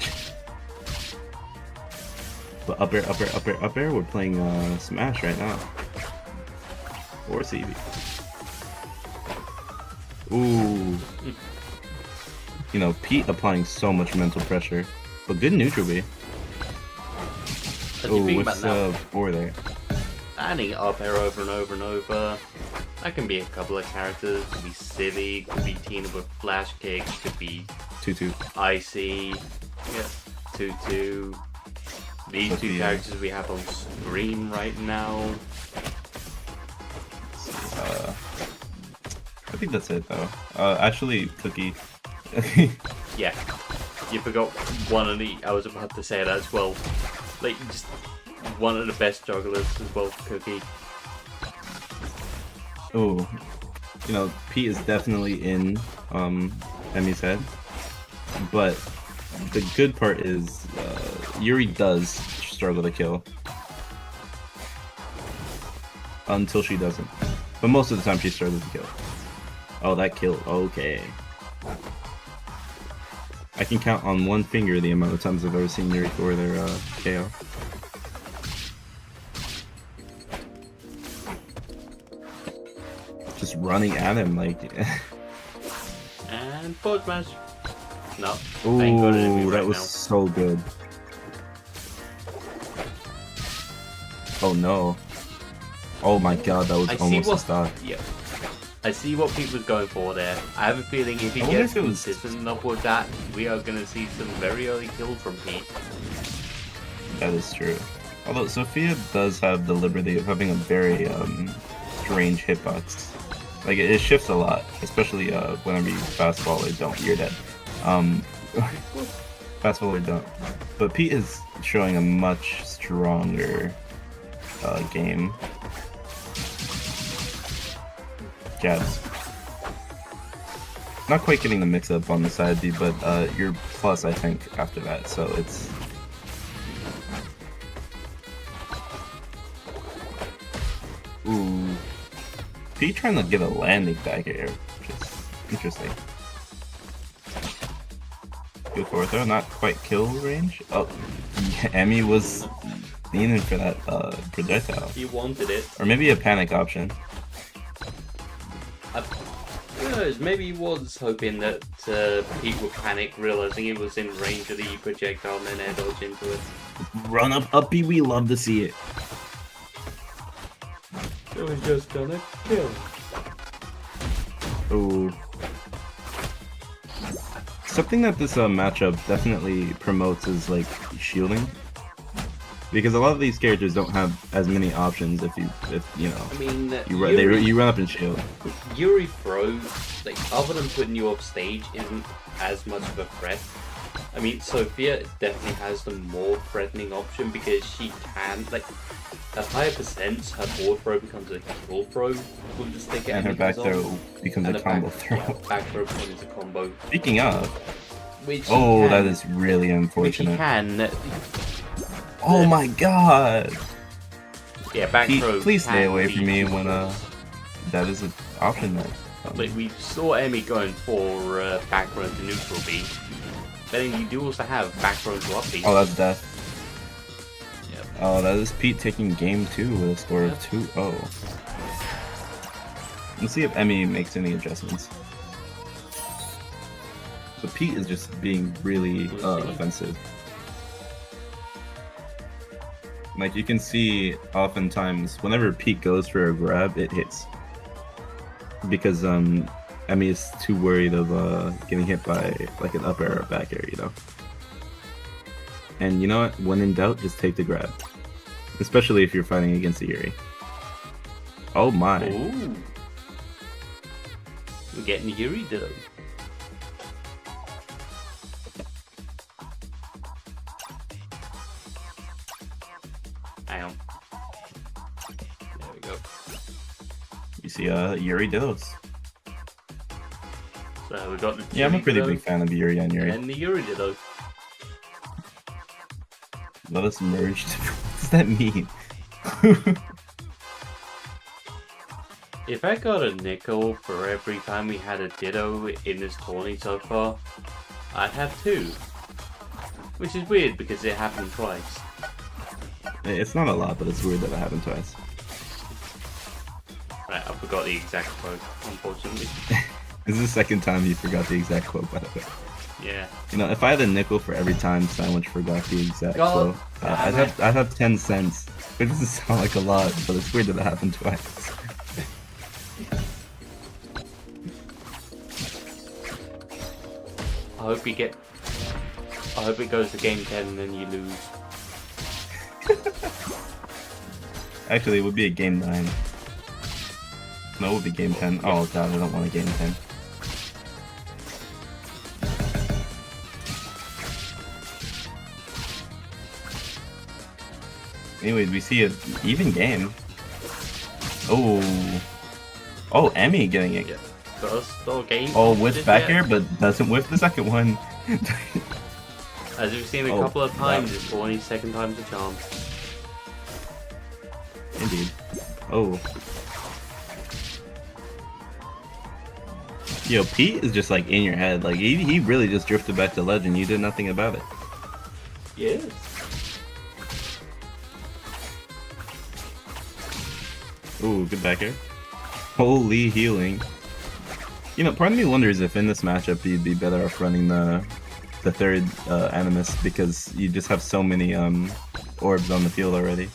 But up air, we're playing Smash right now. Or CV. Ooh. You know, Pete applying so much mental pressure. But good neutral B. What do you Oh, think what's about now? 4 there? Adding up air over and over and over. That can be a couple of characters. Could be Civi, could be Tina with flash kick, could be 2-2. Icy, yeah, 2-2. These two Sophia. characters we have on screen right now. See how I think that's it though. Actually, Cookie. Yeah, you forgot one of the. I was about to say that as well. Like just one of the best jugglers as well, Cookie. Oh, you know, Pete is definitely in Emmy's head, but the good part is Yuri does struggle to kill until she doesn't, but most of the time she struggles to kill. Oh, that killed. Okay. I can count on one finger the amount of times I've ever seen Yuri for their KO. Just running at him like. And forward smash. No. Thank God it didn't Ooh, move that right was now. so good. Oh no. Oh my god, that was I see almost a what. stop. Yeah. I see what Pete was going for there. I have a feeling if he I wonder gets if it was- consistent enough with that, we are gonna see some very early kills from Pete. That is true. Although Sophia does have the liberty of having a very strange hitbox. Like it shifts a lot, especially whenever you fastball or don't. You're dead. Fastball or don't. But Pete is showing a much stronger game. Jabs. Not quite getting the mix up on the side B, but you're plus I think after that, so it's. Ooh. Pete trying to get a landing back here, which is interesting. Go for a throw, not quite kill range. Oh, yeah, Emmy was leaning for that projectile. He wanted it. Or maybe a panic option. Who knows, maybe he was hoping that Pete would panic, realizing he was in range of the projectile and then air dodge into it. Run up, uppy, we love to see it. It was just gonna kill. Ooh. Something that this matchup definitely promotes is like shielding, because a lot of these characters don't have as many options. If you know, I mean, you run up and shield. Yuri throws, like, other than putting you off stage, isn't as much of a threat. I mean, Sophia definitely has the more threatening option because she can, like, at higher percents, her forward throw becomes a kill throw with the stick And her back throw becomes a combo throw. Yeah, back throw becomes a combo. Speaking of, Which oh, she can, that is really which she unfortunate. can. Oh my god! Yeah, back Pete, throw. please stay can away be from me useful. when that is an option there. Like, we saw Emmy going for back throw to neutral B. Then you do also have back throw to up B. Oh, that's death. Yep. Oh, that is Pete taking game 2 with a score of 2-0. Let's see if Emmy makes any adjustments. So Pete is just being really offensive. Like you can see, oftentimes whenever Pete goes for a grab, it hits. Because Emmy is too worried of getting hit by like an up air or a back air, you know. And you know what? When in doubt, just take the grab. Especially if you're fighting against a Yuri. Oh my. Ooh. We're getting Yuri though. Hang on. There we go. You see Yuri Dillos. So we got the Yeah, I'm a Yuri pretty Ditto, big fan of Yuri on Yuri. and the Yuri Ditto. Let us merge. What does that mean? If I got a nickel for every time we had a Ditto in this tourney so far, I'd have 2. Which is weird because it happened twice. It's not a lot, but it's weird that it happened twice. Right, I forgot the exact quote, unfortunately. This is the second time you forgot the exact quote, by the way. Yeah. You know, if I had a nickel for every time Sandwich forgot the exact God quote, I'd have 10 cents. It doesn't sound like a lot, but it's weird that it happened twice. I hope it goes to game 10 and then you lose. Actually, it would be a game 9. No, it would be game 10. Oh god, I don't want a game 10. Anyways, we see an even game. Oh. Oh, Emmy getting it. Yeah. First or game. Oh, whiffs back here. air, but doesn't whiff the second one. As we've seen a Oh, couple of times, wow. it's only second time's a charm. Indeed. Oh. Yo, Pete is just like in your head. Like he really just drifted back to legend. You did nothing about it. Yes. Ooh, good back air. Holy healing. You know, part of me wonders if in this matchup you'd be better off running the third Animus because you just have so many orbs on the field already.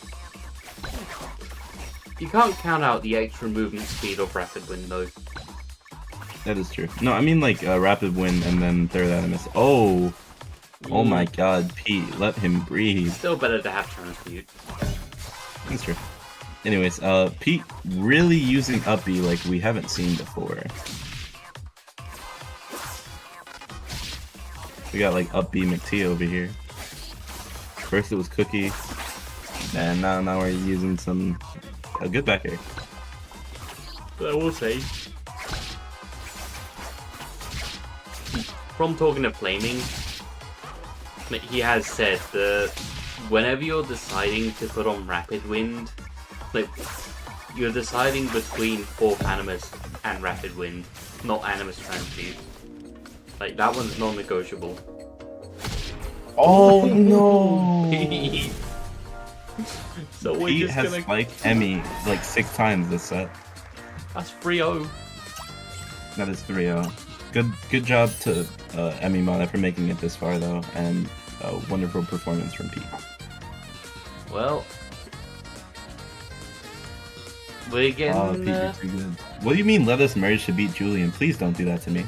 You can't count out the extra movement speed of Rapid Wind though. That is true. No, I mean like Rapid Wind and then third Animus. Oh! Oh my god, Pete, let him breathe. Still better to have Transmute. That's true. Anyways, Pete really using up B like we haven't seen before. We got like up B McT over here. First it was Cookie, and now we're using a good back air. But I will say, from talking to Flaming, he has said that whenever you're deciding to put on Rapid Wind, like you're deciding between fourth Animus and Rapid Wind, not Animus Transmute. Like that one's non-negotiable. Oh no! So we're Pete just has gonna. spiked Emmy like 6 times this set. That's 3-0. That is 3-0. Good job to Emmy Mana for making it this far though, and a wonderful performance from Pete. Well, we're Oh, getting. Pete, you're too good. What do you mean let us merge to beat Julian? Please don't do that to me.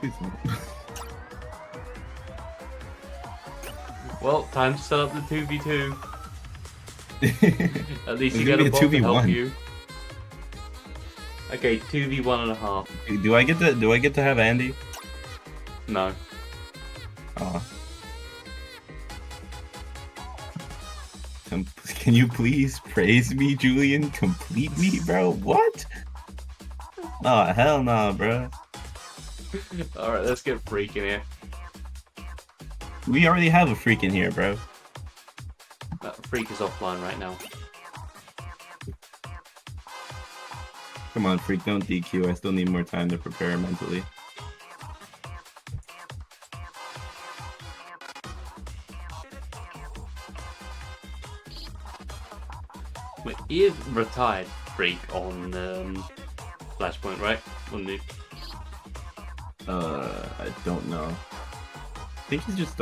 Please don't. Well, time to set up the 2v2. At least It's you gonna get a be a bot to help 2v1. you. Okay, 2v1.5. Do I get to have Andy? No. Aw. Can you please praise me, Julian? Complete me, bro? What? Oh, hell nah, bro. Alright, let's get freaking here. We already have a freak in here, bro. Freak is offline right now. Come on, freak, don't DQ. I still need more time to prepare mentally. Wait, he is retired Freak on Flashpoint, right? On the... I don't know. I think he's just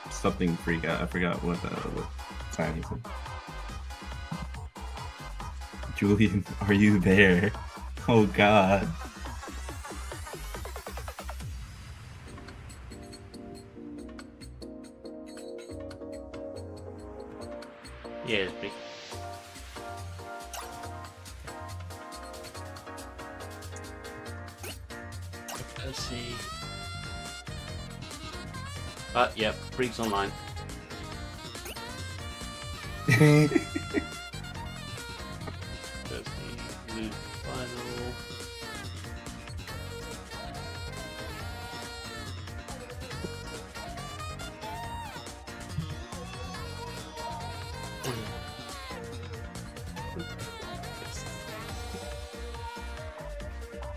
something freak. I forgot what time he's in. Julian, are you there? Oh god. Yeah, it's Freak. Let's see. Yeah, Freak's online. Let's see. Lose final.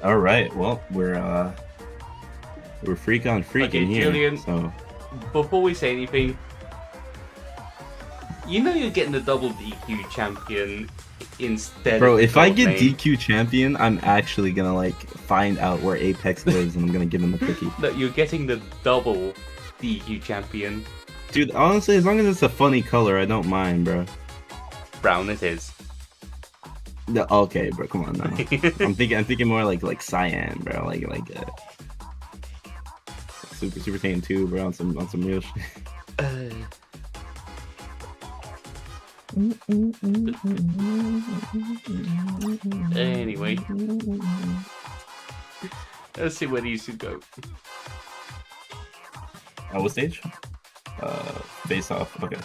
All right. Well, we're freak on freak Okay, in here. Julian. So Before we say anything, you know you're getting the double DQ champion instead bro, of if I get Goldmane. DQ champion, I'm actually gonna like find out where Apex lives and I'm gonna give him the cookie. No, you're getting the double DQ champion. Dude, honestly, as long as it's a funny color, I don't mind, bro. Brown it is. No, okay, bro, come on now. I'm thinking more like Cyan, bro, like Super Saiyan 2, bro, on some real shit. Anyway, let's see where these two go. What stage? Face off. Okay.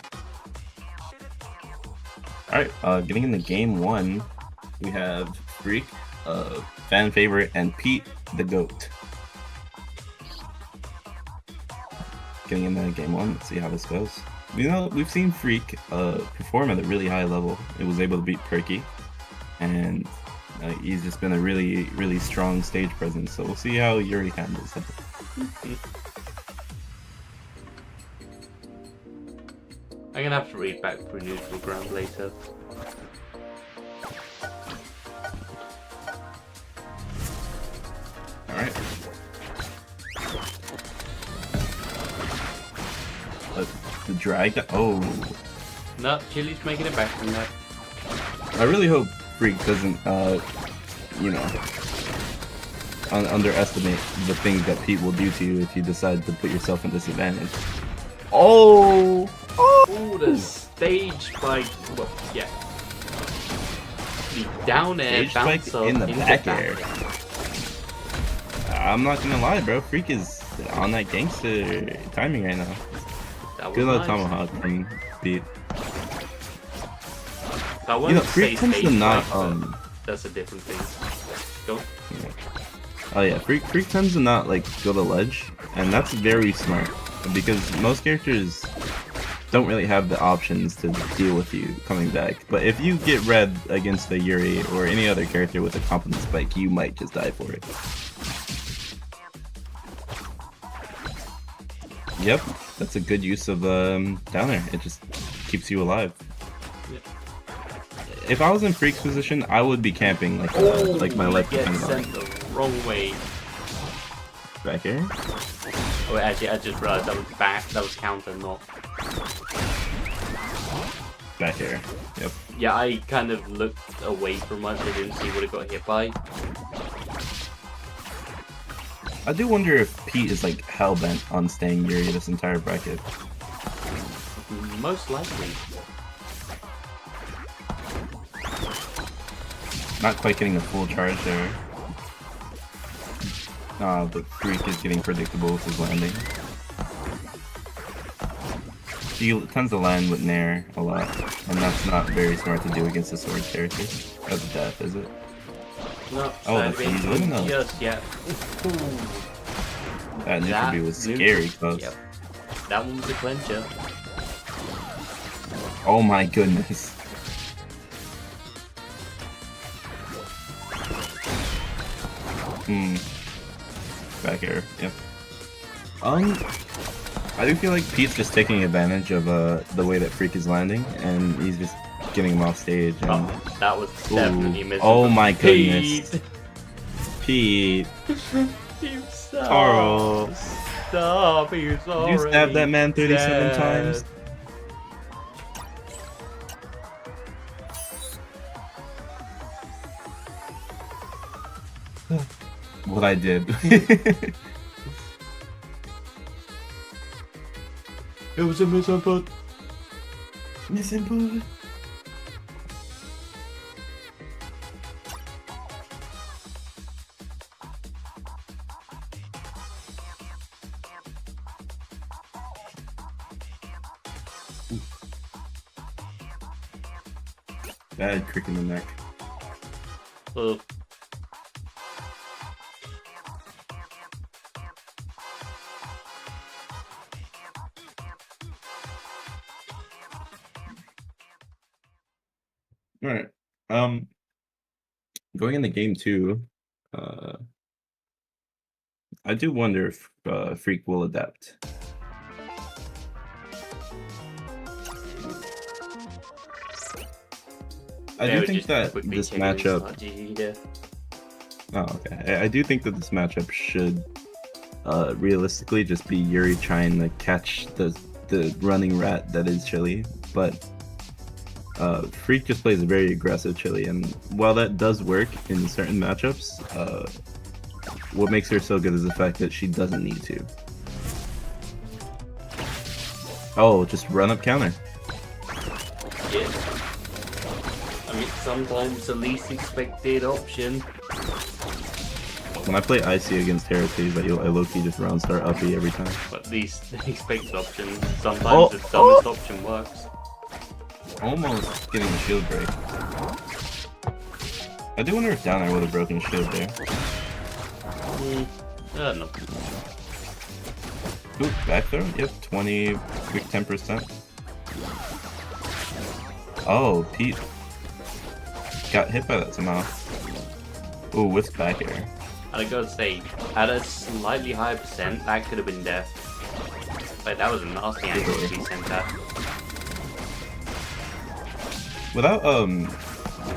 All right. Getting into game 1, we have Freak, fan favorite, and Pete, the goat. Getting into game 1. Let's see how this goes. You know, we've seen Freak perform at a really high level. It was able to beat Perky, and he's just been a really strong stage presence. So we'll see how Yuri handles that. I'm gonna have to read back through neutral ground later. All right. The drag. Oh. No, Chili's making it back from that. I really hope Freak doesn't, you know, underestimate the things that Pete will do to you if you decide to put yourself in disadvantage. Oh! Oh, the stage spike. Well, yeah. The down air Stage bounce spike in the back air. I'm not gonna lie, bro. Freak is on that gangster timing right now. Good old tomahawk from Pete. You know, Freak tends to not that's a different thing. Go. Yeah. Oh yeah, Freak tends to not like go to ledge, and that's very smart because most characters don't really have the options to deal with you coming back. But if you get red against a Yuri or any other character with a competent spike, you might just die for it. Yep, that's a good use of downer. It just keeps you alive. Yep. If I was in Freak's position, I would be camping like my life gets depended on sent it. the wrong way. Back here? Oh, wait, actually, I just realized that was back. That was counter, not. Back here. Yep. Yeah, I kind of looked away from much. I didn't see what it got hit by. I do wonder if Pete is like hell-bent on staying Yuri this entire bracket. Most likely. Not quite getting the full charge there. But Freak is getting predictable with his landing. He tends to land with Nair a lot, and that's not very smart to do against a sword character. That's a death, is it? No, Oh, that's sadly, easy. Look at that. just yet. That neutral was scary close. Yep. That one was a clincher. Oh my goodness. Back air, yep. I do feel like Pete's just taking advantage of the way that Freak is landing, and he's just getting him off stage. And... Oh, that was definitely missing. Oh my goodness. Pete. You suck. Taro. Stop, he's already You stabbed that man 37 dead. times. What I did. It was a misinput. Misinput. Bad crick in the neck. Ugh. Alright. Going into game 2, I do wonder if Freak will adapt. I do think that this matchup. Oh, okay. I do think that this matchup should realistically just be Yuri trying to catch the running rat that is Chili, but Freak just plays a very aggressive Chili, and while that does work in certain matchups, what makes her so good is the fact that she doesn't need to. Oh, just run up counter. Yeah. I mean, sometimes the least expected option. When I play Icy against Heracles, I low-key just round start uppy every time. But least expected option. Sometimes the dumbest option works. Almost getting the shield break. I do wonder if down there would have broken shield there. No. Ooh, back throw? Yep, 20, quick 10%. Oh, Pete got hit by that somehow. Ooh, whisk back air. And I gotta say, at a slightly higher percent, that could have been death. But that was a nasty angle to be sent at. Without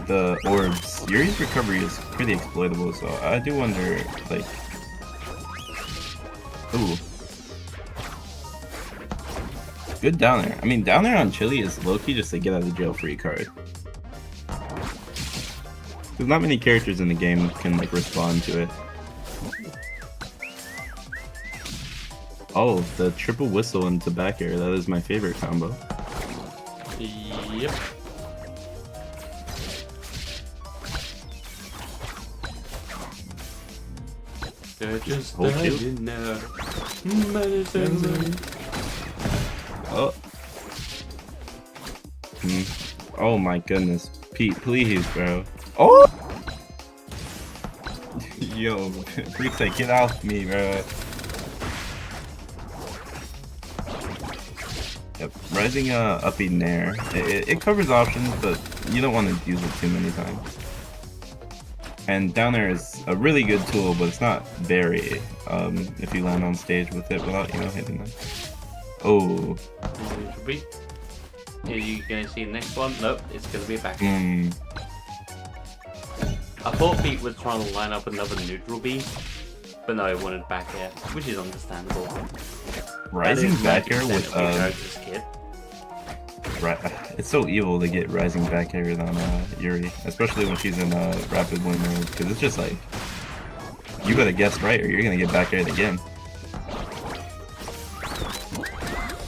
the orbs, Yuri's recovery is pretty exploitable, so I do wonder, like... Ooh. Good down there. I mean, down there on Chili is low-key just a get out of jail free card. There's not many characters in the game can like respond to it. Oh, the triple whistle into back air, that is my favorite combo. Yep. They're just Hold shield. in there. Medicine. Oh. Oh my goodness. Pete, please, bro. Oh! Yo, Freak's like, get off me, bro. Yep, rising up in there. It covers options, but you don't want to use it too many times. And down there is a really good tool, but it's not very, if you land on stage with it without, you know, hitting them. Oh. Are you gonna see the next one? Nope, it's gonna be a back. I thought Pete was trying to line up another neutral B, but no, he wanted back air, which is understandable. Rising back air with kid. Right, it's so evil to get rising back air on Yuri, especially when she's in rapid win mode, because it's just like you gotta guess right or you're gonna get back aired again.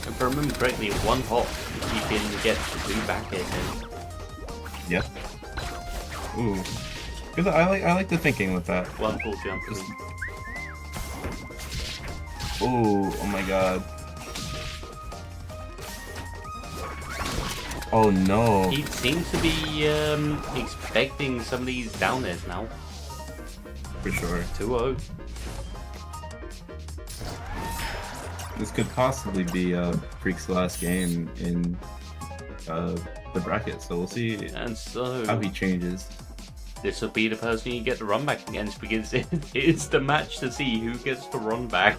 If I remember correctly, one hop you can get 2 back airs in. Yep. Ooh. Cause I like the thinking with that. One full jump. Ooh, oh my god. Oh no. He seems to be expecting some of these down airs now. For sure. 2-0. This could possibly be Freak's last game in the bracket, so we'll see And so how he changes. this will be the person you get to run back against, because it's the match to see who gets to run back.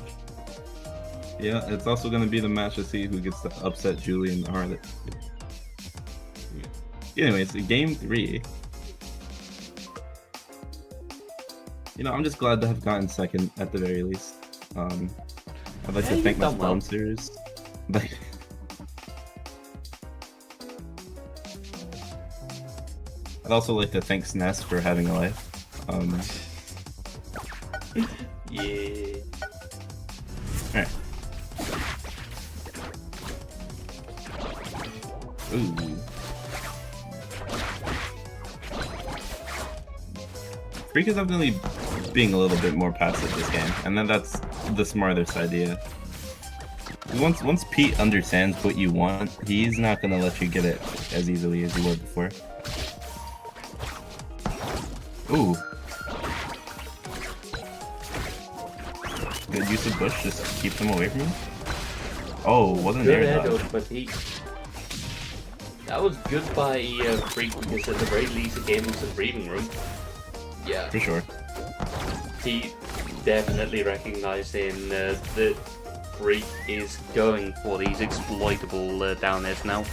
Yeah, it's also going to be the match to see who gets to upset Julie and the Harlot. Anyways, game 3. You know, I'm just glad to have gotten second at the very least. I'd like to thank my sponsors. Like, I'd also like to thank SNES for having a life. Yeah. Alright. Ooh. Freak is definitely being a little bit more passive this game, and then that's the smartest idea. Once Pete understands what you want, he's not gonna let you get it as easily as you were before. Ooh. Good use of Bush, just keep them away from you. Oh, wasn't Good there air though. dodge, but that was good by Freak, because at the very least it gave him some breathing room. Yeah. For sure. He definitely recognizing that Freak is going for these exploitable down airs now.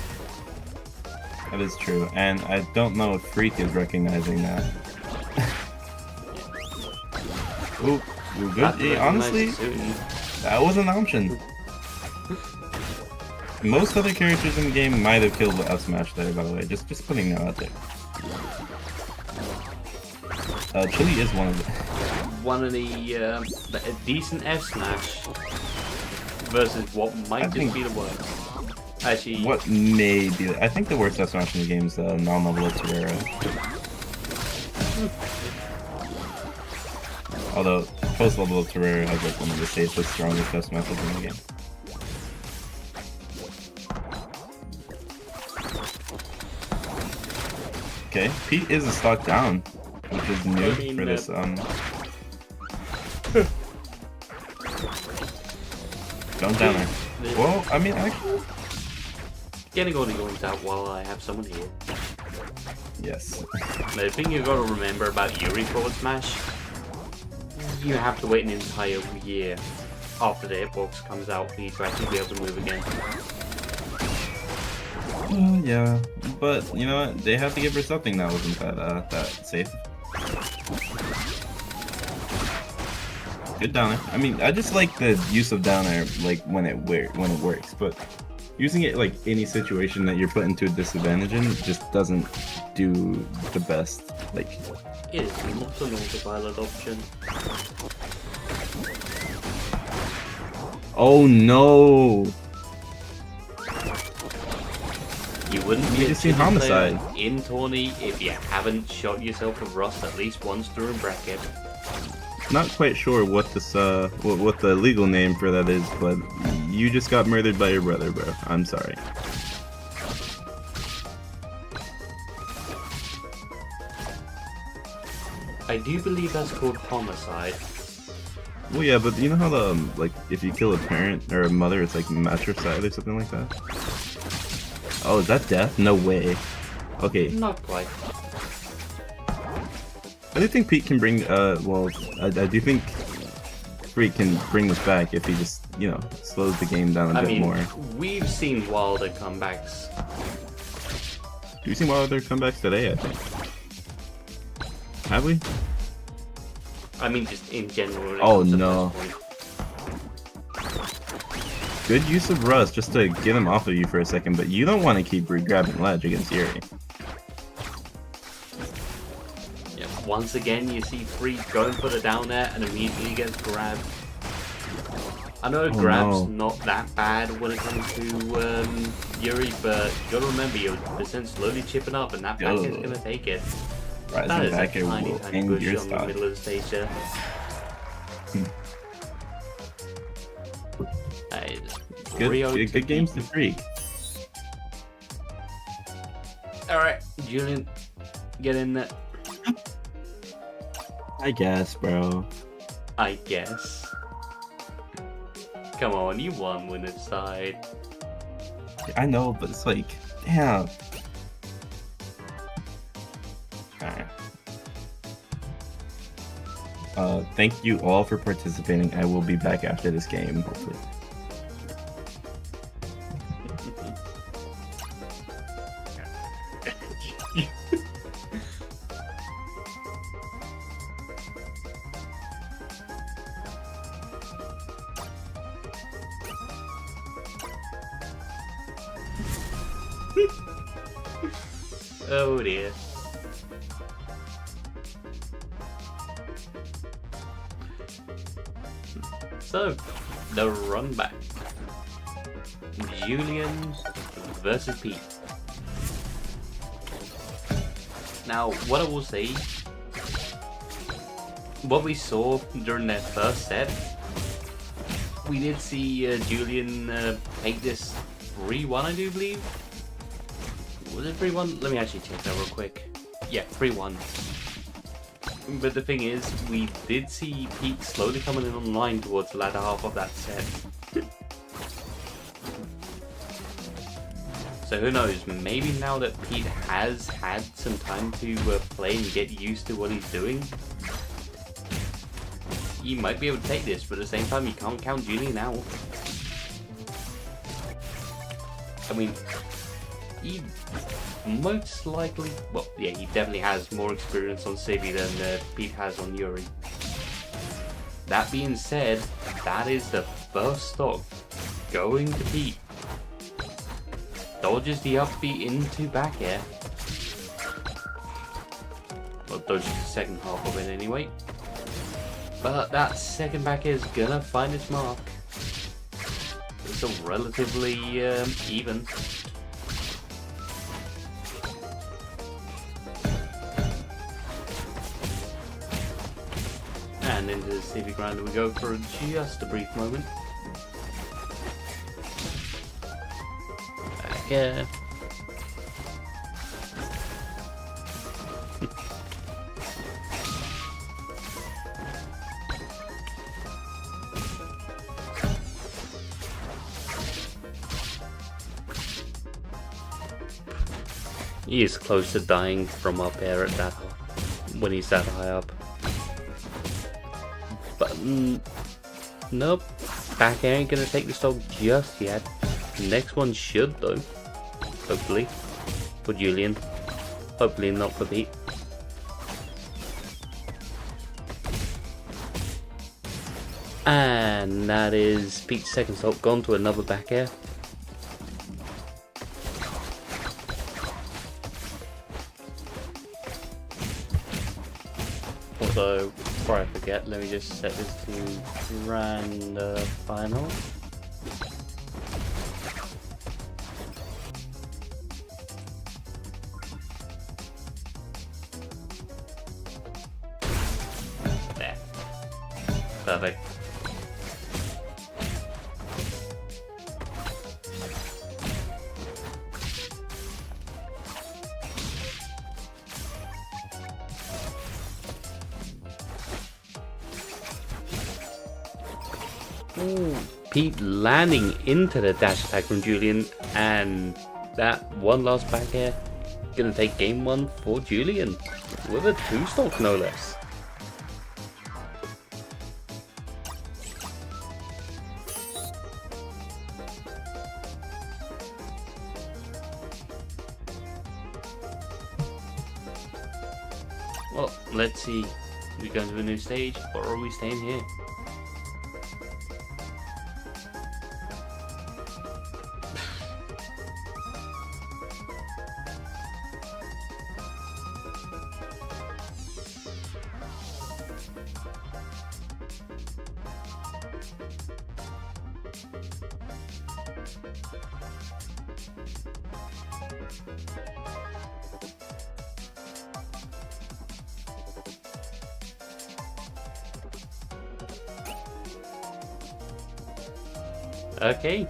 That is true, and I don't know if Freak is recognizing that. Ooh, good. Have to Yeah, honestly, recognize it soon. that was an option. Most other characters in the game might have killed the F smash there, by the way. Just putting that out there. Chili is one of the... One of the a decent F smash versus what might just be the worst. Actually, What may be... I think the worst F smash in the game is the non-level of Terrera. Although, post-level of Terrera has like one of the safest, strongest F smashes in the game. Okay, Pete is a stock down, which is new for this, Don't downer. Well, I mean, actually... getting all the yoinks out while I have someone here. Yes. The thing you gotta remember about Yuri forward smash, you have to wait an entire year after the hitbox comes out for you to actually be able to move again. Yeah, but you know what? They have to give her something that wasn't that safe. Good downer. I mean, I just like the use of downer, like when it works, but using it like any situation that you're put into a disadvantage in just doesn't do the best. Like, It is not an autopilot option. oh no! You wouldn't be You a just seen Chili player Homicide. in tourney if you haven't shot yourself with rust at least once during bracket. Not quite sure what this what the legal name for that is, but you just got murdered by your brother, bro. I'm sorry. I do believe that's called homicide. Well, yeah, but you know how the like if you kill a parent or a mother, it's like matricide or something like that. Oh, is that death? No way. Okay, Not quite. I do think Pete can bring. Well, I do think Freak can bring this back if he just slows the game down a I bit mean, more. we've seen wilder comebacks. Do you see more other comebacks today? I think. Have we? I mean, just in general. when it Oh, comes to no. Flashpoint. Good use of Rust just to get him off of you for a second, but you don't want to keep grabbing ledge against Yuri. Yeah, once again, you see Freak go and put it down there and immediately gets grabbed. I know grab's not that bad when it comes to Yuri, but you gotta remember your percent's slowly chipping up and that back is gonna take it. That Rising is a back air tiny, will tiny end bush your on the stock. middle of the stage there. Good games to Freak. Alright, Julian, get in there. I guess, bro. I guess. Come on, you won winner's side. I know, but it's like, damn. Thank you all for participating. I will be back after this game, hopefully. Oh dear. So, the run back. Julian versus Pete. Now, what I will say, what we saw during that first set, we did see Julian take this 3-1, I do believe. Was it 3-1? Let me actually check that real quick. Yeah, 3-1. But the thing is, we did see Pete slowly coming in online towards the latter half of that set. So who knows, maybe now that Pete has had some time to play and get used to what he's doing, he might be able to take this, but at the same time you can't count Julian out. I mean, he most likely, well, yeah, he definitely has more experience on Civi than Pete has on Yuri. That being said, that is the first stock going to Pete. dodges the upbeat into back air. Well, dodges the second half of it anyway. But that second back air is gonna find its mark. It's still relatively even. And into the CV grinder we go for just a brief moment. Back air. He is close to dying from up air at that when he's that high up. But nope, back air ain't gonna take the stock just yet. Next one should though, hopefully, for Julian. Hopefully not for Pete. And that is Pete's second stock gone to another back air. Also, before I forget, let me just set this to grand final. There. Perfect. Ooh, Pete landing into the dash attack from Julian, and that one last back air gonna take game one for Julian with a 2-stock no less. Well, let's see. We're going to a new stage, or are we staying here? Okay.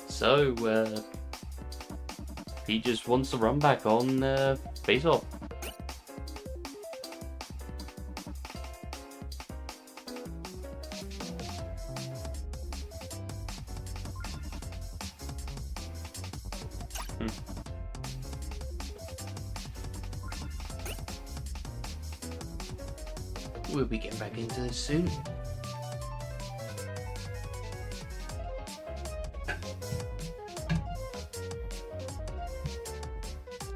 So, he just wants to run back on face off. We'll be getting back into this soon.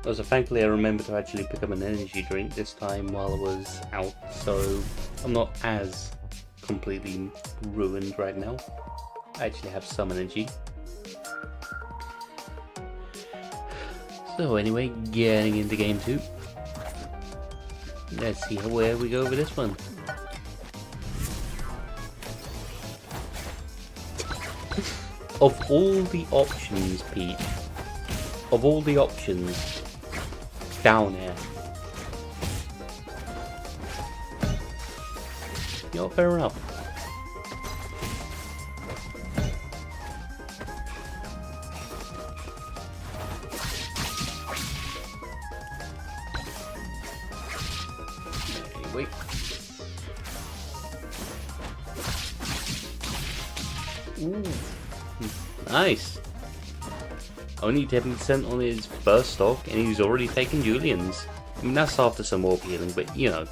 Also, thankfully I remembered to actually pick up an energy drink this time while I was out, so I'm not as completely ruined right now. I actually have some energy. So anyway, getting into game 2. Let's see where we go with this one. Of all the options, Pete, of all the options, down air. You know, fair enough. Wait. Ooh. Nice. Only 10% on his first stock, and he's already taken Julian's. I mean, that's after some more healing, but you know.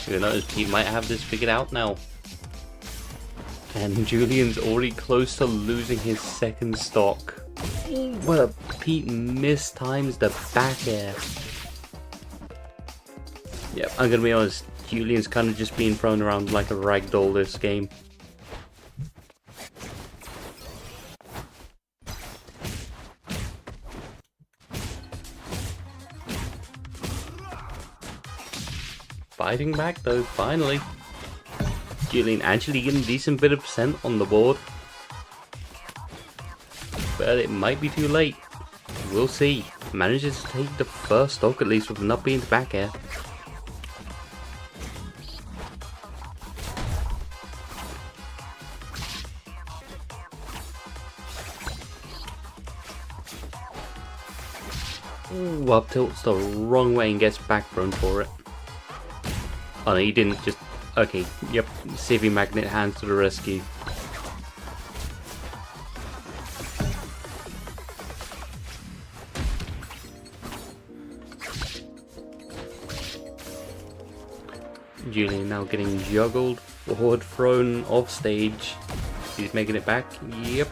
Who knows, he might have this figured out now. And Julian's already close to losing his second stock. But Pete mistimes the back air. Yep, I'm gonna be honest, Julian's kind of just being thrown around like a ragdoll this game. Fighting back though, finally. Julian actually getting a decent bit of percent on the board. But it might be too late. We'll see. Manages to take the first stock at least with not being the back air. Ooh, up tilts the wrong way and gets back thrown for it. Oh no, he didn't just... Okay, yep, Civi Magnet hands to the rescue. Julian now getting juggled, forward thrown, off stage. He's making it back, yep.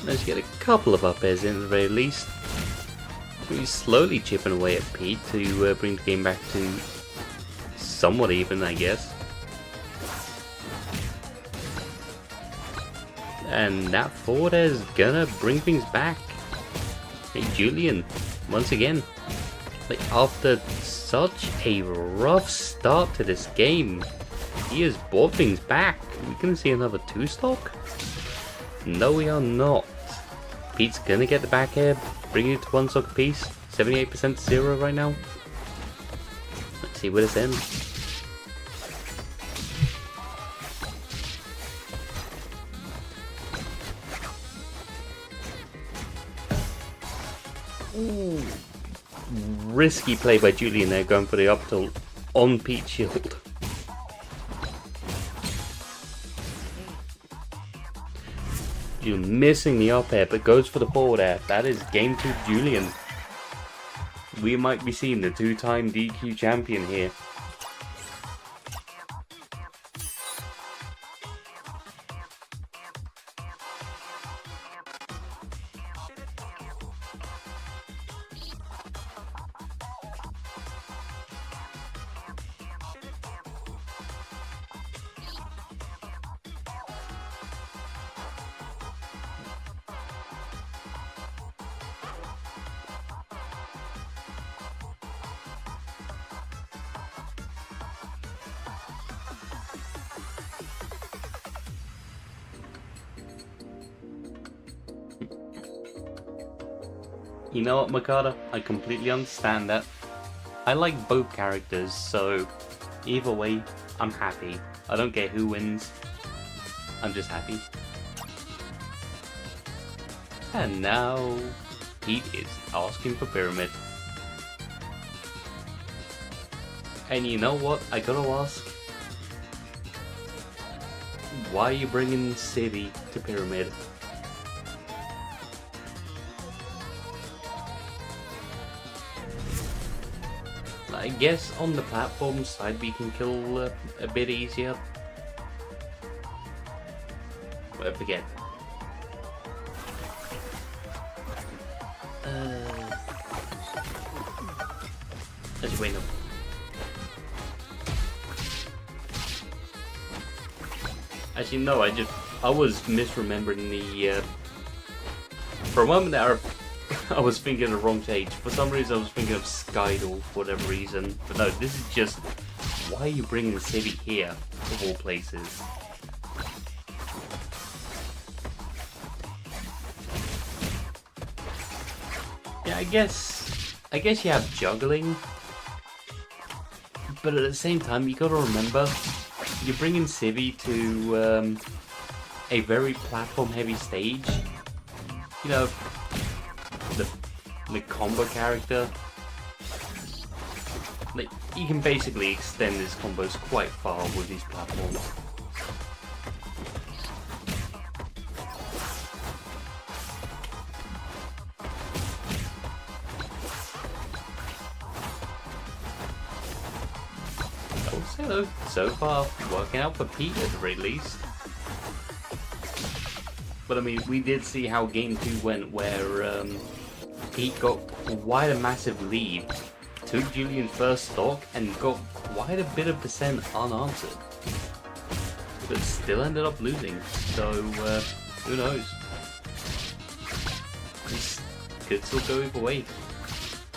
Let's get a couple of up airs in at the very least. He's slowly chipping away at Pete to bring the game back to somewhat even, I guess. And that forward air is gonna bring things back. Hey Julian, once again, like after such a rough start to this game, he has brought things back. Are we gonna see another 2 stock? No, we are not. Pete's gonna get the back air, bring it to 1 stock apiece. 78% to 0 right now. Let's see where this ends. Ooh. Risky play by Julian there, going for the up tilt on Pete's shield. Julian missing the up air, but goes for the forward air. That is game 2 Julian. We might be seeing the 2-time DQ champion here. You know what, Makata? I completely understand that. I like both characters, so either way, I'm happy. I don't care who wins. I'm just happy. And now, Pete is asking for Pyramid. And you know what? I gotta ask. Why are you bringing Civi to Pyramid? I guess on the platform side we can kill a bit easier. Well, forget. Actually, wait, no. Actually, no, I was misremembering the, for a moment there, I was thinking of the wrong stage. For some reason I was thinking of Skydal for whatever reason. But no, this is just, why are you bringing the city here, of all places? Yeah, I guess you have juggling. But at the same time, you gotta remember, you're bringing Civi to a very platform-heavy stage. You know, the combo character, like, you can basically extend his combos quite far with these platforms. Also, so far, working out for Pete at the very least. But I mean, we did see how game 2 went, where Pete got quite a massive lead, took Julian's first stock, and got quite a bit of percent unanswered. But still ended up losing, so who knows? This could still go either way.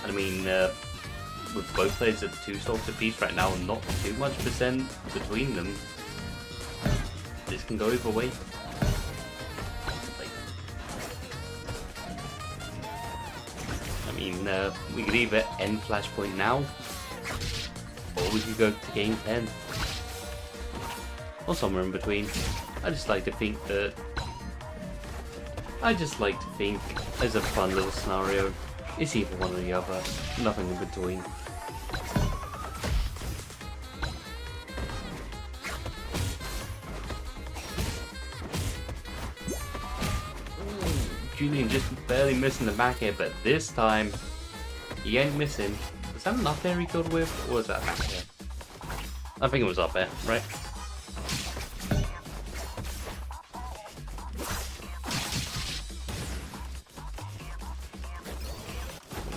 I mean, with both players at 2 stocks apiece right now and not too much percent between them, this can go either way. I mean, we could either end Flashpoint now, or we could go to game 10. Or somewhere in between. I just like to think as a fun little scenario, it's either one or the other, nothing in between. Julian just barely missing the back air, but this time he ain't missing. Was that an up air he killed with, or was that back air? I think it was up air, right?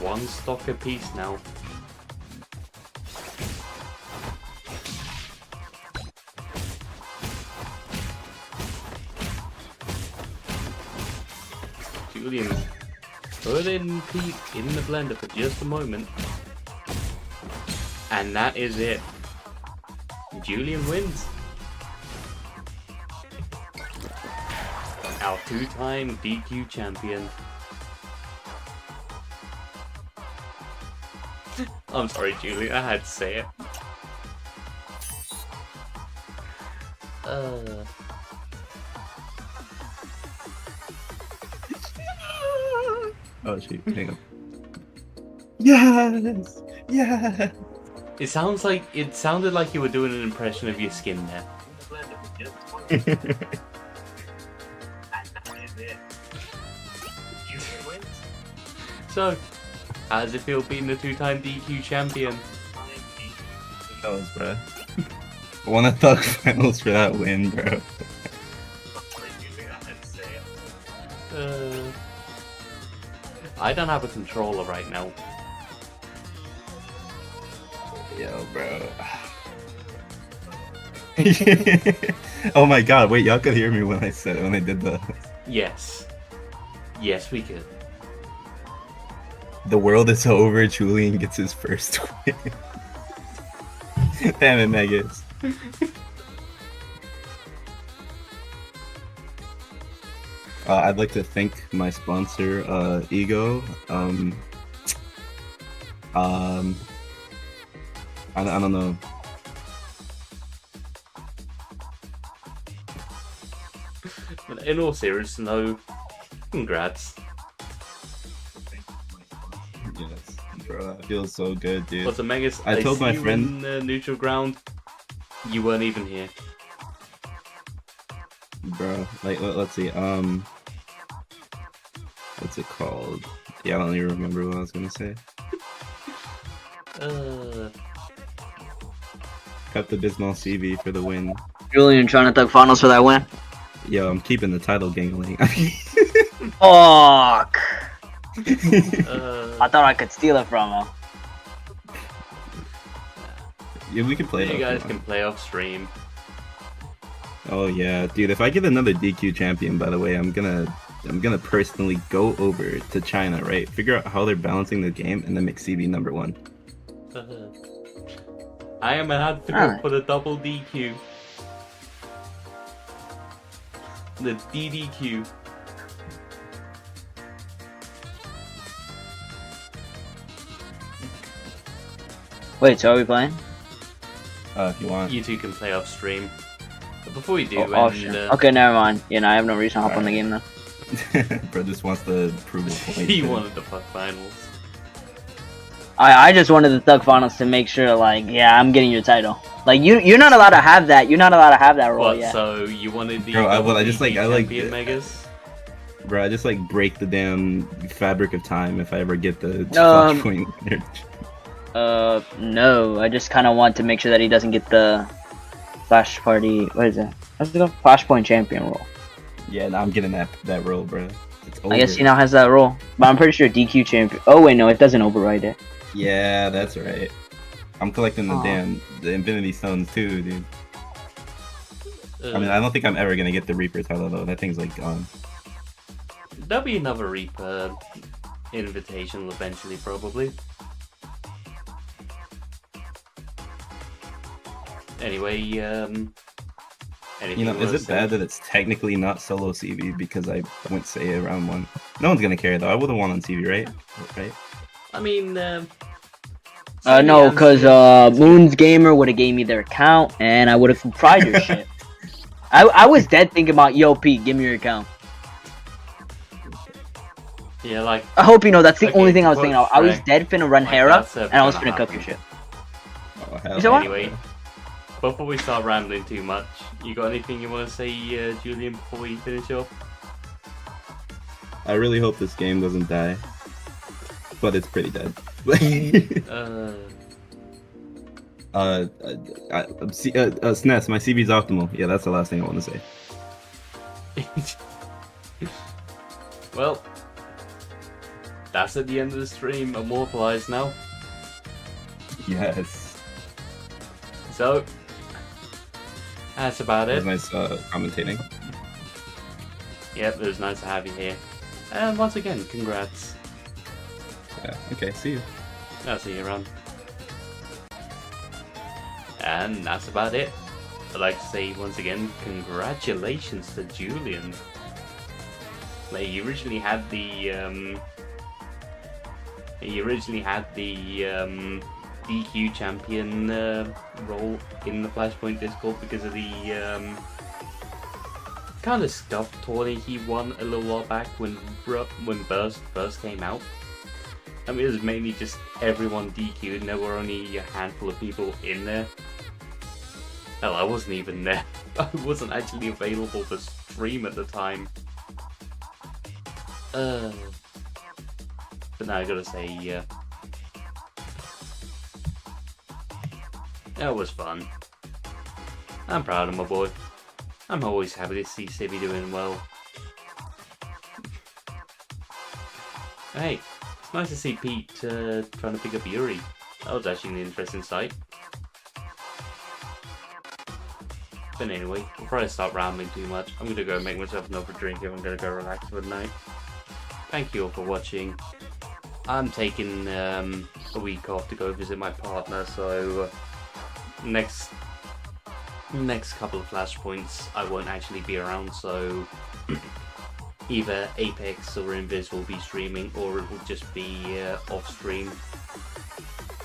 One stock apiece now. Julian putting Pete in the blender for just a moment. And that is it. Julian wins. Our 2-time DQ champion. I'm sorry, Julian, I had to say it. Oh shoot, hang on. Yes! Yes! It sounded like you were doing an impression of your skin there. So, how does it feel being the 2-time DQ champion? That was, bro. I won a Thug Finals for that win, bro. I don't have a controller right now. Yo, bro. Oh my god, wait, y'all could hear me when I did the... Yes. Yes, we could. The world is over, Julian gets his first win. Damn it, Megas. I'd like to thank my sponsor, Ego. I don't know. But in all seriousness, no, congrats. Yes, bro, that feels so good, dude. What's the Megas? I told my friend in neutral ground. You weren't even here, bro. Like, let's see. What's it called? Yeah, I don't even remember what I was gonna say. Pepto Bismol CV for the win. Julian trying to Thug Finals for that win. Yo, I'm keeping the title, gangling. Fuck! I thought I could steal it from him. Yeah, we can play it. You guys can play off stream. Oh yeah, dude. If I get another DQ champion, by the way, I'm gonna personally go over to China, right? Figure out how they're balancing the game, and then make CB #1. I am an advocate for the double DQ. The DDQ. Wait, so are we playing? If you want. You two can play off stream. But before we do, Sure. Okay, never mind. You know, I have no reason to hop on the game now. Bro just wants to prove a point. He wanted the Thug Finals. I just wanted the Thug Finals to make sure, like, yeah, I'm getting your title. Like, you're not allowed to have that. You're not allowed to have that role What, yet. so you wanted the Bro, I like champion Megas? Bro, I just like break the damn fabric of time if I ever get the Flashpoint. No. I just kind of want to make sure that he doesn't get the Flash Party. What is it? What's it called? Flashpoint champion role. Yeah, no, I'm getting that role, bro. It's over. I guess he now has that role, but I'm pretty sure DQ champion. Oh wait, no, it doesn't override it. Yeah, that's right. I'm collecting Aw. the Infinity Stones too, dude. I mean, I don't think I'm ever gonna get the Reaper title though. That thing's like gone. There'll be another Reaper Invitational eventually, probably. Anyway, anything You know, you is wanna it say? bad that it's technically not solo CV because I went say around one? No one's gonna care though. I would have won on CV, right? Right? I mean, No, Simeon's because good. Moon's Gamer would have gave me their account, and I would have tried your shit. I was dead thinking about, yo, Pete, give me your account. Yeah, like, I hope you know that's the Okay, only thing I was but thinking of. I was Shrek, dead finna run like, Hera, that's and I was gonna finna cook your happen. shit. Oh, hell You said what? Anyway, before we start rambling too much, you got anything you want to say, Julian, before we finish up? I really hope this game doesn't die, but it's pretty dead. SNES, my CV's optimal. Yeah, that's the last thing I want to say. Well, that's at the end of the stream, immortalized now. Yes. So, that's about It was it. nice commentating. Yep, it was nice to have you here. And once again, congrats. Yeah. Okay. See you. I'll see you around. And that's about it. I'd like to say once again, congratulations to Julian. Like, he originally had the DQ champion role in the Flashpoint Discord because of the kind of scuffed tourney he won a little while back when Burst first came out. I mean, it was mainly just everyone DQ'd and there were only a handful of people in there. Hell, I wasn't even there. I wasn't actually available to stream at the time. But now I gotta say, that was fun. I'm proud of my boy. I'm always happy to see Sibby doing well. Hey, it's nice to see Pete trying to pick up Yuri. That was actually an interesting sight. But anyway, we'll probably stop rambling too much. I'm gonna go make myself another drink and I'm gonna go relax for the night. Thank you all for watching. I'm taking a week off to go visit my partner, so next couple of flashpoints I won't actually be around, so either Apex or Invis will be streaming, or it will just be off stream.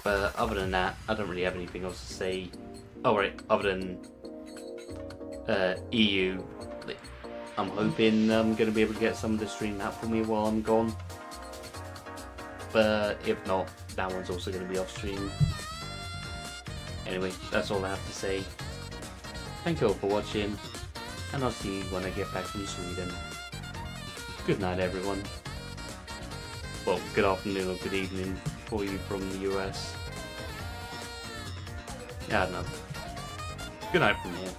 But other than that, I don't really have anything else to say. Alright, other than EU, I'm hoping I'm going to be able to get someone to stream that for me while I'm gone. But if not, that one's also going to be off stream. Anyway, that's all I have to say. Thank you all for watching, and I'll see you when I get back from Sweden. Good night, everyone. Well, good afternoon or good evening for you from the US. Yeah, I don't know. Good night from here.